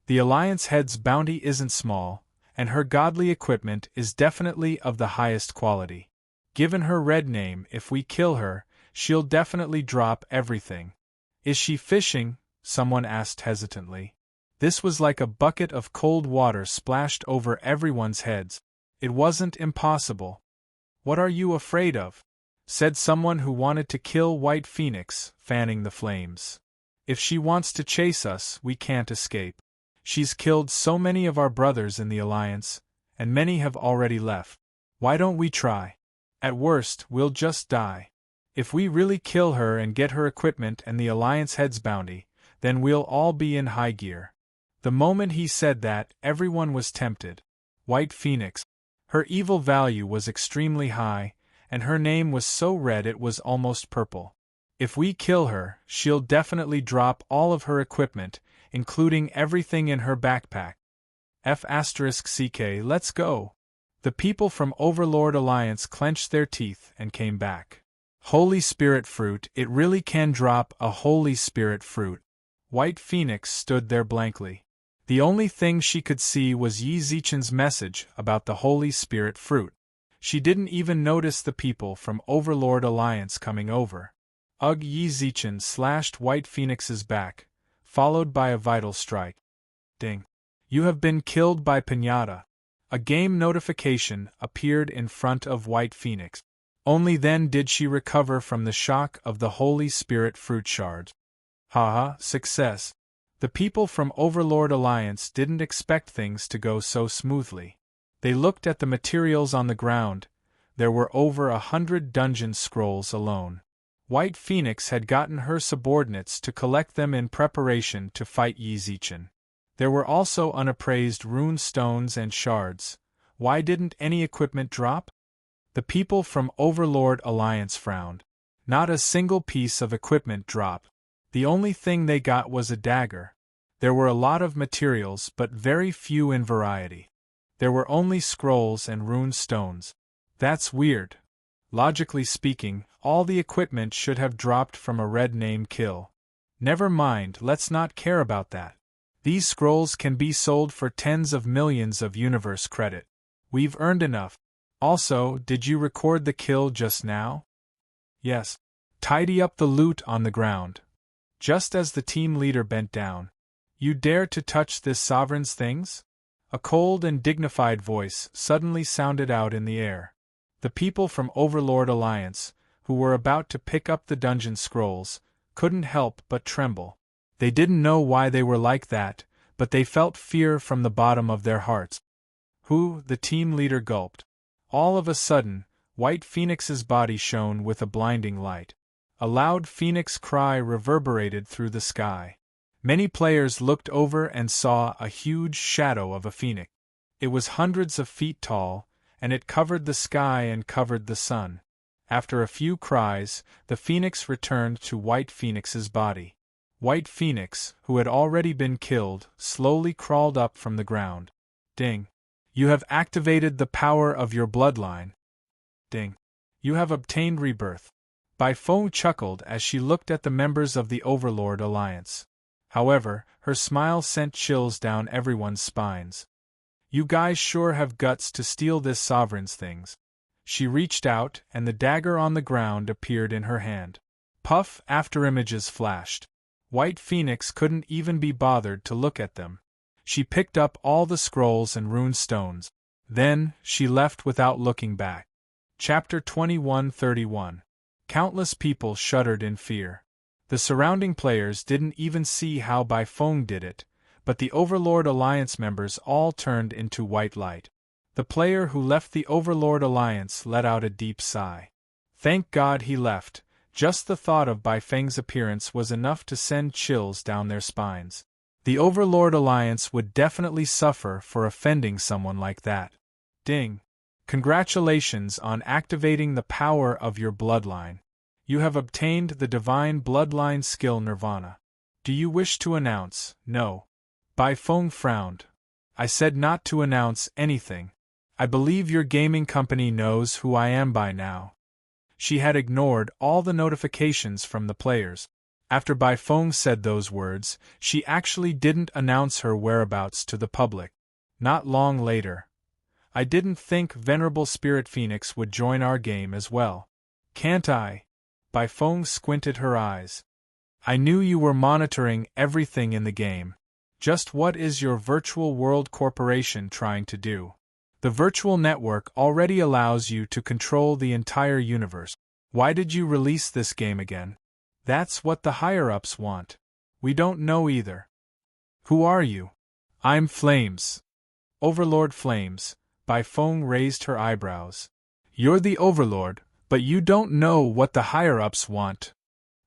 The Alliance head's bounty isn't small, and her godly equipment is definitely of the highest quality. Given her red name, if we kill her, she'll definitely drop everything. Is she fishing? Someone asked hesitantly. This was like a bucket of cold water splashed over everyone's heads. It wasn't impossible. What are you afraid of? Said someone who wanted to kill White Phoenix, fanning the flames. If she wants to chase us, we can't escape. She's killed so many of our brothers in the Alliance, and many have already left. Why don't we try? At worst, we'll just die. If we really kill her and get her equipment and the Alliance head's bounty, then we'll all be in high gear. The moment he said that, everyone was tempted. White Phoenix. Her evil value was extremely high, and her name was so red it was almost purple. If we kill her, she'll definitely drop all of her equipment, including everything in her backpack. F*CK, let's go. The people from Overlord Alliance clenched their teeth and came back. Holy Spirit fruit, it really can drop a Holy Spirit fruit. White Phoenix stood there blankly. The only thing she could see was Yi Zichen's message about the Holy Spirit fruit. She didn't even notice the people from Overlord Alliance coming over. Ugh! Yi Zichen slashed White Phoenix's back, followed by a vital strike. Ding! You have been killed by Pinata. A game notification appeared in front of White Phoenix. Only then did she recover from the shock of the Holy Spirit fruit shards. Haha, success! The people from Overlord Alliance didn't expect things to go so smoothly. They looked at the materials on the ground. There were over 100 dungeon scrolls alone. White Phoenix had gotten her subordinates to collect them in preparation to fight Yi Zichen. There were also unappraised rune stones and shards. Why didn't any equipment drop? The people from Overlord Alliance frowned. Not a single piece of equipment dropped. The only thing they got was a dagger. There were a lot of materials but very few in variety. There were only scrolls and rune stones. That's weird. Logically speaking, all the equipment should have dropped from a red name kill. Never mind, let's not care about that. These scrolls can be sold for tens of millions of universe credit. We've earned enough. Also, did you record the kill just now? Yes. Tidy up the loot on the ground. Just as the team leader bent down. You dare to touch this sovereign's things? A cold and dignified voice suddenly sounded out in the air. The people from Overlord Alliance, who were about to pick up the dungeon scrolls, couldn't help but tremble. They didn't know why they were like that, but they felt fear from the bottom of their hearts. Who? The team leader gulped. All of a sudden, White Phoenix's body shone with a blinding light. A loud phoenix cry reverberated through the sky. Many players looked over and saw a huge shadow of a phoenix. It was hundreds of feet tall, and it covered the sky and covered the sun. After a few cries, the phoenix returned to White Phoenix's body. White Phoenix, who had already been killed, slowly crawled up from the ground. Ding. You have activated the power of your bloodline. Ding. You have obtained rebirth. Bai Feng chuckled as she looked at the members of the Overlord Alliance. However, her smile sent chills down everyone's spines. You guys sure have guts to steal this sovereign's things. She reached out, and the dagger on the ground appeared in her hand. Puff, afterimages flashed. White Phoenix couldn't even be bothered to look at them. She picked up all the scrolls and rune stones. Then, she left without looking back. Chapter 2131. Countless people shuddered in fear. The surrounding players didn't even see how Bai Feng did it, but the Overlord Alliance members all turned into white light. The player who left the Overlord Alliance let out a deep sigh. Thank God he left. Just the thought of Bai Feng's appearance was enough to send chills down their spines. The Overlord Alliance would definitely suffer for offending someone like that. Ding. Congratulations on activating the power of your bloodline. You have obtained the Divine Bloodline skill Nirvana. Do you wish to announce? No. Bai Feng frowned. I said not to announce anything. I believe your gaming company knows who I am by now. She had ignored all the notifications from the players. After Bai Feng said those words, she actually didn't announce her whereabouts to the public. Not long later. I didn't think Venerable Spirit Phoenix would join our game as well. Can't I? Bai Feng squinted her eyes. I knew you were monitoring everything in the game. Just what is your Virtual World Corporation trying to do? The virtual network already allows you to control the entire universe. Why did you release this game again? That's what the higher-ups want. We don't know either. Who are you? I'm Flames. Overlord Flames. Bai Feng raised her eyebrows. You're the Overlord, but you don't know what the higher-ups want.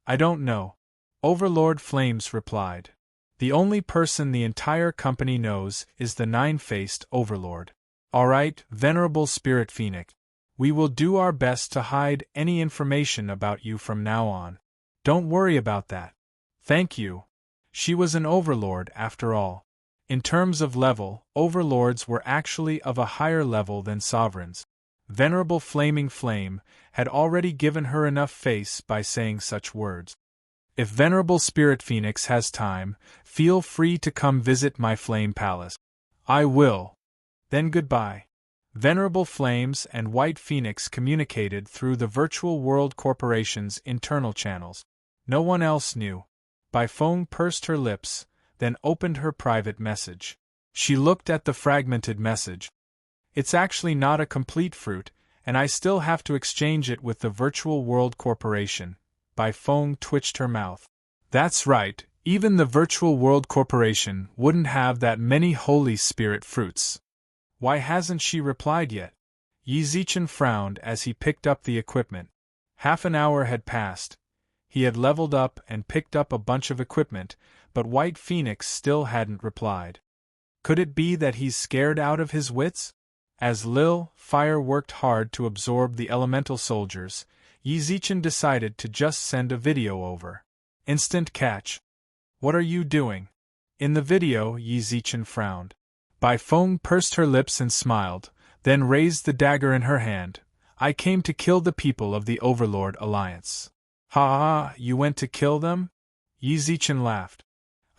I don't know. Overlord Flames replied. The only person the entire company knows is the nine-faced Overlord. Alright, Venerable Spirit Phoenix. We will do our best to hide any information about you from now on. Don't worry about that. Thank you. She was an Overlord after all. In terms of level, Overlords were actually of a higher level than Sovereigns. Venerable Flaming Flame had already given her enough face by saying such words. If Venerable Spirit Phoenix has time, feel free to come visit my Flame Palace. I will. Then goodbye. Venerable Flames and White Phoenix communicated through the Virtual World Corporation's internal channels. No one else knew. Bai Feng pursed her lips, then opened her private message. She looked at the fragmented message. It's actually not a complete fruit, and I still have to exchange it with the Virtual World Corporation. Bai Feng twitched her mouth. That's right, even the Virtual World Corporation wouldn't have that many Holy Spirit fruits. Why hasn't she replied yet? Yi Zichen frowned as he picked up the equipment. Half an hour had passed. He had leveled up and picked up a bunch of equipment, but White Phoenix still hadn't replied. Could it be that he's scared out of his wits? As Lil Fire worked hard to absorb the elemental soldiers, Yi Zichen decided to just send a video over. Instant catch. What are you doing? In the video, Yi Zichen frowned. Bai Feng pursed her lips and smiled, then raised the dagger in her hand. I came to kill the people of the Overlord Alliance. Ha ha, you went to kill them? Yi Zichen laughed.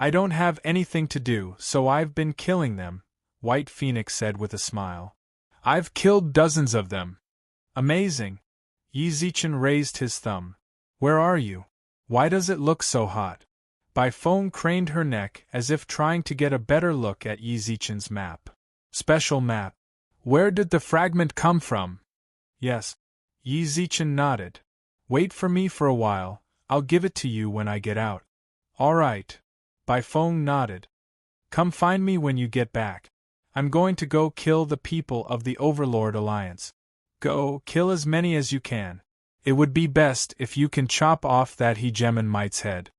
I don't have anything to do, so I've been killing them, White Phoenix said with a smile. I've killed dozens of them. Amazing. Yi Zichen raised his thumb. Where are you? Why does it look so hot? Bai Feng craned her neck as if trying to get a better look at Yi Zichen's map. Special map. Where did the fragment come from? Yes. Yi Zichen nodded. Wait for me for a while, I'll give it to you when I get out. All right. Bai Feng nodded. Come find me when you get back. I'm going to go kill the people of the Overlord Alliance. Go, kill as many as you can. It would be best if you can chop off that Hegemonite's head.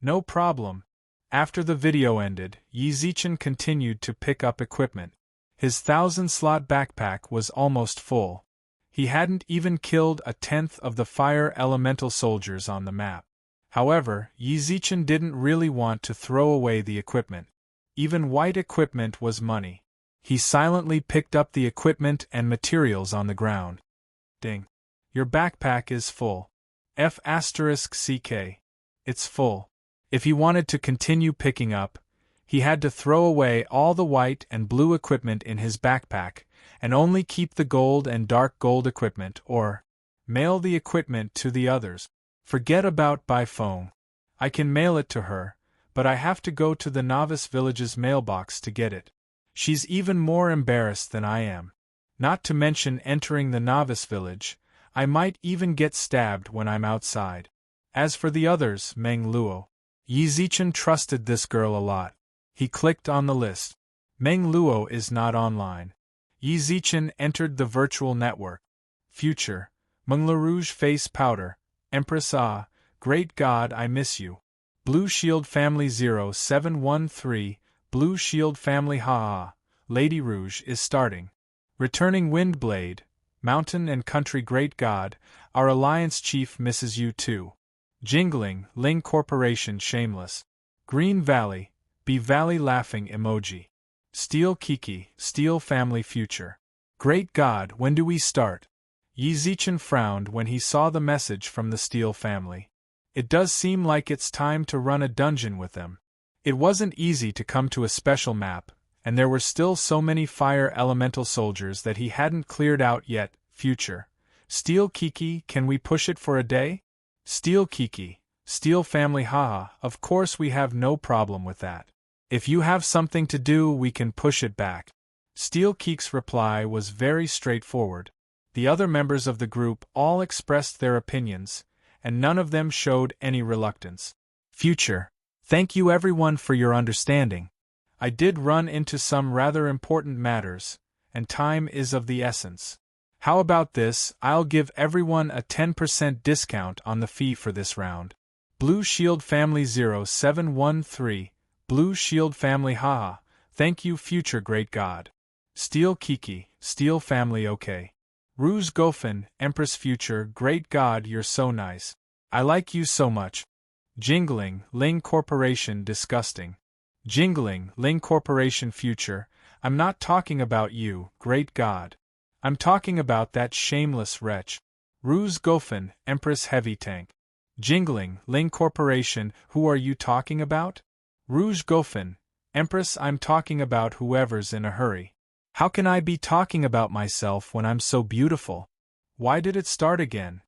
No problem. After the video ended, Yi Zichen continued to pick up equipment. His 1,000-slot backpack was almost full. He hadn't even killed a tenth of the fire elemental soldiers on the map. However, Yi Zichen didn't really want to throw away the equipment. Even white equipment was money. He silently picked up the equipment and materials on the ground. Ding. Your backpack is full. F***CK. It's full. If he wanted to continue picking up, he had to throw away all the white and blue equipment in his backpack, and only keep the gold and dark gold equipment, or mail the equipment to the others. Forget about Bai Feng. I can mail it to her, but I have to go to the novice village's mailbox to get it. She's even more embarrassed than I am. Not to mention entering the novice village, I might even get stabbed when I'm outside. As for the others, Meng Luo. Yi Zichen trusted this girl a lot. He clicked on the list. Meng Luo is not online. Yi Zichen entered the virtual network. Future. Meng Le Rouge face powder. Empress Ah, great God I miss you. Blue Shield Family 0713, Blue Shield Family Ha Ha, Lady Rouge is starting. Returning Windblade, Mountain and Country Great God, our Alliance Chief misses you too. Jingling, Ling Corporation Shameless. Green Valley, Bee Valley Laughing Emoji. Steel Kiki, Steel Family Future. Great God, when do we start? Yi Zichen frowned when he saw the message from the Steel family. It does seem like it's time to run a dungeon with them. It wasn't easy to come to a special map, and there were still so many fire elemental soldiers that he hadn't cleared out yet. Future. Steel Kiki, can we push it for a day? Steel Kiki, Steel family haha, of course we have no problem with that. If you have something to do we can push it back. Steel Kiki's reply was very straightforward. The other members of the group all expressed their opinions, and none of them showed any reluctance. Future. Thank you everyone for your understanding. I did run into some rather important matters, and time is of the essence. How about this, I'll give everyone a 10% discount on the fee for this round. Blue Shield Family 0713, Blue Shield Family haha, thank you Future Great God. Steel Kiki, Steel Family okay. Rouge Gofen, Empress Future Great God you're so nice. I like you so much. Jingling, Ling Corporation disgusting. Jingling, Ling Corporation Future, I'm not talking about you, Great God. I'm talking about that shameless wretch. Rouge Gofen, Empress Heavy Tank. Jingling, Ling Corporation, who are you talking about? Rouge Gofen, Empress I'm talking about whoever's in a hurry. How can I be talking about myself when I'm so beautiful? Why did it start again?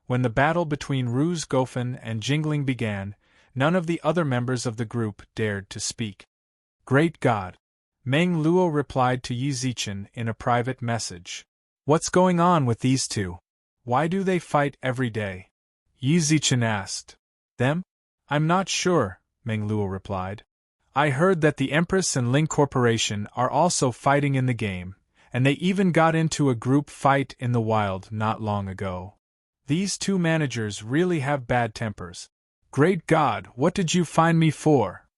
When the battle between Rouge Gofen and Jingling began, none of the other members of the group dared to speak. Great God! Meng Luo replied to Yi Zichen in a private message. What's going on with these two? Why do they fight every day? Yi Zichen asked. Them? I'm not sure, Meng Luo replied. I heard that the Empress and Ling Corporation are also fighting in the game, and they even got into a group fight in the wild not long ago. These two managers really have bad tempers. Great God, what did you find me for?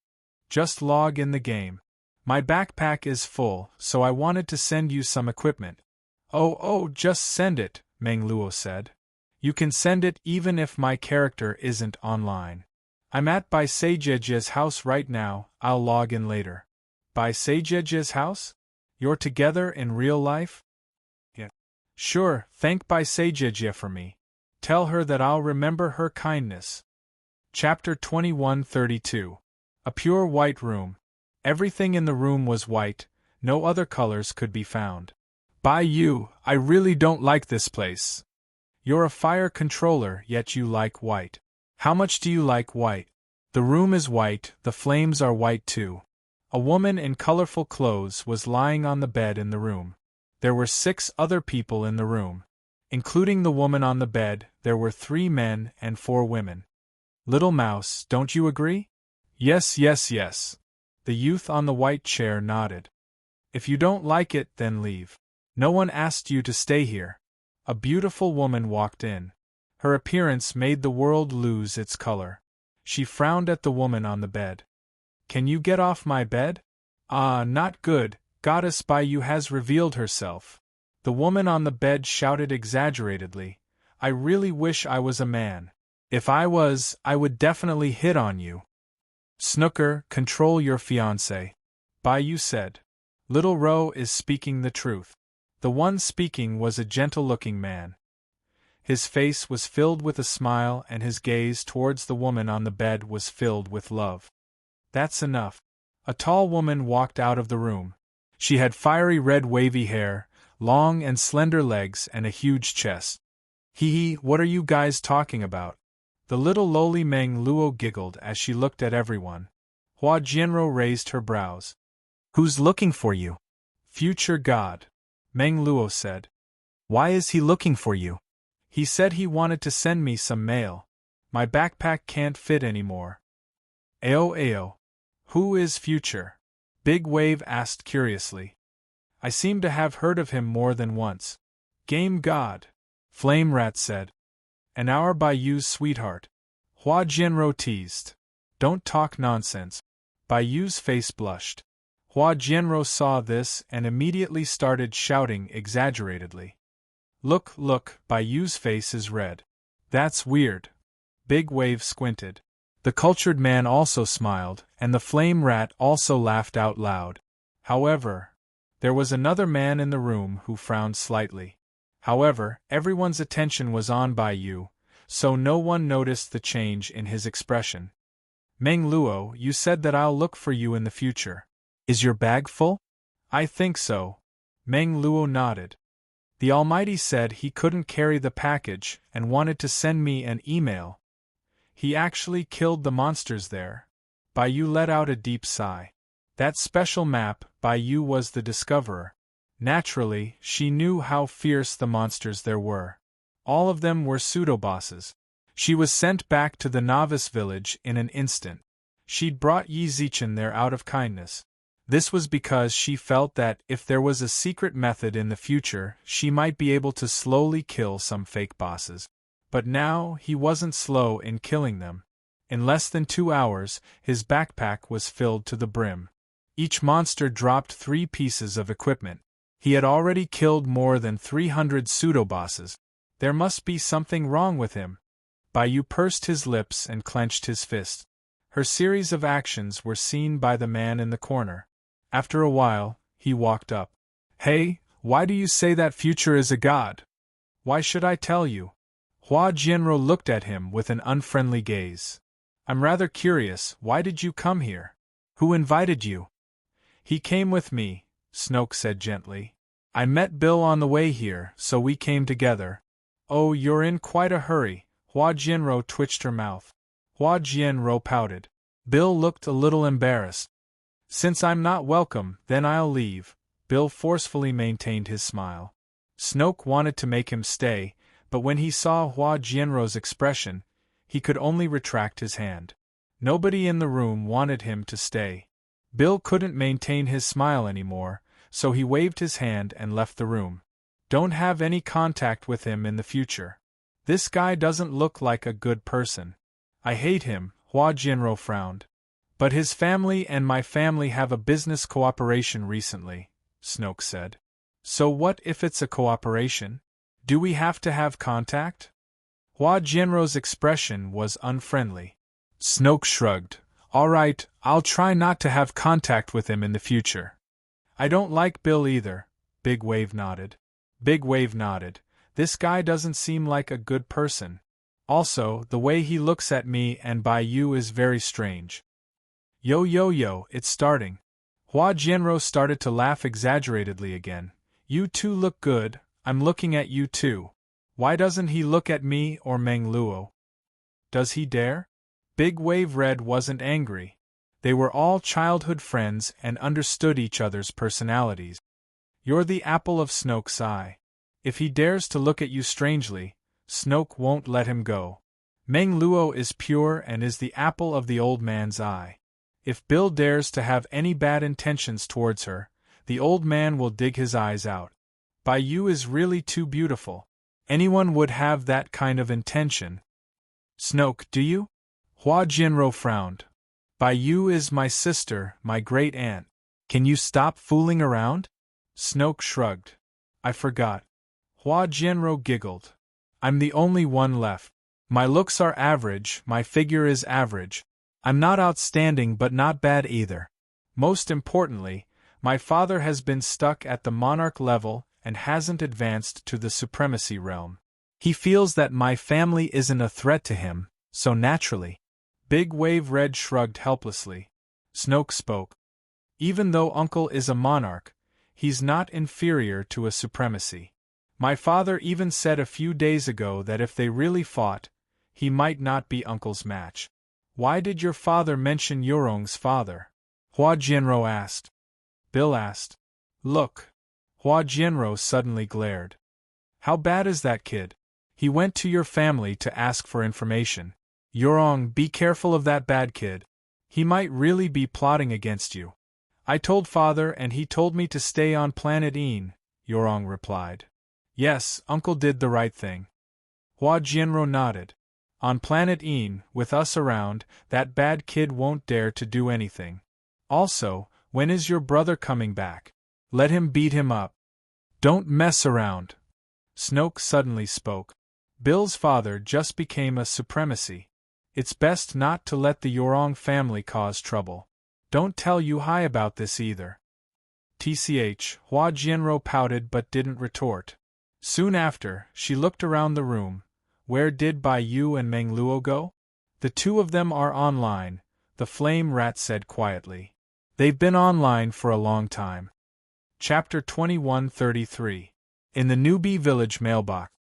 Just log in the game. My backpack is full, so I wanted to send you some equipment. Oh, just send it, Meng Luo said. You can send it even if my character isn't online. I'm at Bai Seijeje's house right now, I'll log in later. By Seijeje's house? You're together in real life? Yeah. Sure, thank Bai Seijeje for me. Tell her that I'll remember her kindness. Chapter 2132. A pure white room. Everything in the room was white, no other colors could be found. Bai Yu, I really don't like this place. You're a fire controller, yet you like white. How much do you like white? The room is white, the flames are white too. A woman in colorful clothes was lying on the bed in the room. There were 6 other people in the room. Including the woman on the bed, there were 3 men and 4 women. Little Mouse, don't you agree? Yes, yes, yes. The youth on the white chair nodded. If you don't like it, then leave. No one asked you to stay here. A beautiful woman walked in. Her appearance made the world lose its color. She frowned at the woman on the bed. Can you get off my bed? Ah, not good, Goddess Bai Yu has revealed herself. The woman on the bed shouted exaggeratedly, I really wish I was a man. If I was, I would definitely hit on you. Snooker, control your fiancé. Bai Yu said. Little Ro is speaking the truth. The one speaking was a gentle-looking man. His face was filled with a smile and his gaze towards the woman on the bed was filled with love. That's enough. A tall woman walked out of the room. She had fiery red wavy hair, long and slender legs and a huge chest. Hee, what are you guys talking about? The little lowly Meng Luo giggled as she looked at everyone. Hua Jianro raised her brows. Who's looking for you? Future God. Meng Luo said. Why is he looking for you? He said he wanted to send me some mail. My backpack can't fit anymore. Ao. Who is Future? Big Wave asked curiously. I seem to have heard of him more than once. Game God. Flame Rat said. An hour Bai Yu's sweetheart. Hua Jianro teased. Don't talk nonsense. Bai Yu's face blushed. Hua Jianro saw this and immediately started shouting exaggeratedly. Look, Bai Yu's face is red. That's weird. Big Wave squinted. The cultured man also smiled, and the flame rat also laughed out loud. However, there was another man in the room who frowned slightly. However, everyone's attention was on Bai Yu, so no one noticed the change in his expression. Meng Luo, you said that I'll look for you in the future. Is your bag full? I think so. Meng Luo nodded. The Almighty said he couldn't carry the package and wanted to send me an email. He actually killed the monsters there. Bai Yu let out a deep sigh. That special map, Bai Yu was the discoverer. Naturally, she knew how fierce the monsters there were. All of them were pseudo-bosses. She was sent back to the novice village in an instant. She'd brought Yi Zichen there out of kindness. This was because she felt that if there was a secret method in the future, she might be able to slowly kill some fake bosses. But now, he wasn't slow in killing them. In less than 2 hours, his backpack was filled to the brim. Each monster dropped 3 pieces of equipment. He had already killed more than 300 pseudo-bosses. There must be something wrong with him. Bai Yu pursed his lips and clenched his fist. Her series of actions were seen by the man in the corner. After a while, he walked up. Hey, why do you say that Future is a god? Why should I tell you? Hua Jianro looked at him with an unfriendly gaze. I'm rather curious, why did you come here? Who invited you? He came with me, Snoke said gently. I met Bill on the way here, so we came together. Oh, you're in quite a hurry. Hua Jianro twitched her mouth. Hua Jianro pouted. Bill looked a little embarrassed. Since I'm not welcome, then I'll leave. Bill forcefully maintained his smile. Snoke wanted to make him stay, but when he saw Hua Jianro's expression, he could only retract his hand. Nobody in the room wanted him to stay. Bill couldn't maintain his smile anymore, so he waved his hand and left the room. Don't have any contact with him in the future. This guy doesn't look like a good person. I hate him, Hua Jianro frowned. But his family and my family have a business cooperation recently, Snoke said. So what if it's a cooperation? Do we have to have contact? Hua Jianro's expression was unfriendly. Snoke shrugged. All right, I'll try not to have contact with him in the future. I don't like Bill either, Big Wave nodded. Big Wave nodded. This guy doesn't seem like a good person. Also, the way he looks at me and by you is very strange. Yo, it's starting. Hua Jianrou started to laugh exaggeratedly again. You two look good, I'm looking at you too. Why doesn't he look at me or Meng Luo? Does he dare? Big Wave Red wasn't angry. They were all childhood friends and understood each other's personalities. You're the apple of Snoke's eye. If he dares to look at you strangely, Snoke won't let him go. Meng Luo is pure and is the apple of the old man's eye. If Bill dares to have any bad intentions towards her, the old man will dig his eyes out. Bai Yu is really too beautiful. Anyone would have that kind of intention. Snoke, do you? Hua Jinro frowned. Bai Yu is my sister, my great-aunt. Can you stop fooling around? Snoke shrugged. I forgot. Hua Jianrou giggled. I'm the only one left. My looks are average, my figure is average. I'm not outstanding but not bad either. Most importantly, my father has been stuck at the monarch level and hasn't advanced to the supremacy realm. He feels that my family isn't a threat to him, so naturally. Big Wave Red shrugged helplessly. Snoke spoke. Even though Uncle is a monarch, he's not inferior to a supremacy. My father even said a few days ago that if they really fought, he might not be Uncle's match. Why did your father mention Yorong's father? Hua Jianrou asked. Bill asked. Look. Hua Jianrou suddenly glared. How bad is that kid? He went to your family to ask for information. Yorong, be careful of that bad kid. He might really be plotting against you. I told father and he told me to stay on planet Een, Yorong replied. Yes, Uncle did the right thing. Hua Jianrou nodded. On planet Een, with us around, that bad kid won't dare to do anything. Also, when is your brother coming back? Let him beat him up. Don't mess around. Snoke suddenly spoke. Bill's father just became a supremacy. It's best not to let the Yorong family cause trouble. Don't tell Yu Hai about this either. TCH, Hua Jianrou pouted but didn't retort. Soon after, she looked around the room. Where did Bai Yu and Meng Luo go? The two of them are online, the flame rat said quietly. They've been online for a long time. Chapter 2133. In the newbie village mailbox.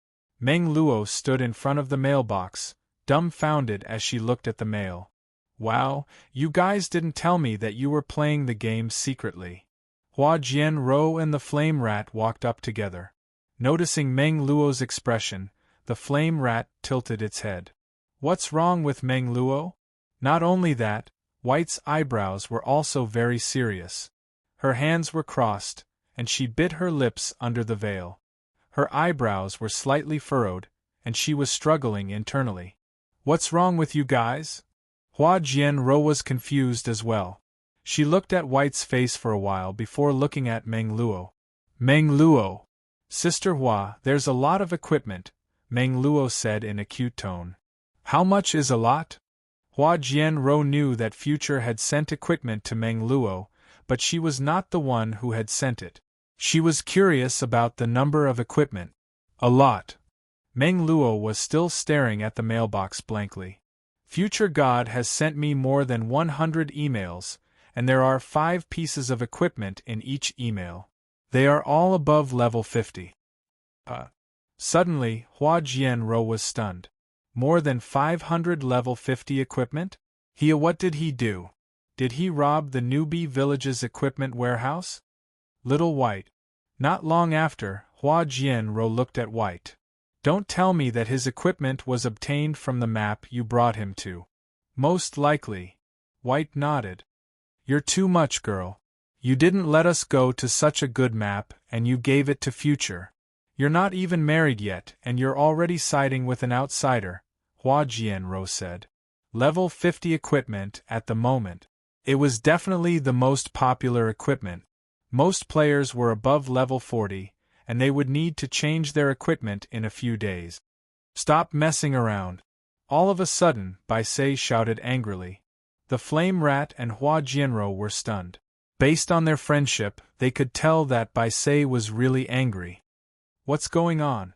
Meng Luo stood in front of the mailbox, dumbfounded as she looked at the mail. Wow, you guys didn't tell me that you were playing the game secretly. Hua Jianrou and the flame rat walked up together. Noticing Meng Luo's expression, the flame rat tilted its head. What's wrong with Meng Luo? Not only that, White's eyebrows were also very serious. Her hands were crossed, and she bit her lips under the veil. Her eyebrows were slightly furrowed, and she was struggling internally. What's wrong with you guys? Hua Jianrou was confused as well. She looked at White's face for a while before looking at Meng Luo. Meng Luo. Sister Hua, there's a lot of equipment, Meng Luo said in a cute tone. How much is a lot? Hua Jianrou knew that Future had sent equipment to Meng Luo, but she was not the one who had sent it. She was curious about the number of equipment. A lot. Meng Luo was still staring at the mailbox blankly. Future God has sent me more than 100 emails, and there are 5 pieces of equipment in each email. They are all above level 50. Suddenly, Hua Jianrou was stunned. More than 500 level 50 equipment? What did he do? Did he rob the newbie village's equipment warehouse? Little White. Not long after, Hua Jianrou looked at White. Don't tell me that his equipment was obtained from the map you brought him to. Most likely. White nodded. You're too much, girl. You didn't let us go to such a good map, and you gave it to Future. You're not even married yet, and you're already siding with an outsider, Hua Jianrou said. Level 50 equipment at the moment. It was definitely the most popular equipment. Most players were above level 40, and they would need to change their equipment in a few days. Stop messing around. All of a sudden, Bai Sei shouted angrily. The Flame Rat and Hua Jianrou were stunned. Based on their friendship, they could tell that Bai Sei was really angry. What's going on?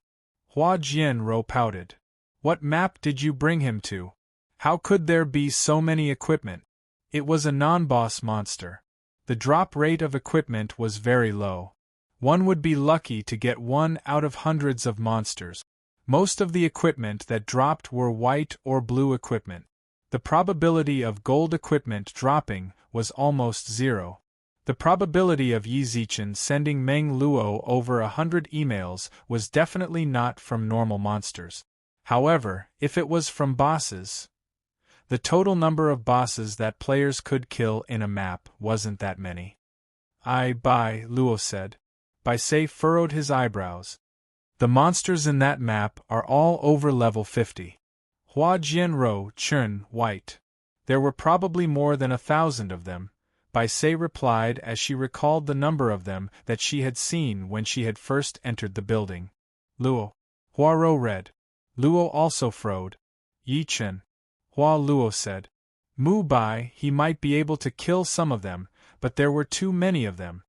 Hua Jianrou pouted. What map did you bring him to? How could there be so many equipment? It was a non-boss monster. The drop rate of equipment was very low. One would be lucky to get one out of hundreds of monsters. Most of the equipment that dropped were white or blue equipment. The probability of gold equipment dropping was almost zero. The probability of Yi Zichen sending Meng Luo over 100 emails was definitely not from normal monsters. Luo if it was from bosses, the total number of bosses that players could kill in a map wasn't that many. Bai Luo said. Bai Sei furrowed his eyebrows. The monsters in that map are all over level 50. Hua Jianrou churned white. There were probably more than 1,000 of them, Bai Sei replied as she recalled the number of them that she had seen when she had first entered the building. Luo. Huarou read. Luo also frowned. Yi Chen. Hua Luo said. Mu Bai, he might be able to kill some of them, but there were too many of them.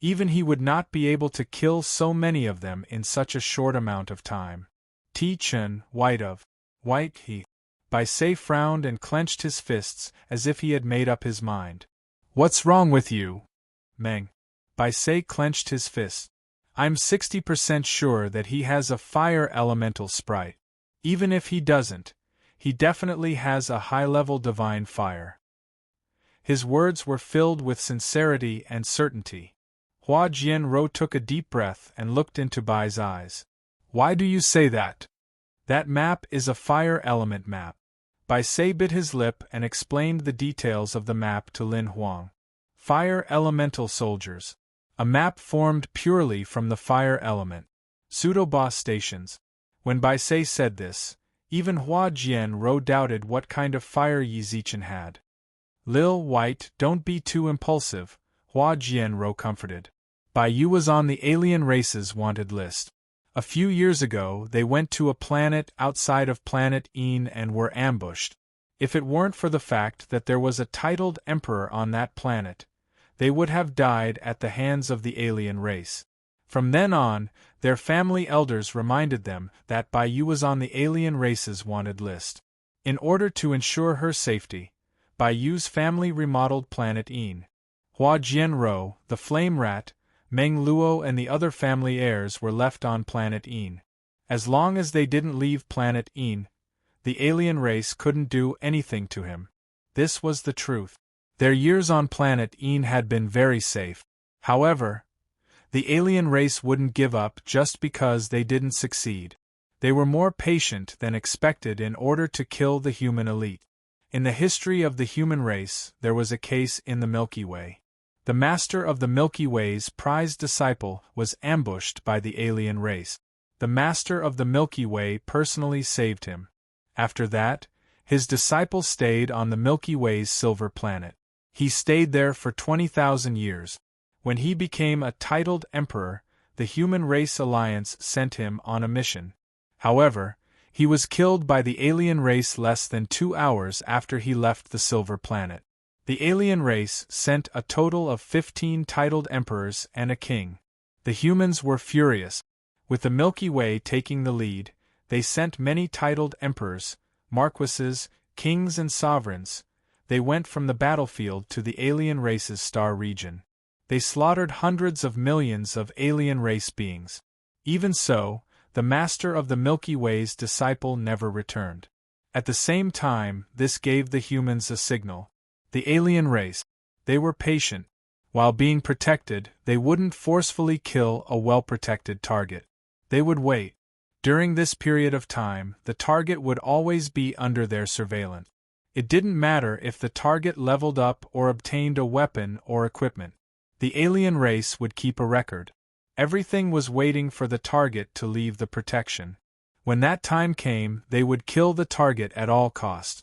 Even he would not be able to kill so many of them in such a short amount of time. Ti Chen, white he. Bai Sei frowned and clenched his fists as if he had made up his mind. What's wrong with you? Meng. Bai Sei clenched his fist. I'm 60% sure that he has a fire elemental sprite. Even if he doesn't, he definitely has a high-level divine fire. His words were filled with sincerity and certainty. Hua Jianrou took a deep breath and looked into Bai's eyes. Why do you say that? That map is a fire element map. Bai Sei bit his lip and explained the details of the map to Lin Huang. Fire elemental soldiers. A map formed purely from the fire element. Pseudo-boss stations. When Bai Sei said this, even Hua Jianrou doubted what kind of fire Yi Zichen had. Lil White, don't be too impulsive, Hua Jianrou comforted. Bai Yu was on the alien races wanted list. A few years ago, they went to a planet outside of planet Een and were ambushed. If it weren't for the fact that there was a titled emperor on that planet, they would have died at the hands of the alien race. From then on, their family elders reminded them that Bai Yu was on the alien races wanted list. In order to ensure her safety, Bai Yu's family remodeled planet Een. Hua Jianrou, the Flame Rat, Meng Luo and the other family heirs were left on planet Een. As long as they didn't leave planet Een, the alien race couldn't do anything to him. This was the truth. Their years on planet Een had been very safe. However, the alien race wouldn't give up just because they didn't succeed. They were more patient than expected in order to kill the human elite. In the history of the human race, there was a case in the Milky Way. The master of the Milky Way's prized disciple was ambushed by the alien race. The master of the Milky Way personally saved him. After that, his disciple stayed on the Milky Way's silver planet. He stayed there for 20,000 years. When he became a titled emperor, the Human Race Alliance sent him on a mission. However, he was killed by the alien race less than 2 hours after he left the silver planet. The alien race sent a total of 15 titled emperors and a king. The humans were furious. With the Milky Way taking the lead, they sent many titled emperors, marquises, kings and sovereigns. They went from the battlefield to the alien race's star region. They slaughtered hundreds of millions of alien race beings. Even so, the master of the Milky Way's disciple never returned. At the same time, this gave the humans a signal. The alien race. They were patient. While being protected, they wouldn't forcefully kill a well-protected target. They would wait. During this period of time, the target would always be under their surveillance. It didn't matter if the target leveled up or obtained a weapon or equipment. The alien race would keep a record. Everything was waiting for the target to leave the protection. When that time came, they would kill the target at all costs.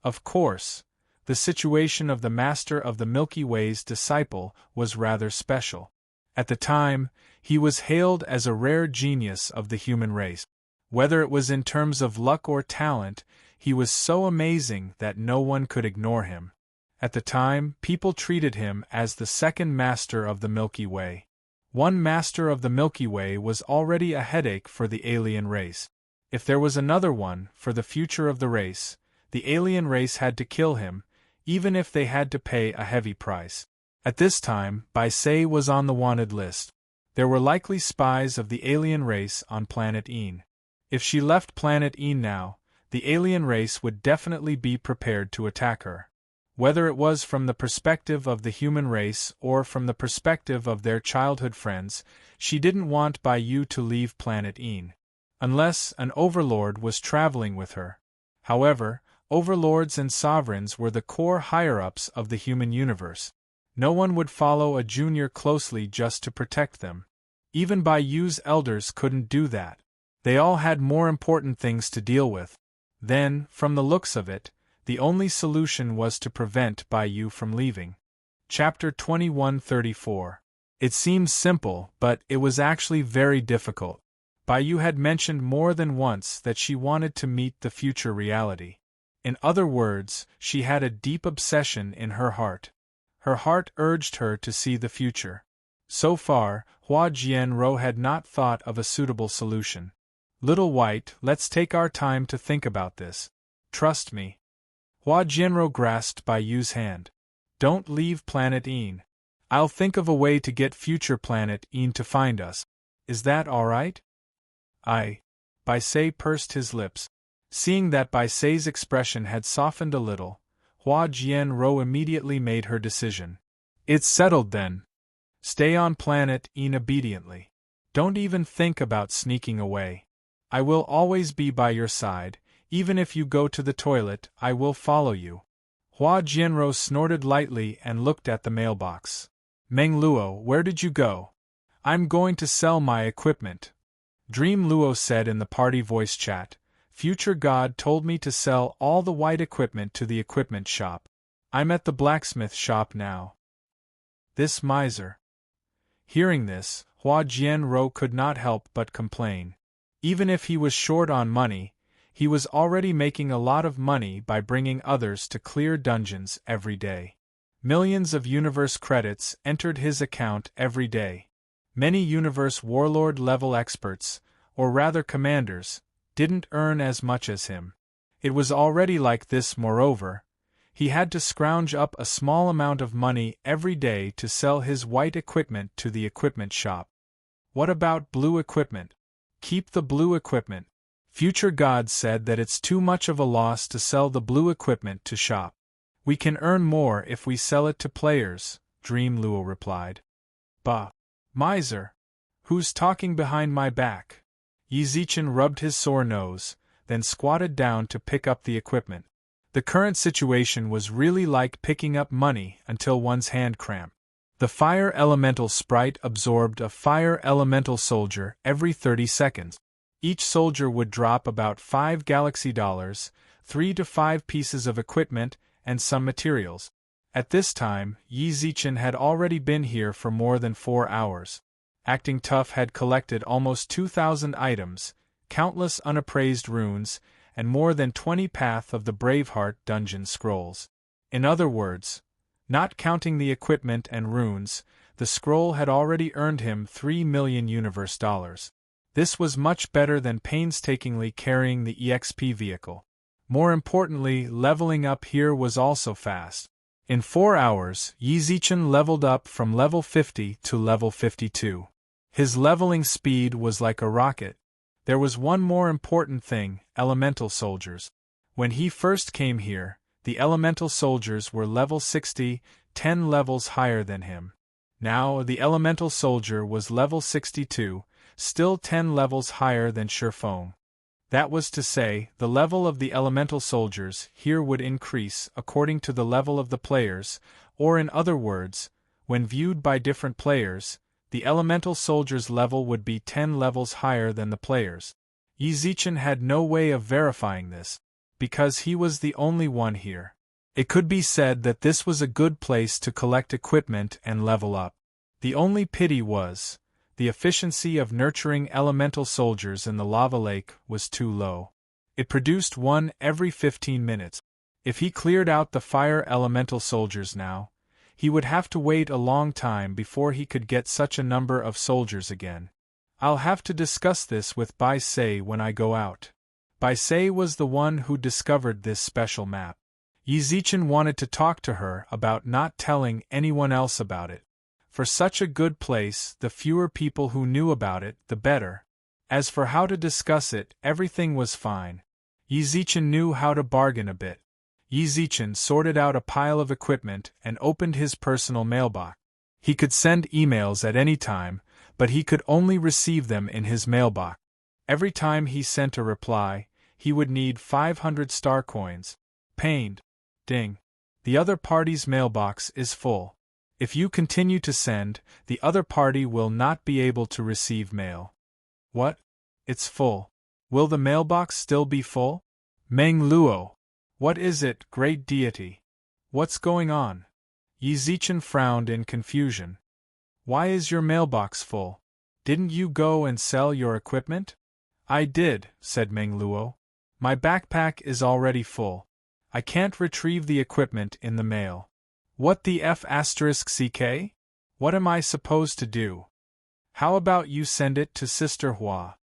Of course, the situation of the master of the Milky Way's disciple was rather special. At the time, he was hailed as a rare genius of the human race. Whether it was in terms of luck or talent, he was so amazing that no one could ignore him. At the time, people treated him as the second master of the Milky Way. One master of the Milky Way was already a headache for the alien race. If there was another one, for the future of the race, the alien race had to kill him, even if they had to pay a heavy price. At this time, Baisei was on the wanted list. There were likely spies of the alien race on planet Een. If she left planet Een now, the alien race would definitely be prepared to attack her. Whether it was from the perspective of the human race or from the perspective of their childhood friends, she didn't want Baiyu to leave planet Een. Unless an overlord was traveling with her. However, overlords and sovereigns were the core higher-ups of the human universe. No one would follow a junior closely just to protect them. Even Baiyu's elders couldn't do that. They all had more important things to deal with. Then, from the looks of it, the only solution was to prevent Baiyu from leaving. Chapter 2134. It seems simple, but it was actually very difficult. Baiyu had mentioned more than once that she wanted to meet the future reality. In other words, she had a deep obsession in her heart. Her heart urged her to see the future. So far, Hua Jianro had not thought of a suitable solution. Little White, let's take our time to think about this. Trust me. Hua Jianro grasped Baiyu's hand. Don't leave planet Een. I'll think of a way to get future planet Een to find us. Is that all right? Baisei pursed his lips. Seeing that Baisei's expression had softened a little, Hua Jianro immediately made her decision. It's settled then. Stay on planet Een obediently. Don't even think about sneaking away. I will always be by your side. Even if you go to the toilet, I will follow you. Hua Jianro snorted lightly and looked at the mailbox. Meng Luo, where did you go? I'm going to sell my equipment. Dream Luo said in the party voice chat. Future God told me to sell all the white equipment to the equipment shop. I'm at the blacksmith shop now. This miser. Hearing this, Hua Jianro could not help but complain. Even if he was short on money, he was already making a lot of money by bringing others to clear dungeons every day. Millions of universe credits entered his account every day. Many universe warlord-level experts, or rather commanders, didn't earn as much as him. It was already like this. Moreover, he had to scrounge up a small amount of money every day to sell his white equipment to the equipment shop. What about blue equipment? Keep the blue equipment. Future God said that it's too much of a loss to sell the blue equipment to shop. We can earn more if we sell it to players, Dream Luo replied. Bah! Miser! Who's talking behind my back? Yi Zichen rubbed his sore nose, then squatted down to pick up the equipment. The current situation was really like picking up money until one's hand cramped. The fire elemental sprite absorbed a fire elemental soldier every 30 seconds. Each soldier would drop about 5 galaxy dollars, 3 to 5 pieces of equipment, and some materials. At this time, Yi Zichen had already been here for more than 4 hours. Acting Tough had collected almost 2,000 items, countless unappraised runes, and more than 20 Path of the Braveheart dungeon scrolls. In other words, not counting the equipment and runes, the scroll had already earned him 3 million universe dollars. This was much better than painstakingly carrying the EXP vehicle. More importantly, leveling up here was also fast. In 4 hours, Yi Zichen leveled up from level 50 to level 52. His leveling speed was like a rocket. There was one more important thing, elemental soldiers. When he first came here, the elemental soldiers were level 60, 10 levels higher than him. Now the elemental soldier was level 62, still 10 levels higher than Shifeng. That was to say, the level of the elemental soldiers here would increase according to the level of the players, or in other words, when viewed by different players, the elemental soldier's level would be 10 levels higher than the players. Yi Zichen had no way of verifying this, because he was the only one here. It could be said that this was a good place to collect equipment and level up. The only pity was, the efficiency of nurturing elemental soldiers in the lava lake was too low. It produced one every 15 minutes. If he cleared out the fire elemental soldiers now, he would have to wait a long time before he could get such a number of soldiers again. I'll have to discuss this with Bai Sei when I go out. Bai Sei was the one who discovered this special map. Yi Zichen wanted to talk to her about not telling anyone else about it. For such a good place, the fewer people who knew about it, the better. As for how to discuss it, everything was fine. Yi Zichen knew how to bargain a bit. Yi Zichen sorted out a pile of equipment and opened his personal mailbox. He could send emails at any time, but he could only receive them in his mailbox. Every time he sent a reply, he would need 500 star coins. Pained. Ding. The other party's mailbox is full. If you continue to send, the other party will not be able to receive mail. What? It's full. Will the mailbox still be full? Meng Luo. What is it, great deity? What's going on? Yi Zichen frowned in confusion. Why is your mailbox full? Didn't you go and sell your equipment? I did, said Meng Luo. My backpack is already full. I can't retrieve the equipment in the mail. What the F***ck? What am I supposed to do? How about you send it to Sister Hua?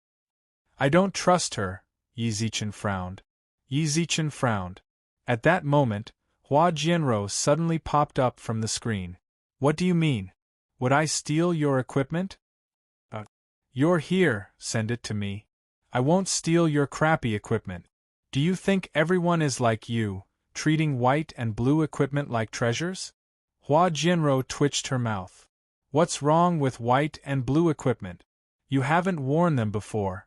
I don't trust her, Yi Zichen frowned. Yi Zichen frowned. At that moment, Hua Jianrou suddenly popped up from the screen. What do you mean? Would I steal your equipment? You're here, send it to me. I won't steal your crappy equipment. Do you think everyone is like you, treating white and blue equipment like treasures? Hua Jianrou twitched her mouth. What's wrong with white and blue equipment? You haven't worn them before.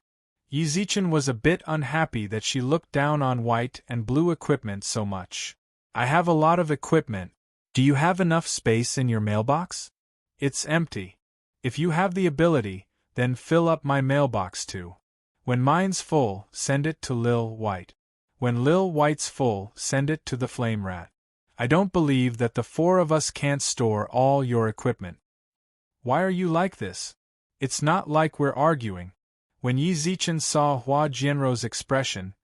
Yi Zichen was a bit unhappy that she looked down on white and blue equipment so much. I have a lot of equipment. Do you have enough space in your mailbox? It's empty. If you have the ability, then fill up my mailbox too. When mine's full, send it to Lil White. When Lil White's full, send it to the Flame Rat. I don't believe that the four of us can't store all your equipment. Why are you like this? It's not like we're arguing. When Yi Zichen saw Hua Jianrou's expression,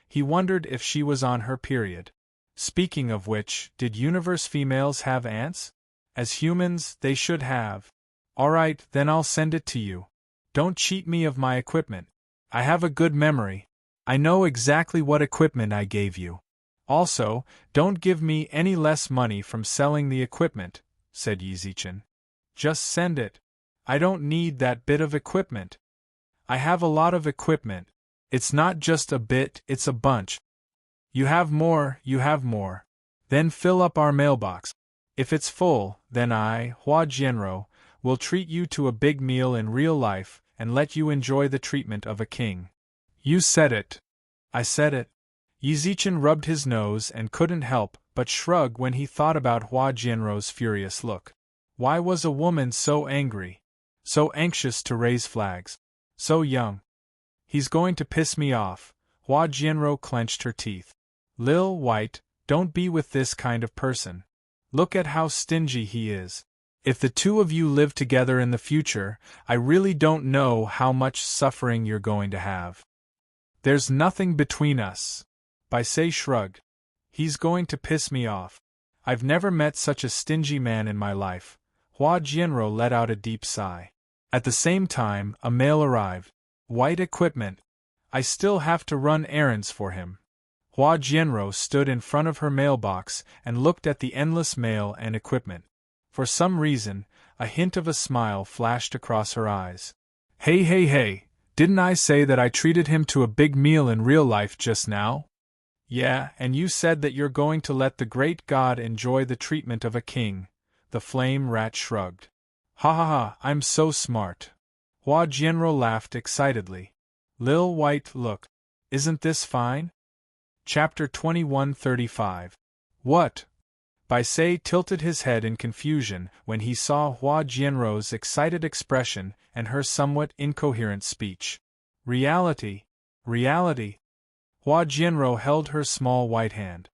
he wondered if she was on her period. Speaking of which, did universe females have ants? As humans, they should have. Alright, then I'll send it to you. Don't cheat me of my equipment. I have a good memory. I know exactly what equipment I gave you. Also, don't give me any less money from selling the equipment, said Yi Zichen. Just send it. I don't need that bit of equipment. I have a lot of equipment. It's not just a bit, it's a bunch. You have more, you have more. Then fill up our mailbox. If it's full, then I, Hua Jianrou, will treat you to a big meal in real life and let you enjoy the treatment of a king. You said it. I said it. Yi Zichen rubbed his nose and couldn't help but shrug when he thought about Hua Jianrou's furious look. Why was a woman so angry? So anxious to raise flags? So young? He's going to piss me off. Hua Jianrou clenched her teeth. Lil White, don't be with this kind of person. Look at how stingy he is. If the two of you live together in the future, I really don't know how much suffering you're going to have. There's nothing between us. Bai Sei shrugged. He's going to piss me off. I've never met such a stingy man in my life. Hua Jianrou let out a deep sigh. At the same time, a mail arrived. White equipment. I still have to run errands for him. Hua Jianrou stood in front of her mailbox and looked at the endless mail and equipment. For some reason, a hint of a smile flashed across her eyes. Hey, didn't I say that I treated him to a big meal in real life just now? Yeah, and you said that you're going to let the great god enjoy the treatment of a king. The Flame Rat shrugged. Ha, I'm so smart. Hua Jianrou laughed excitedly. Lil White, look. Isn't this fine? Chapter 2135. What? Bai Sei tilted his head in confusion when he saw Hua Jianrou's excited expression and her somewhat incoherent speech. Reality. Hua Jianrou held her small white hand.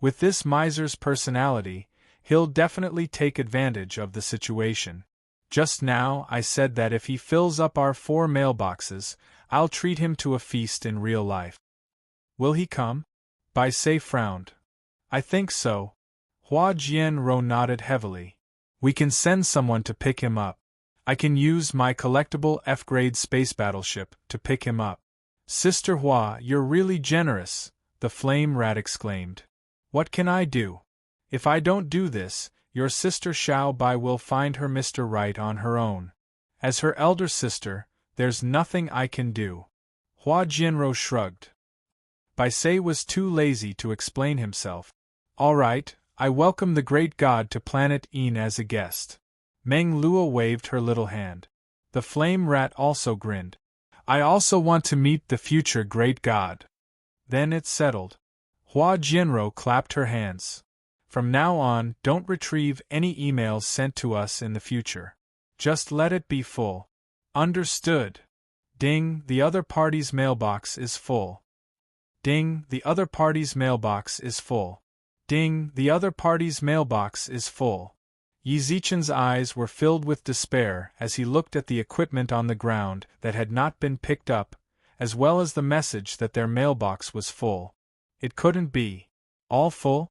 With this miser's personality, he'll definitely take advantage of the situation. Just now I said that if he fills up our 4 mailboxes, I'll treat him to a feast in real life. Will he come? Bai Sei frowned. I think so. Hua Jianro nodded heavily. We can send someone to pick him up. I can use my collectible F-grade space battleship to pick him up. Sister Hua, you're really generous, the flame rat exclaimed. What can I do? If I don't do this, your sister Xiao Bai will find her Mr. Right on her own. As her elder sister, there's nothing I can do. Hua Jianro shrugged. Bai Sei was too lazy to explain himself. All right, I welcome the great god to planet Een as a guest. Meng Luo waved her little hand. The flame rat also grinned. I also want to meet the future great god. Then it's settled. Hua Jianro clapped her hands. From now on, don't retrieve any emails sent to us in the future. Just let it be full. Understood. Ding, the other party's mailbox is full. Ding, the other party's mailbox is full. Ding, the other party's mailbox is full. Yi Zichen's eyes were filled with despair as he looked at the equipment on the ground that had not been picked up, as well as the message that their mailbox was full. It couldn't be. All full?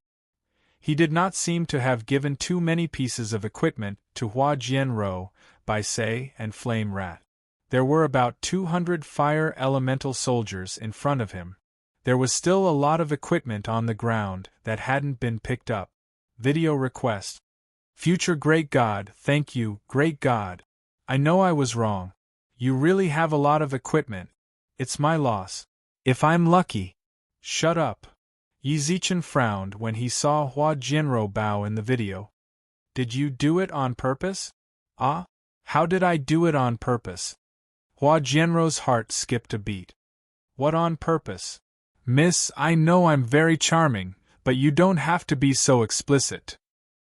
He did not seem to have given too many pieces of equipment to Hua Jianro, Bai Sei, and Flame Rat. There were about 200 fire elemental soldiers in front of him. There was still a lot of equipment on the ground that hadn't been picked up. Video request. Future Great God, thank you, Great God. I know I was wrong. You really have a lot of equipment. It's my loss. If I'm lucky. Shut up. Yi Zichen frowned when he saw Hua Jianro bow in the video. Did you do it on purpose? Ah? How did I do it on purpose? Hua Jianro's heart skipped a beat. What on purpose? Miss, I know I'm very charming, but you don't have to be so explicit.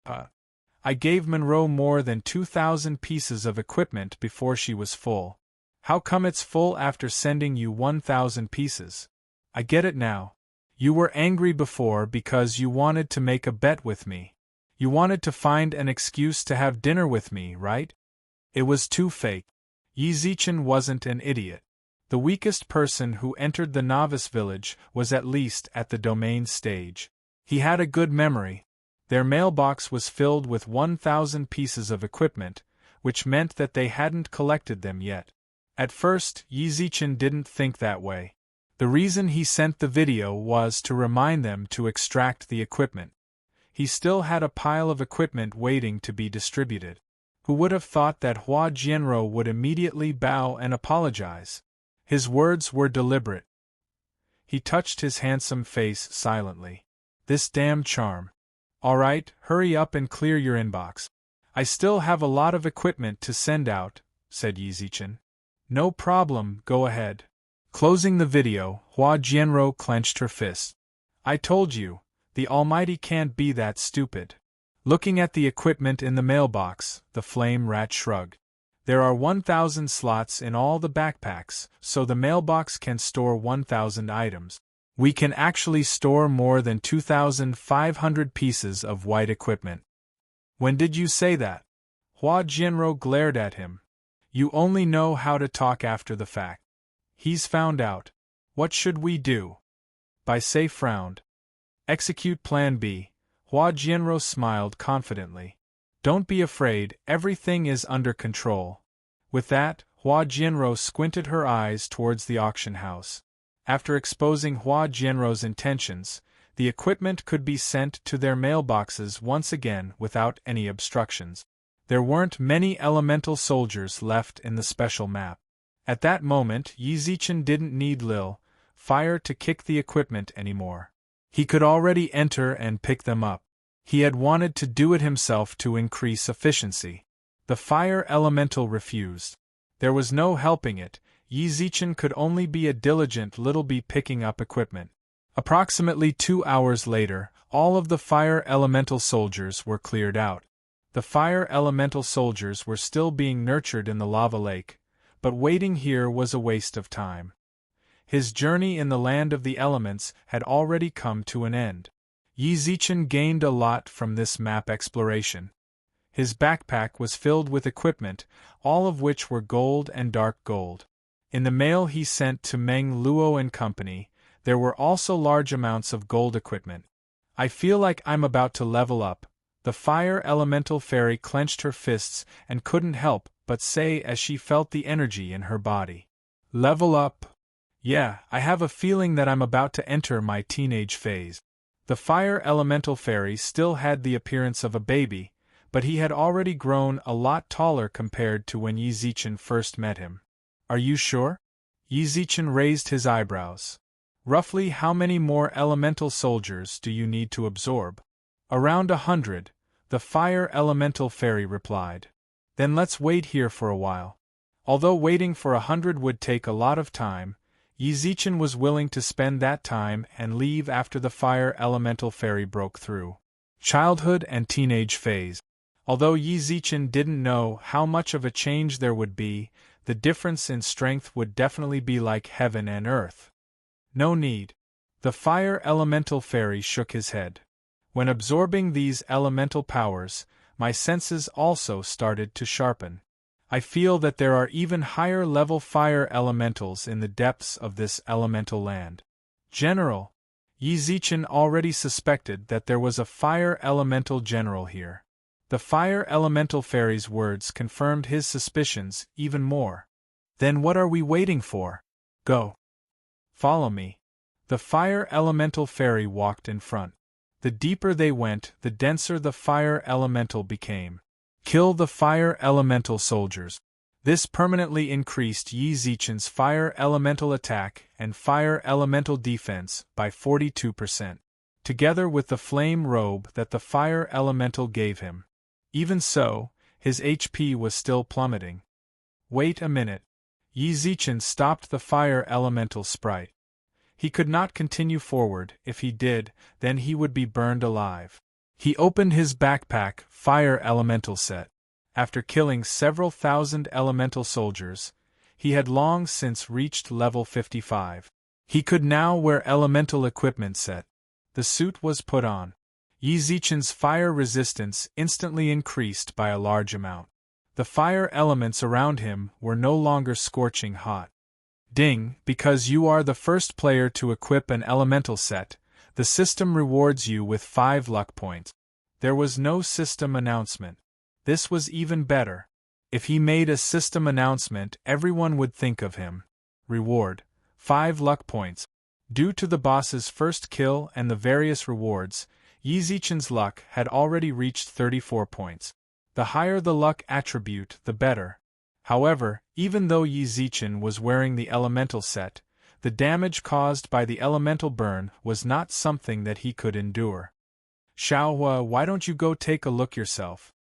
I gave Monroe more than 2,000 pieces of equipment before she was full. How come it's full after sending you 1,000 pieces? I get it now. You were angry before because you wanted to make a bet with me. You wanted to find an excuse to have dinner with me, right? It was too fake. Yi Zichen wasn't an idiot. The weakest person who entered the novice village was at least at the domain stage. He had a good memory. Their mailbox was filled with 1,000 pieces of equipment, which meant that they hadn't collected them yet. At first, Yi Zichen didn't think that way. The reason he sent the video was to remind them to extract the equipment. He still had a pile of equipment waiting to be distributed. Who would have thought that Hua Jianro would immediately bow and apologize? His words were deliberate. He touched his handsome face silently. This damn charm. All right, hurry up and clear your inbox. I still have a lot of equipment to send out, said Yi Zichen. No problem, go ahead. Closing the video, Hua Jianro clenched her fist. I told you, the Almighty can't be that stupid. Looking at the equipment in the mailbox, the flame rat shrugged. There are 1,000 slots in all the backpacks, so the mailbox can store 1,000 items. We can actually store more than 2,500 pieces of white equipment. When did you say that? Hua Jianro glared at him. You only know how to talk after the fact. He's found out. What should we do? Bai Sei frowned. Execute Plan B. Hua Jianro smiled confidently. Don't be afraid, everything is under control. With that, Hua Jianro squinted her eyes towards the auction house. After exposing Hua Jianro's intentions, the equipment could be sent to their mailboxes once again without any obstructions. There weren't many elemental soldiers left in the special map. At that moment, Yi Zichen didn't need Lil Fire to kick the equipment anymore. He could already enter and pick them up. He had wanted to do it himself to increase efficiency. The fire elemental refused. There was no helping it. Yi Zichen could only be a diligent little bee picking up equipment. Approximately 2 hours later, all of the fire elemental soldiers were cleared out. The fire elemental soldiers were still being nurtured in the lava lake, but waiting here was a waste of time. His journey in the land of the elements had already come to an end. Yi Zichen gained a lot from this map exploration. His backpack was filled with equipment, all of which were gold and dark gold. In the mail he sent to Meng Luo and Company, there were also large amounts of gold equipment. I feel like I'm about to level up. The fire elemental fairy clenched her fists and couldn't help but say as she felt the energy in her body. Level up? Yeah, I have a feeling that I'm about to enter my teenage phase. The fire elemental fairy still had the appearance of a baby, but he had already grown a lot taller compared to when Yi Zichen first met him. Are you sure? Yi Zichen raised his eyebrows. Roughly how many more elemental soldiers do you need to absorb? Around 100, the fire elemental fairy replied. Then let's wait here for a while. Although waiting for 100 would take a lot of time, Yi Zichen was willing to spend that time and leave after the fire elemental fairy broke through. Childhood and teenage phase. Although Yi Zichen didn't know how much of a change there would be, the difference in strength would definitely be like heaven and earth. No need. The fire elemental fairy shook his head. When absorbing these elemental powers, my senses also started to sharpen. I feel that there are even higher level fire elementals in the depths of this elemental land. General, Yi Zichen already suspected that there was a fire elemental general here. The fire elemental fairy's words confirmed his suspicions even more. Then what are we waiting for? Go. Follow me. The fire elemental fairy walked in front. The deeper they went, the denser the fire elemental became. Kill the fire elemental soldiers. This permanently increased Yi Zichen's fire elemental attack and fire elemental defense by 42%, together with the flame robe that the fire elemental gave him. Even so, his HP was still plummeting. Wait a minute. Yi Zichen stopped the fire elemental sprite. He could not continue forward. If he did, then he would be burned alive. He opened his backpack, fire elemental set. After killing several thousand elemental soldiers, he had long since reached level 55. He could now wear elemental equipment set. The suit was put on. Yi Zichen's fire resistance instantly increased by a large amount. The fire elements around him were no longer scorching hot. Ding, because you are the first player to equip an elemental set, the system rewards you with 5 luck points. There was no system announcement. This was even better. If he made a system announcement, everyone would think of him. Reward: 5 luck points. Due to the boss's first kill and the various rewards, Yi Zichen's luck had already reached 34 points. The higher the luck attribute, the better. However, even though Yi Zichen was wearing the elemental set, the damage caused by the elemental burn was not something that he could endure. Xiaohua, why don't you go take a look yourself?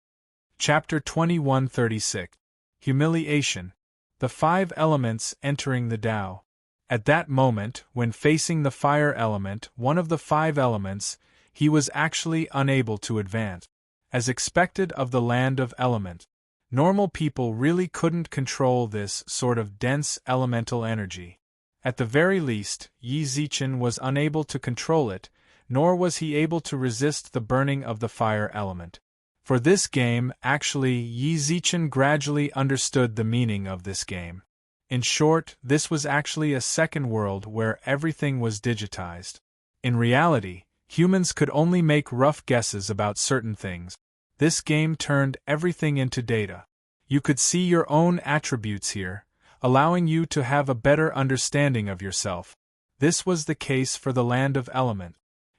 Chapter 2136. Humiliation. The 5 elements entering the Tao. At that moment, when facing the fire element, one of the 5 elements, he was actually unable to advance. As expected of the land of element, normal people really couldn't control this sort of dense elemental energy. At the very least, Yi Zichen was unable to control it, nor was he able to resist the burning of the fire element. For this game, actually, Yi Zichen gradually understood the meaning of this game. In short, this was actually a second world where everything was digitized. In reality, humans could only make rough guesses about certain things. This game turned everything into data. You could see your own attributes here, allowing you to have a better understanding of yourself. This was the case for the land of element.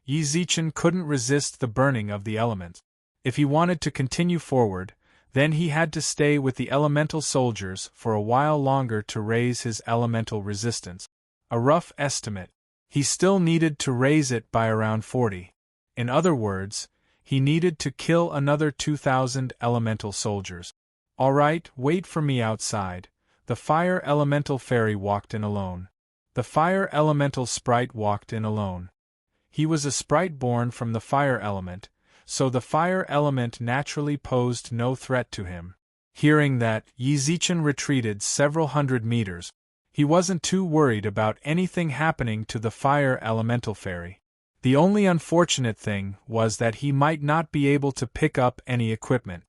Yi Zichen couldn't resist the burning of the element. If he wanted to continue forward, then he had to stay with the elemental soldiers for a while longer to raise his elemental resistance. A rough estimate. He still needed to raise it by around 40. In other words, he needed to kill another 2,000 elemental soldiers. Alright, wait for me outside. The fire elemental fairy walked in alone. The fire elemental sprite walked in alone. He was a sprite born from the fire element, so the fire element naturally posed no threat to him. Hearing that, Yi Zichen retreated several hundred meters. He wasn't too worried about anything happening to the fire elemental fairy. The only unfortunate thing was that he might not be able to pick up any equipment.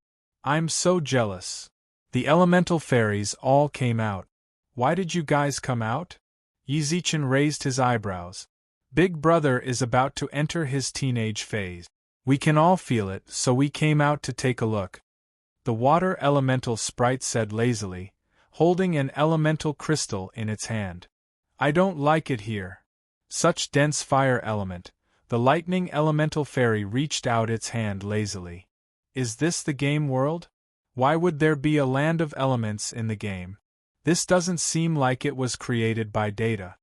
I'm so jealous. The elemental fairies all came out. Why did you guys come out? Yi Zichen raised his eyebrows. Big Brother is about to enter his teenage phase. We can all feel it, so we came out to take a look. The water elemental sprite said lazily, holding an elemental crystal in its hand. I don't like it here. Such dense fire element. The lightning elemental fairy reached out its hand lazily. Is this the game world? Why would there be a land of elements in the game? This doesn't seem like it was created by data.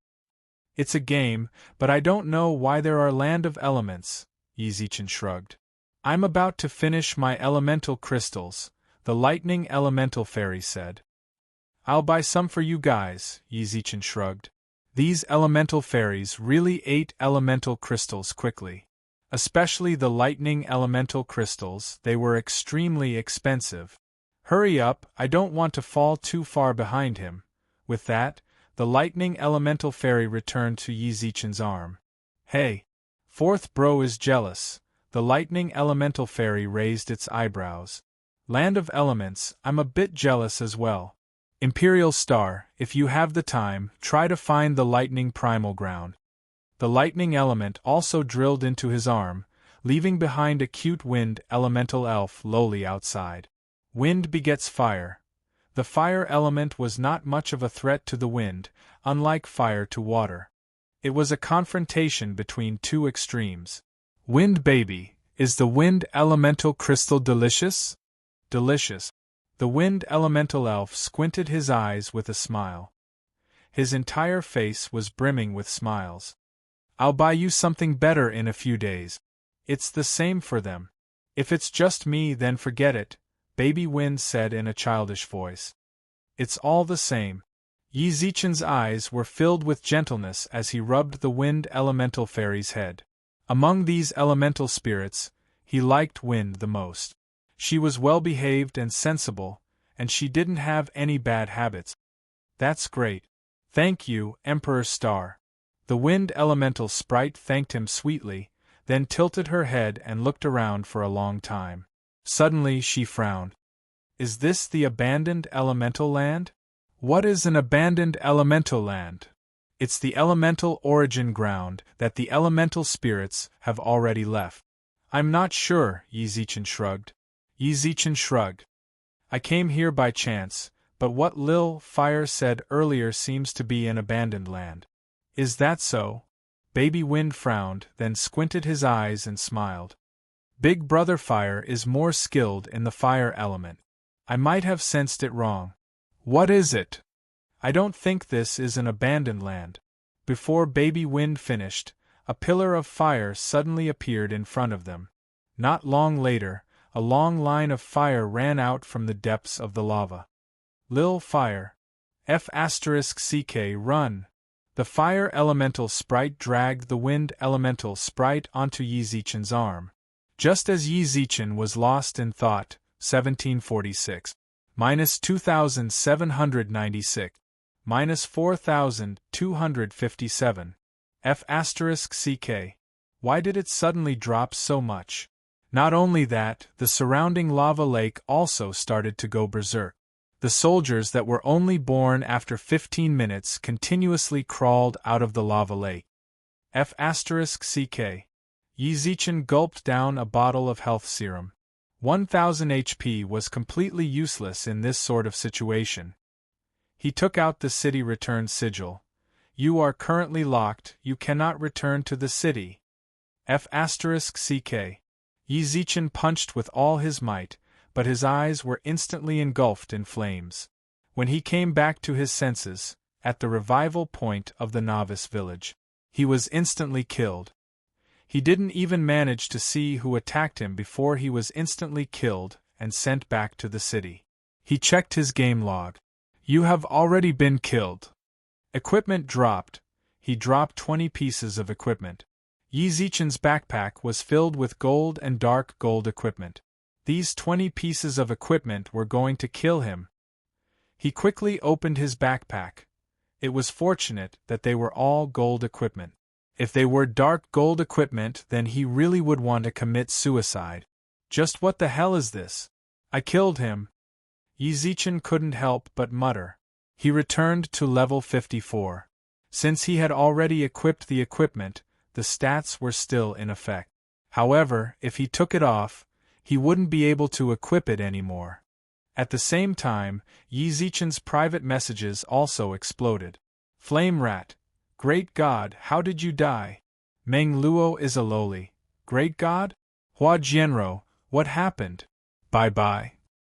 It's a game, but I don't know why there are land of elements, Yizichin shrugged. I'm about to finish my elemental crystals, the lightning elemental fairy said. I'll buy some for you guys, Yizichin shrugged. These elemental fairies really ate elemental crystals quickly. Especially the lightning elemental crystals, they were extremely expensive. Hurry up, I don't want to fall too far behind him. With that, the lightning elemental fairy returned to Yizichin's arm. Hey! Fourth bro is jealous. The lightning elemental fairy raised its eyebrows. Land of elements, I'm a bit jealous as well. Imperial Star, if you have the time, try to find the lightning primal ground. The lightning element also drilled into his arm, leaving behind a cute wind elemental elf lowly outside. Wind begets fire. The fire element was not much of a threat to the wind, unlike fire to water. It was a confrontation between two extremes. Wind baby, is the wind elemental crystal delicious? Delicious. The wind elemental elf squinted his eyes with a smile. His entire face was brimming with smiles. I'll buy you something better in a few days. It's the same for them. If it's just me, then forget it, Baby Wind said in a childish voice. It's all the same. Yizichin's eyes were filled with gentleness as he rubbed the wind elemental fairy's head. Among these elemental spirits, he liked Wind the most. She was well-behaved and sensible, and she didn't have any bad habits. That's great. Thank you, Emperor Star. The wind elemental sprite thanked him sweetly, then tilted her head and looked around for a long time. Suddenly she frowned. Is this the abandoned elemental land? What is an abandoned elemental land? It's the elemental origin ground that the elemental spirits have already left. I'm not sure, Yizichin shrugged. Yizichin shrugged. I came here by chance, but what Lil Fire said earlier seems to be an abandoned land. Is that so? Baby Wind frowned, then squinted his eyes and smiled. Big Brother Fire is more skilled in the fire element. I might have sensed it wrong. What is it? I don't think this is an abandoned land. Before Baby Wind finished, a pillar of fire suddenly appeared in front of them. Not long later, a long line of fire ran out from the depths of the lava. Lil Fire. F***ck run. The fire elemental sprite dragged the wind elemental sprite onto Yizichin's arm. Just as Yizichin was lost in thought, 1746. Minus 2796. Minus 4257. F***ck. Why did it suddenly drop so much? Not only that, the surrounding lava lake also started to go berserk. The soldiers that were only born after 15 minutes continuously crawled out of the lava lake. F***ck. Yizichin gulped down a bottle of health serum. 1000 HP was completely useless in this sort of situation. He took out the city return sigil. You are currently locked, you cannot return to the city. F***ck. Yizichin punched with all his might, but his eyes were instantly engulfed in flames. When he came back to his senses, at the revival point of the novice village, he was instantly killed. He didn't even manage to see who attacked him before he was instantly killed and sent back to the city. He checked his game log. You have already been killed. Equipment dropped. He dropped 20 pieces of equipment. Yizichin's backpack was filled with gold and dark gold equipment. These 20 pieces of equipment were going to kill him. He quickly opened his backpack. It was fortunate that they were all gold equipment. If they were dark gold equipment, then he really would want to commit suicide. Just what the hell is this? I killed him. Yizichin couldn't help but mutter. He returned to level 54. Since he had already equipped the equipment, the stats were still in effect. However, if he took it off, he wouldn't be able to equip it anymore. At the same time, Yi Zichen's private messages also exploded. Flame Rat. Great God, how did you die? Meng Luo is a lowly. Great God? Hua Jianro, what happened? Bye-bye.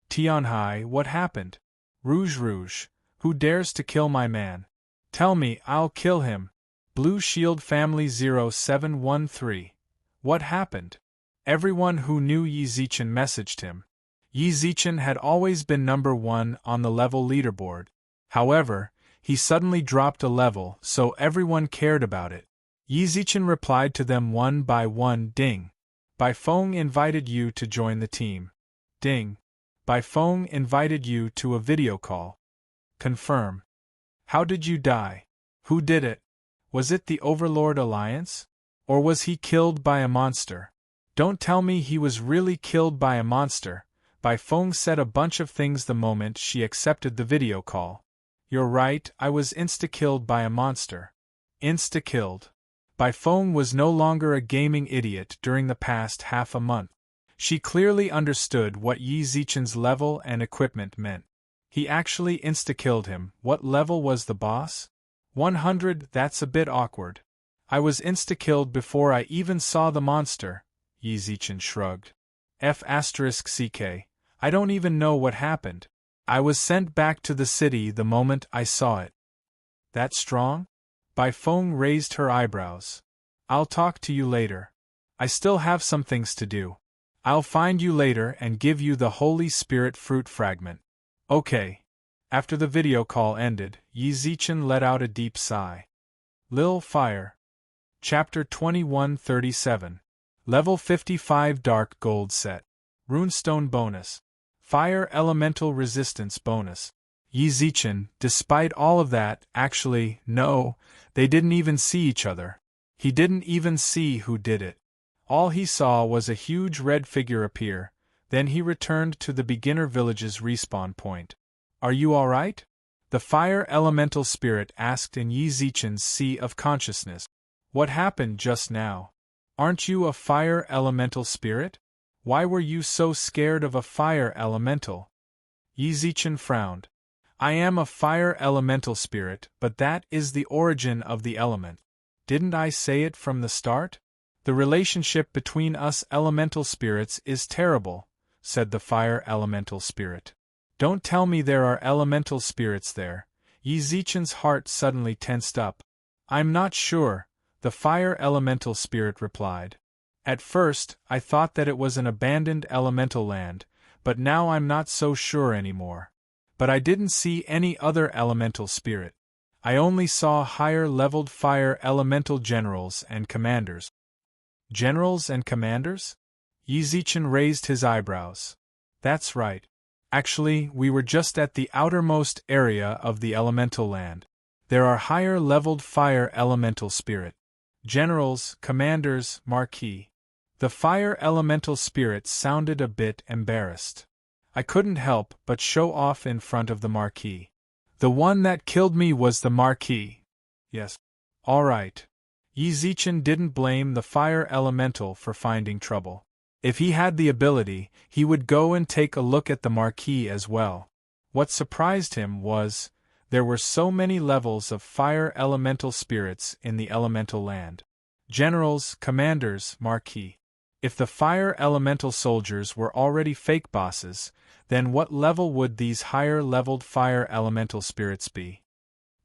Tianhai, what happened? Rouge Rouge, who dares to kill my man? Tell me, I'll kill him. Blue Shield Family 0713. What happened? Everyone who knew Yi Zichen messaged him. Yi Zichen had always been number 1 on the level leaderboard. However, he suddenly dropped a level, so everyone cared about it. Yi Zichen replied to them one by one. Ding. Bai Feng invited you to join the team. Ding. Bai Feng invited you to a video call. Confirm. How did you die? Who did it? Was it the Overlord Alliance? Or was he killed by a monster? Don't tell me he was really killed by a monster. Bai Feng said a bunch of things the moment she accepted the video call. You're right, I was insta-killed by a monster. Insta-killed. Bai Feng was no longer a gaming idiot during the past half a month. She clearly understood what Yi Zichen's level and equipment meant. He actually insta-killed him. What level was the boss? 100, that's a bit awkward. I was insta-killed before I even saw the monster, Yi Zichen shrugged. F***ck. I don't even know what happened. I was sent back to the city the moment I saw it. That strong? Bai Feng raised her eyebrows. I'll talk to you later. I still have some things to do. I'll find you later and give you the Holy Spirit fruit fragment. Okay. After the video call ended, Yi Zichen let out a deep sigh. Lil Fire. Chapter 2137. Level 55 Dark Gold Set. Runestone Bonus. Fire Elemental Resistance Bonus. Yi Zichen, despite all of that, actually, no, they didn't even see each other. He didn't even see who did it. All he saw was a huge red figure appear, then he returned to the beginner village's respawn point. Are you alright? The fire elemental spirit asked in Yi Zichen's sea of consciousness. What happened just now? Aren't you a fire elemental spirit? Why were you so scared of a fire elemental? Yi Zichen frowned. I am a fire elemental spirit, but that is the origin of the element. Didn't I say it from the start? The relationship between us elemental spirits is terrible, said the fire elemental spirit. Don't tell me there are elemental spirits there. Yi Zichen's heart suddenly tensed up. I'm not sure, the fire elemental spirit replied. At first, I thought that it was an abandoned elemental land, but now I'm not so sure anymore. But I didn't see any other elemental spirit. I only saw higher-leveled fire elemental generals and commanders. Generals and commanders? Yi Zichen raised his eyebrows. That's right. Actually, we were just at the outermost area of the elemental land. There are higher-leveled fire elemental spirit. Generals, commanders, marquis. The fire elemental spirit sounded a bit embarrassed. I couldn't help but show off in front of the marquis. The one that killed me was the marquis. Yes. All right. Yi Zichen didn't blame the fire elemental for finding trouble. If he had the ability, he would go and take a look at the marquis as well. What surprised him was, there were so many levels of fire elemental spirits in the elemental land. Generals, commanders, marquis. If the fire elemental soldiers were already fake bosses, then what level would these higher-leveled fire elemental spirits be?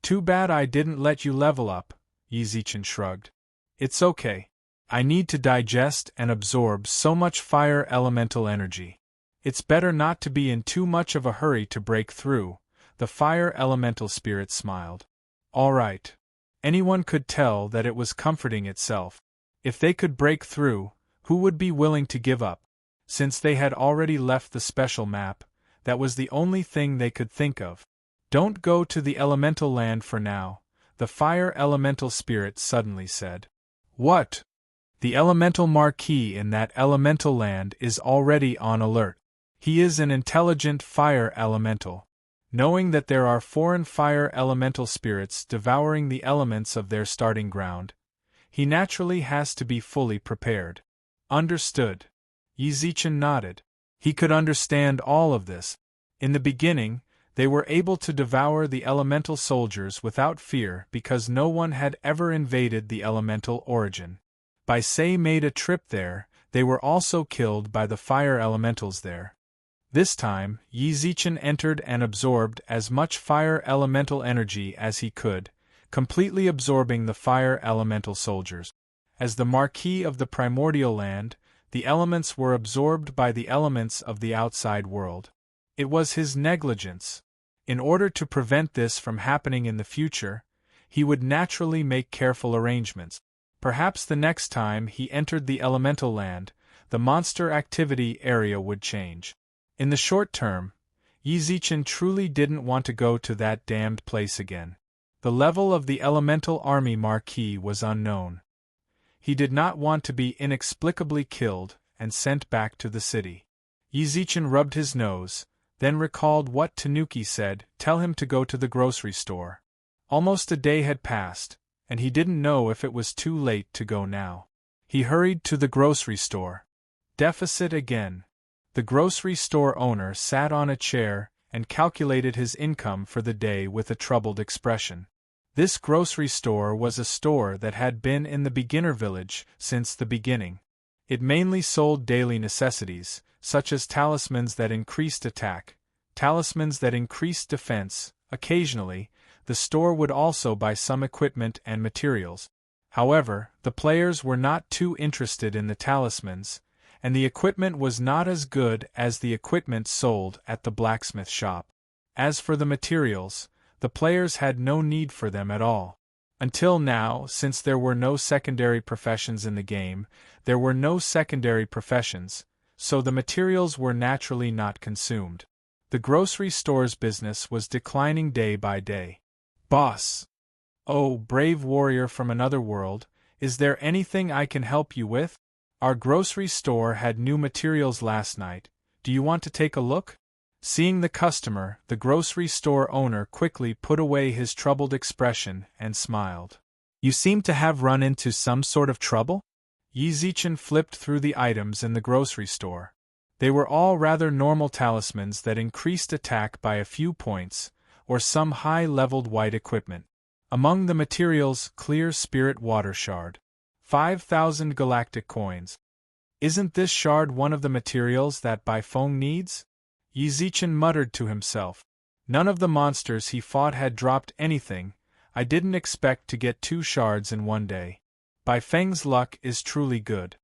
Too bad I didn't let you level up, Yi Zichen shrugged. It's okay. I need to digest and absorb so much fire elemental energy. It's better not to be in too much of a hurry to break through, the fire elemental spirit smiled. All right. Anyone could tell that it was comforting itself. If they could break through, who would be willing to give up? Since they had already left the special map, that was the only thing they could think of. Don't go to the elemental land for now, the fire elemental spirit suddenly said. What? The elemental marquis in that elemental land is already on alert. He is an intelligent fire elemental. Knowing that there are foreign fire elemental spirits devouring the elements of their starting ground, he naturally has to be fully prepared. Understood. Yi Zichen nodded. He could understand all of this. In the beginning, they were able to devour the elemental soldiers without fear because no one had ever invaded the elemental origin. Bai Sei made a trip there, they were also killed by the fire elementals there. This time, Yi Zichen entered and absorbed as much fire elemental energy as he could, completely absorbing the fire elemental soldiers. As the Marquis of the Primordial Land, the elements were absorbed by the elements of the outside world. It was his negligence. In order to prevent this from happening in the future, he would naturally make careful arrangements. Perhaps the next time he entered the elemental land, the monster activity area would change. In the short term, Yi Zichen truly didn't want to go to that damned place again. The level of the elemental army Marquis was unknown. He did not want to be inexplicably killed and sent back to the city. Yi Zichen rubbed his nose, then recalled what Tanuki said, tell him to go to the grocery store. Almost a day had passed, and he didn't know if it was too late to go now. He hurried to the grocery store. Deficit again. The grocery store owner sat on a chair and calculated his income for the day with a troubled expression. This grocery store was a store that had been in the beginner village since the beginning. It mainly sold daily necessities, such as talismans that increased attack, talismans that increased defense. Occasionally, the store would also buy some equipment and materials. However, the players were not too interested in the talismans, and the equipment was not as good as the equipment sold at the blacksmith shop. As for the materials, the players had no need for them at all. Until now, since there were no secondary professions in the game, there were no secondary professions, so the materials were naturally not consumed. The grocery store's business was declining day by day. Boss! Oh, brave warrior from another world, is there anything I can help you with? Our grocery store had new materials last night. Do you want to take a look? Seeing the customer, the grocery store owner quickly put away his troubled expression and smiled. You seem to have run into some sort of trouble? Yi Zichen flipped through the items in the grocery store. They were all rather normal talismans that increased attack by a few points, or some high-leveled white equipment. Among the materials, clear spirit water shard. 5,000 galactic coins. Isn't this shard one of the materials that Bai Feng needs? Yi Zichen muttered to himself. None of the monsters he fought had dropped anything. I didn't expect to get 2 shards in one day. Bai Feng's luck is truly good.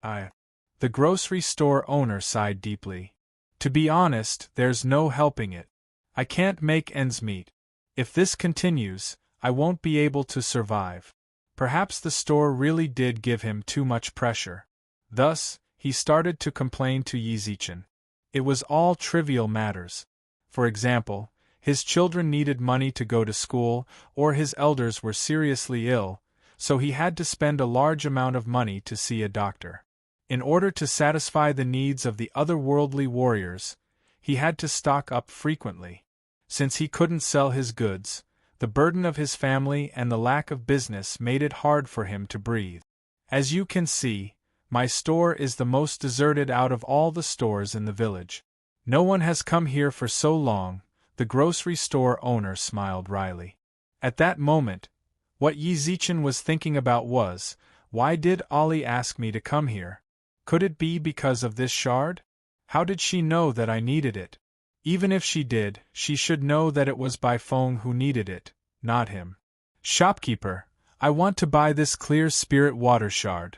The grocery store owner sighed deeply. To be honest, there's no helping it. I can't make ends meet. If this continues, I won't be able to survive. Perhaps the store really did give him too much pressure. Thus, he started to complain to Yi Zichen. It was all trivial matters. For example, his children needed money to go to school, or his elders were seriously ill, so he had to spend a large amount of money to see a doctor. In order to satisfy the needs of the otherworldly warriors, he had to stock up frequently. Since he couldn't sell his goods, the burden of his family and the lack of business made it hard for him to breathe. As you can see, my store is the most deserted out of all the stores in the village. No one has come here for so long, the grocery store owner smiled wryly. At that moment, what Yi Zichen was thinking about was, why did Ollie ask me to come here? Could it be because of this shard? How did she know that I needed it? Even if she did, she should know that it was Bai Feng who needed it, not him. Shopkeeper, I want to buy this clear spirit water shard.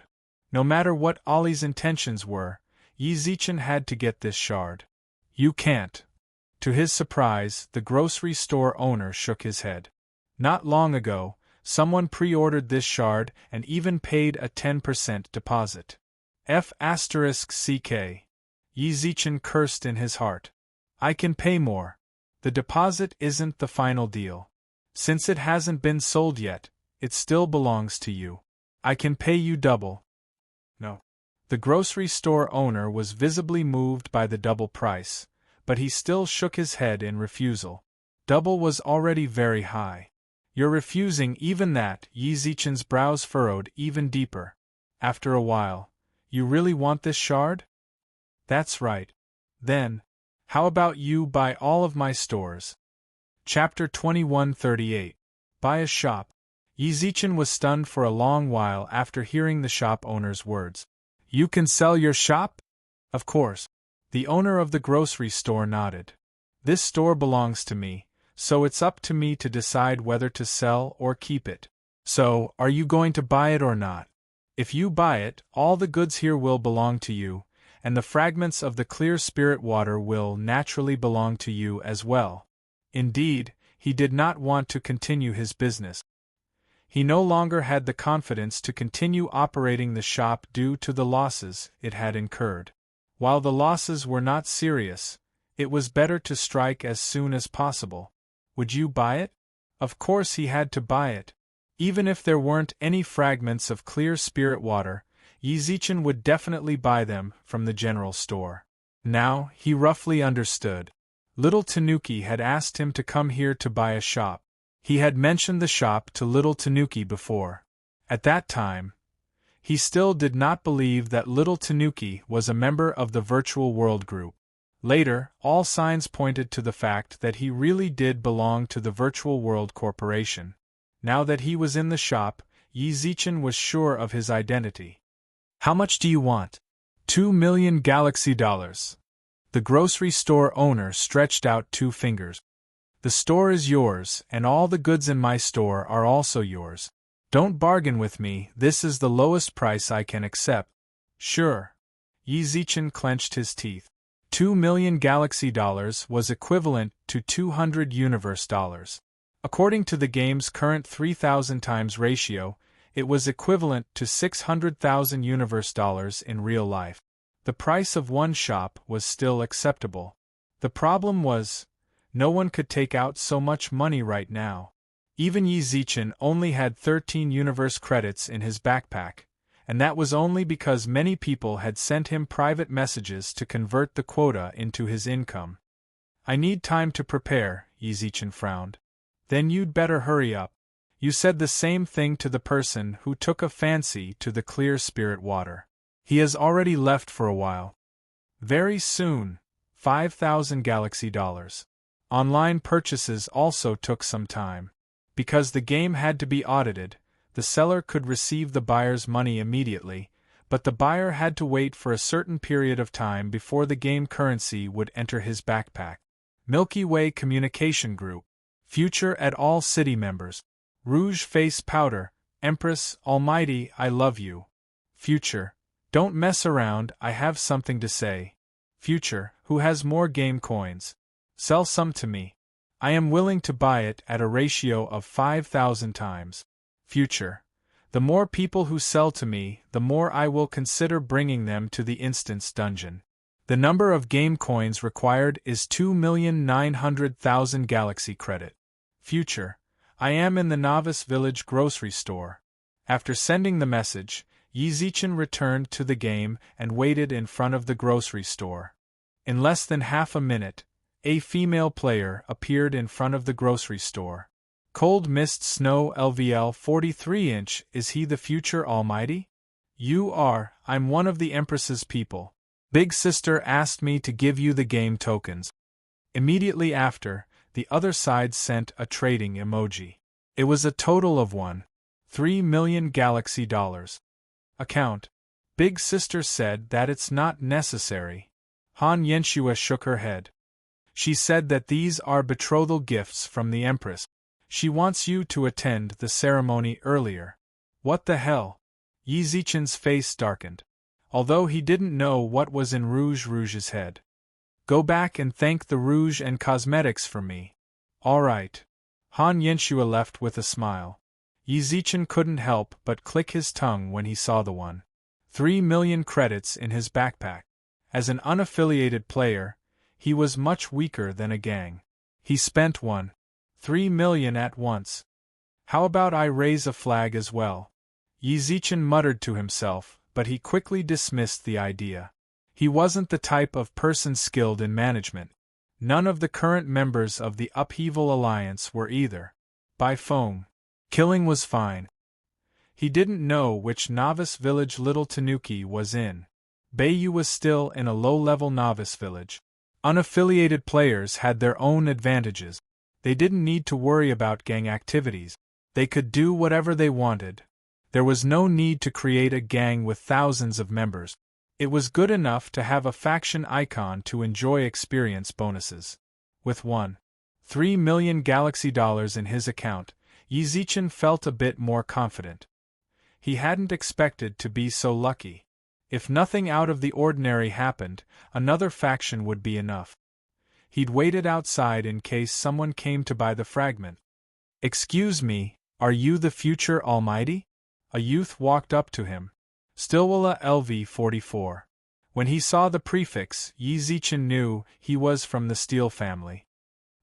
No matter what Ollie's intentions were, Yi Zichen had to get this shard. You can't. To his surprise, the grocery store owner shook his head. Not long ago, someone pre-ordered this shard and even paid a 10% deposit. F***ck. Yi Zichen cursed in his heart. I can pay more. The deposit isn't the final deal. Since it hasn't been sold yet, it still belongs to you. I can pay you double. No. The grocery store owner was visibly moved by the double price, but he still shook his head in refusal. Double was already very high. You're refusing even that? Yi Zichen's brows furrowed even deeper. After a while, you really want this shard? That's right. Then, how about you buy all of my stores? Chapter 2138. Buy a shop. Yi Zichen was stunned for a long while after hearing the shop owner's words. You can sell your shop? Of course. The owner of the grocery store nodded. This store belongs to me, so it's up to me to decide whether to sell or keep it. So, are you going to buy it or not? If you buy it, all the goods here will belong to you, and the fragments of the clear spirit water will naturally belong to you as well. Indeed, he did not want to continue his business. He no longer had the confidence to continue operating the shop due to the losses it had incurred. While the losses were not serious, it was better to strike as soon as possible. Would you buy it? Of course he had to buy it. Even if there weren't any fragments of clear spirit water, Yi Zichen would definitely buy them from the general store. Now, he roughly understood. Little Tanuki had asked him to come here to buy a shop. He had mentioned the shop to Little Tanuki before. At that time, he still did not believe that Little Tanuki was a member of the Virtual World Group. Later, all signs pointed to the fact that he really did belong to the Virtual World Corporation. Now that he was in the shop, Yi Zichen was sure of his identity. How much do you want? 2 million galaxy dollars. The grocery store owner stretched out 2 fingers. The store is yours, and all the goods in my store are also yours. Don't bargain with me, this is the lowest price I can accept. Sure. Yi Zichen clenched his teeth. 2 million galaxy dollars was equivalent to 200 universe dollars. According to the game's current 3,000 times ratio, it was equivalent to 600,000 universe dollars in real life. The price of one shop was still acceptable. The problem was, no one could take out so much money right now. Even Yi Zichen only had 13 universe credits in his backpack, and that was only because many people had sent him private messages to convert the quota into his income. I need time to prepare, Yi Zichen frowned. Then you'd better hurry up. You said the same thing to the person who took a fancy to the clear spirit water. He has already left for a while. Very soon. 5,000 galaxy dollars. Online purchases also took some time. Because the game had to be audited, the seller could receive the buyer's money immediately, but the buyer had to wait for a certain period of time before the game currency would enter his backpack. Milky Way Communication Group. Future at all city members. Rouge Face Powder. Empress, Almighty, I love you. Future. Don't mess around, I have something to say. Future, who has more game coins? Sell some to me. I am willing to buy it at a ratio of 5,000 times. Future. The more people who sell to me, the more I will consider bringing them to the instance dungeon. The number of game coins required is 2,900,000 galaxy credit. Future. I am in the Novice Village grocery store. After sending the message, Yi Zichen returned to the game and waited in front of the grocery store. In less than half a minute, a female player appeared in front of the grocery store. Cold Mist Snow LVL 43-inch, is he the future almighty? You are, I'm one of the Empress's people. Big Sister asked me to give you the game tokens. Immediately after, the other side sent a trading emoji. It was a total of 1.3 million galaxy dollars. Account. Big Sister said that it's not necessary. Han Yenshua shook her head. She said that these are betrothal gifts from the Empress. She wants you to attend the ceremony earlier. What the hell? Yi Zichen's face darkened. Although he didn't know what was in Rouge's head. Go back and thank the Rouge and Cosmetics for me. All right. Han Yenshua left with a smile. Yi Zichen couldn't help but click his tongue when he saw the 1.3 million credits in his backpack. As an unaffiliated player, he was much weaker than a gang. He spent 1.3 million at once. How about I raise a flag as well? Yi Zichen muttered to himself, but he quickly dismissed the idea. He wasn't the type of person skilled in management. None of the current members of the Upheaval Alliance were either. By foam. Killing was fine. He didn't know which novice village little Tanuki was in. Bayu was still in a low-level novice village. Unaffiliated players had their own advantages. They didn't need to worry about gang activities. They could do whatever they wanted. There was no need to create a gang with thousands of members. It was good enough to have a faction icon to enjoy experience bonuses. With 1.3 million galaxy dollars in his account, Yizichin felt a bit more confident. He hadn't expected to be so lucky. If nothing out of the ordinary happened, another faction would be enough. He'd waited outside in case someone came to buy the fragment. "Excuse me, are you the future Almighty?" A youth walked up to him. Stillwala LV-44. When he saw the prefix, Yizichin knew he was from the Steel family.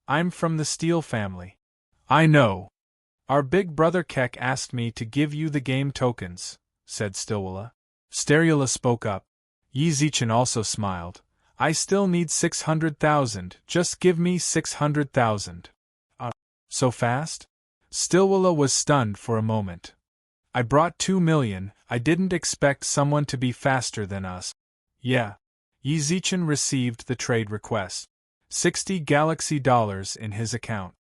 "I'm from the Steel family." "I know. Our big brother Keck asked me to give you the game tokens," said Stillwala. Sterula spoke up. Yizichin also smiled. "I still need 600,000, just give me 600,000. So fast?" Stillwala was stunned for a moment. "I brought 2 million, I didn't expect someone to be faster than us." "Yeah." Yizichin received the trade request. 60 galaxy dollars in his account.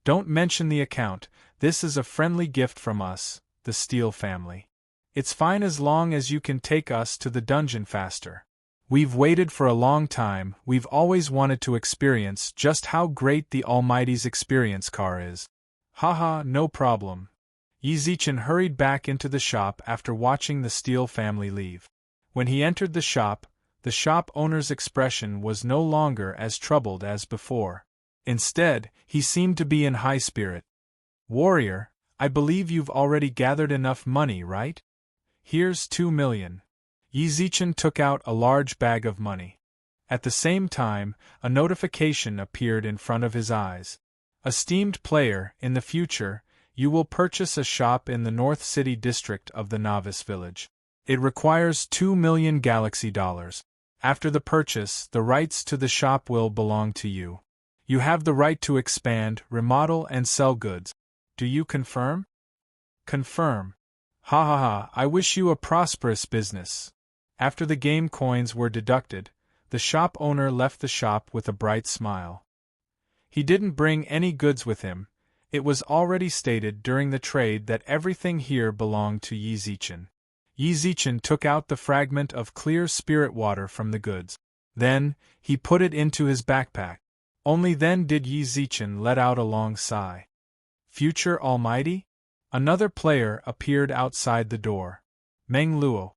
"Don't mention the account, this is a friendly gift from us, the Steel family. It's fine as long as you can take us to the dungeon faster. We've waited for a long time, we've always wanted to experience just how great the Almighty's experience car is." "Haha, no problem." Yizichin hurried back into the shop after watching the Steel family leave. When he entered the shop owner's expression was no longer as troubled as before. Instead, he seemed to be in high spirit. "Warrior, I believe you've already gathered enough money, right? Here's 2 million. Yizichin took out a large bag of money. At the same time, a notification appeared in front of his eyes. "Esteemed player, in the future, you will purchase a shop in the North City district of the Novice Village. It requires 2 million galaxy dollars. After the purchase, the rights to the shop will belong to you. You have the right to expand, remodel and sell goods. Do you confirm?" "Confirm. Ha ha ha, I wish you a prosperous business." After the game coins were deducted, the shop owner left the shop with a bright smile. He didn't bring any goods with him. It was already stated during the trade that everything here belonged to Yizichin. Yizichin took out the fragment of clear spirit water from the goods. Then, he put it into his backpack. Only then did Yizichin let out a long sigh. "Future Almighty?" Another player appeared outside the door. Meng Luo.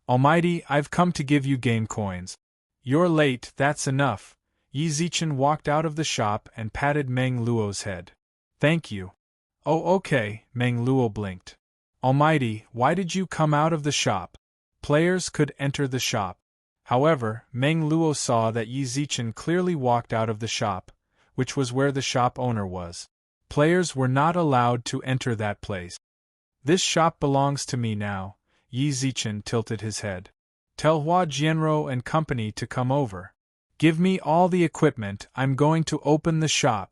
"Almighty, I've come to give you game coins." "You're late, that's enough." Yizichin walked out of the shop and patted Meng Luo's head. "Thank you." "Oh okay," Meng Luo blinked. "Almighty, why did you come out of the shop?" Players could enter the shop. However, Meng Luo saw that Yizichin clearly walked out of the shop, which was where the shop owner was. Players were not allowed to enter that place. "This shop belongs to me now," Yizichin tilted his head. "Tell Hua Jianro and company to come over. Give me all the equipment, I'm going to open the shop."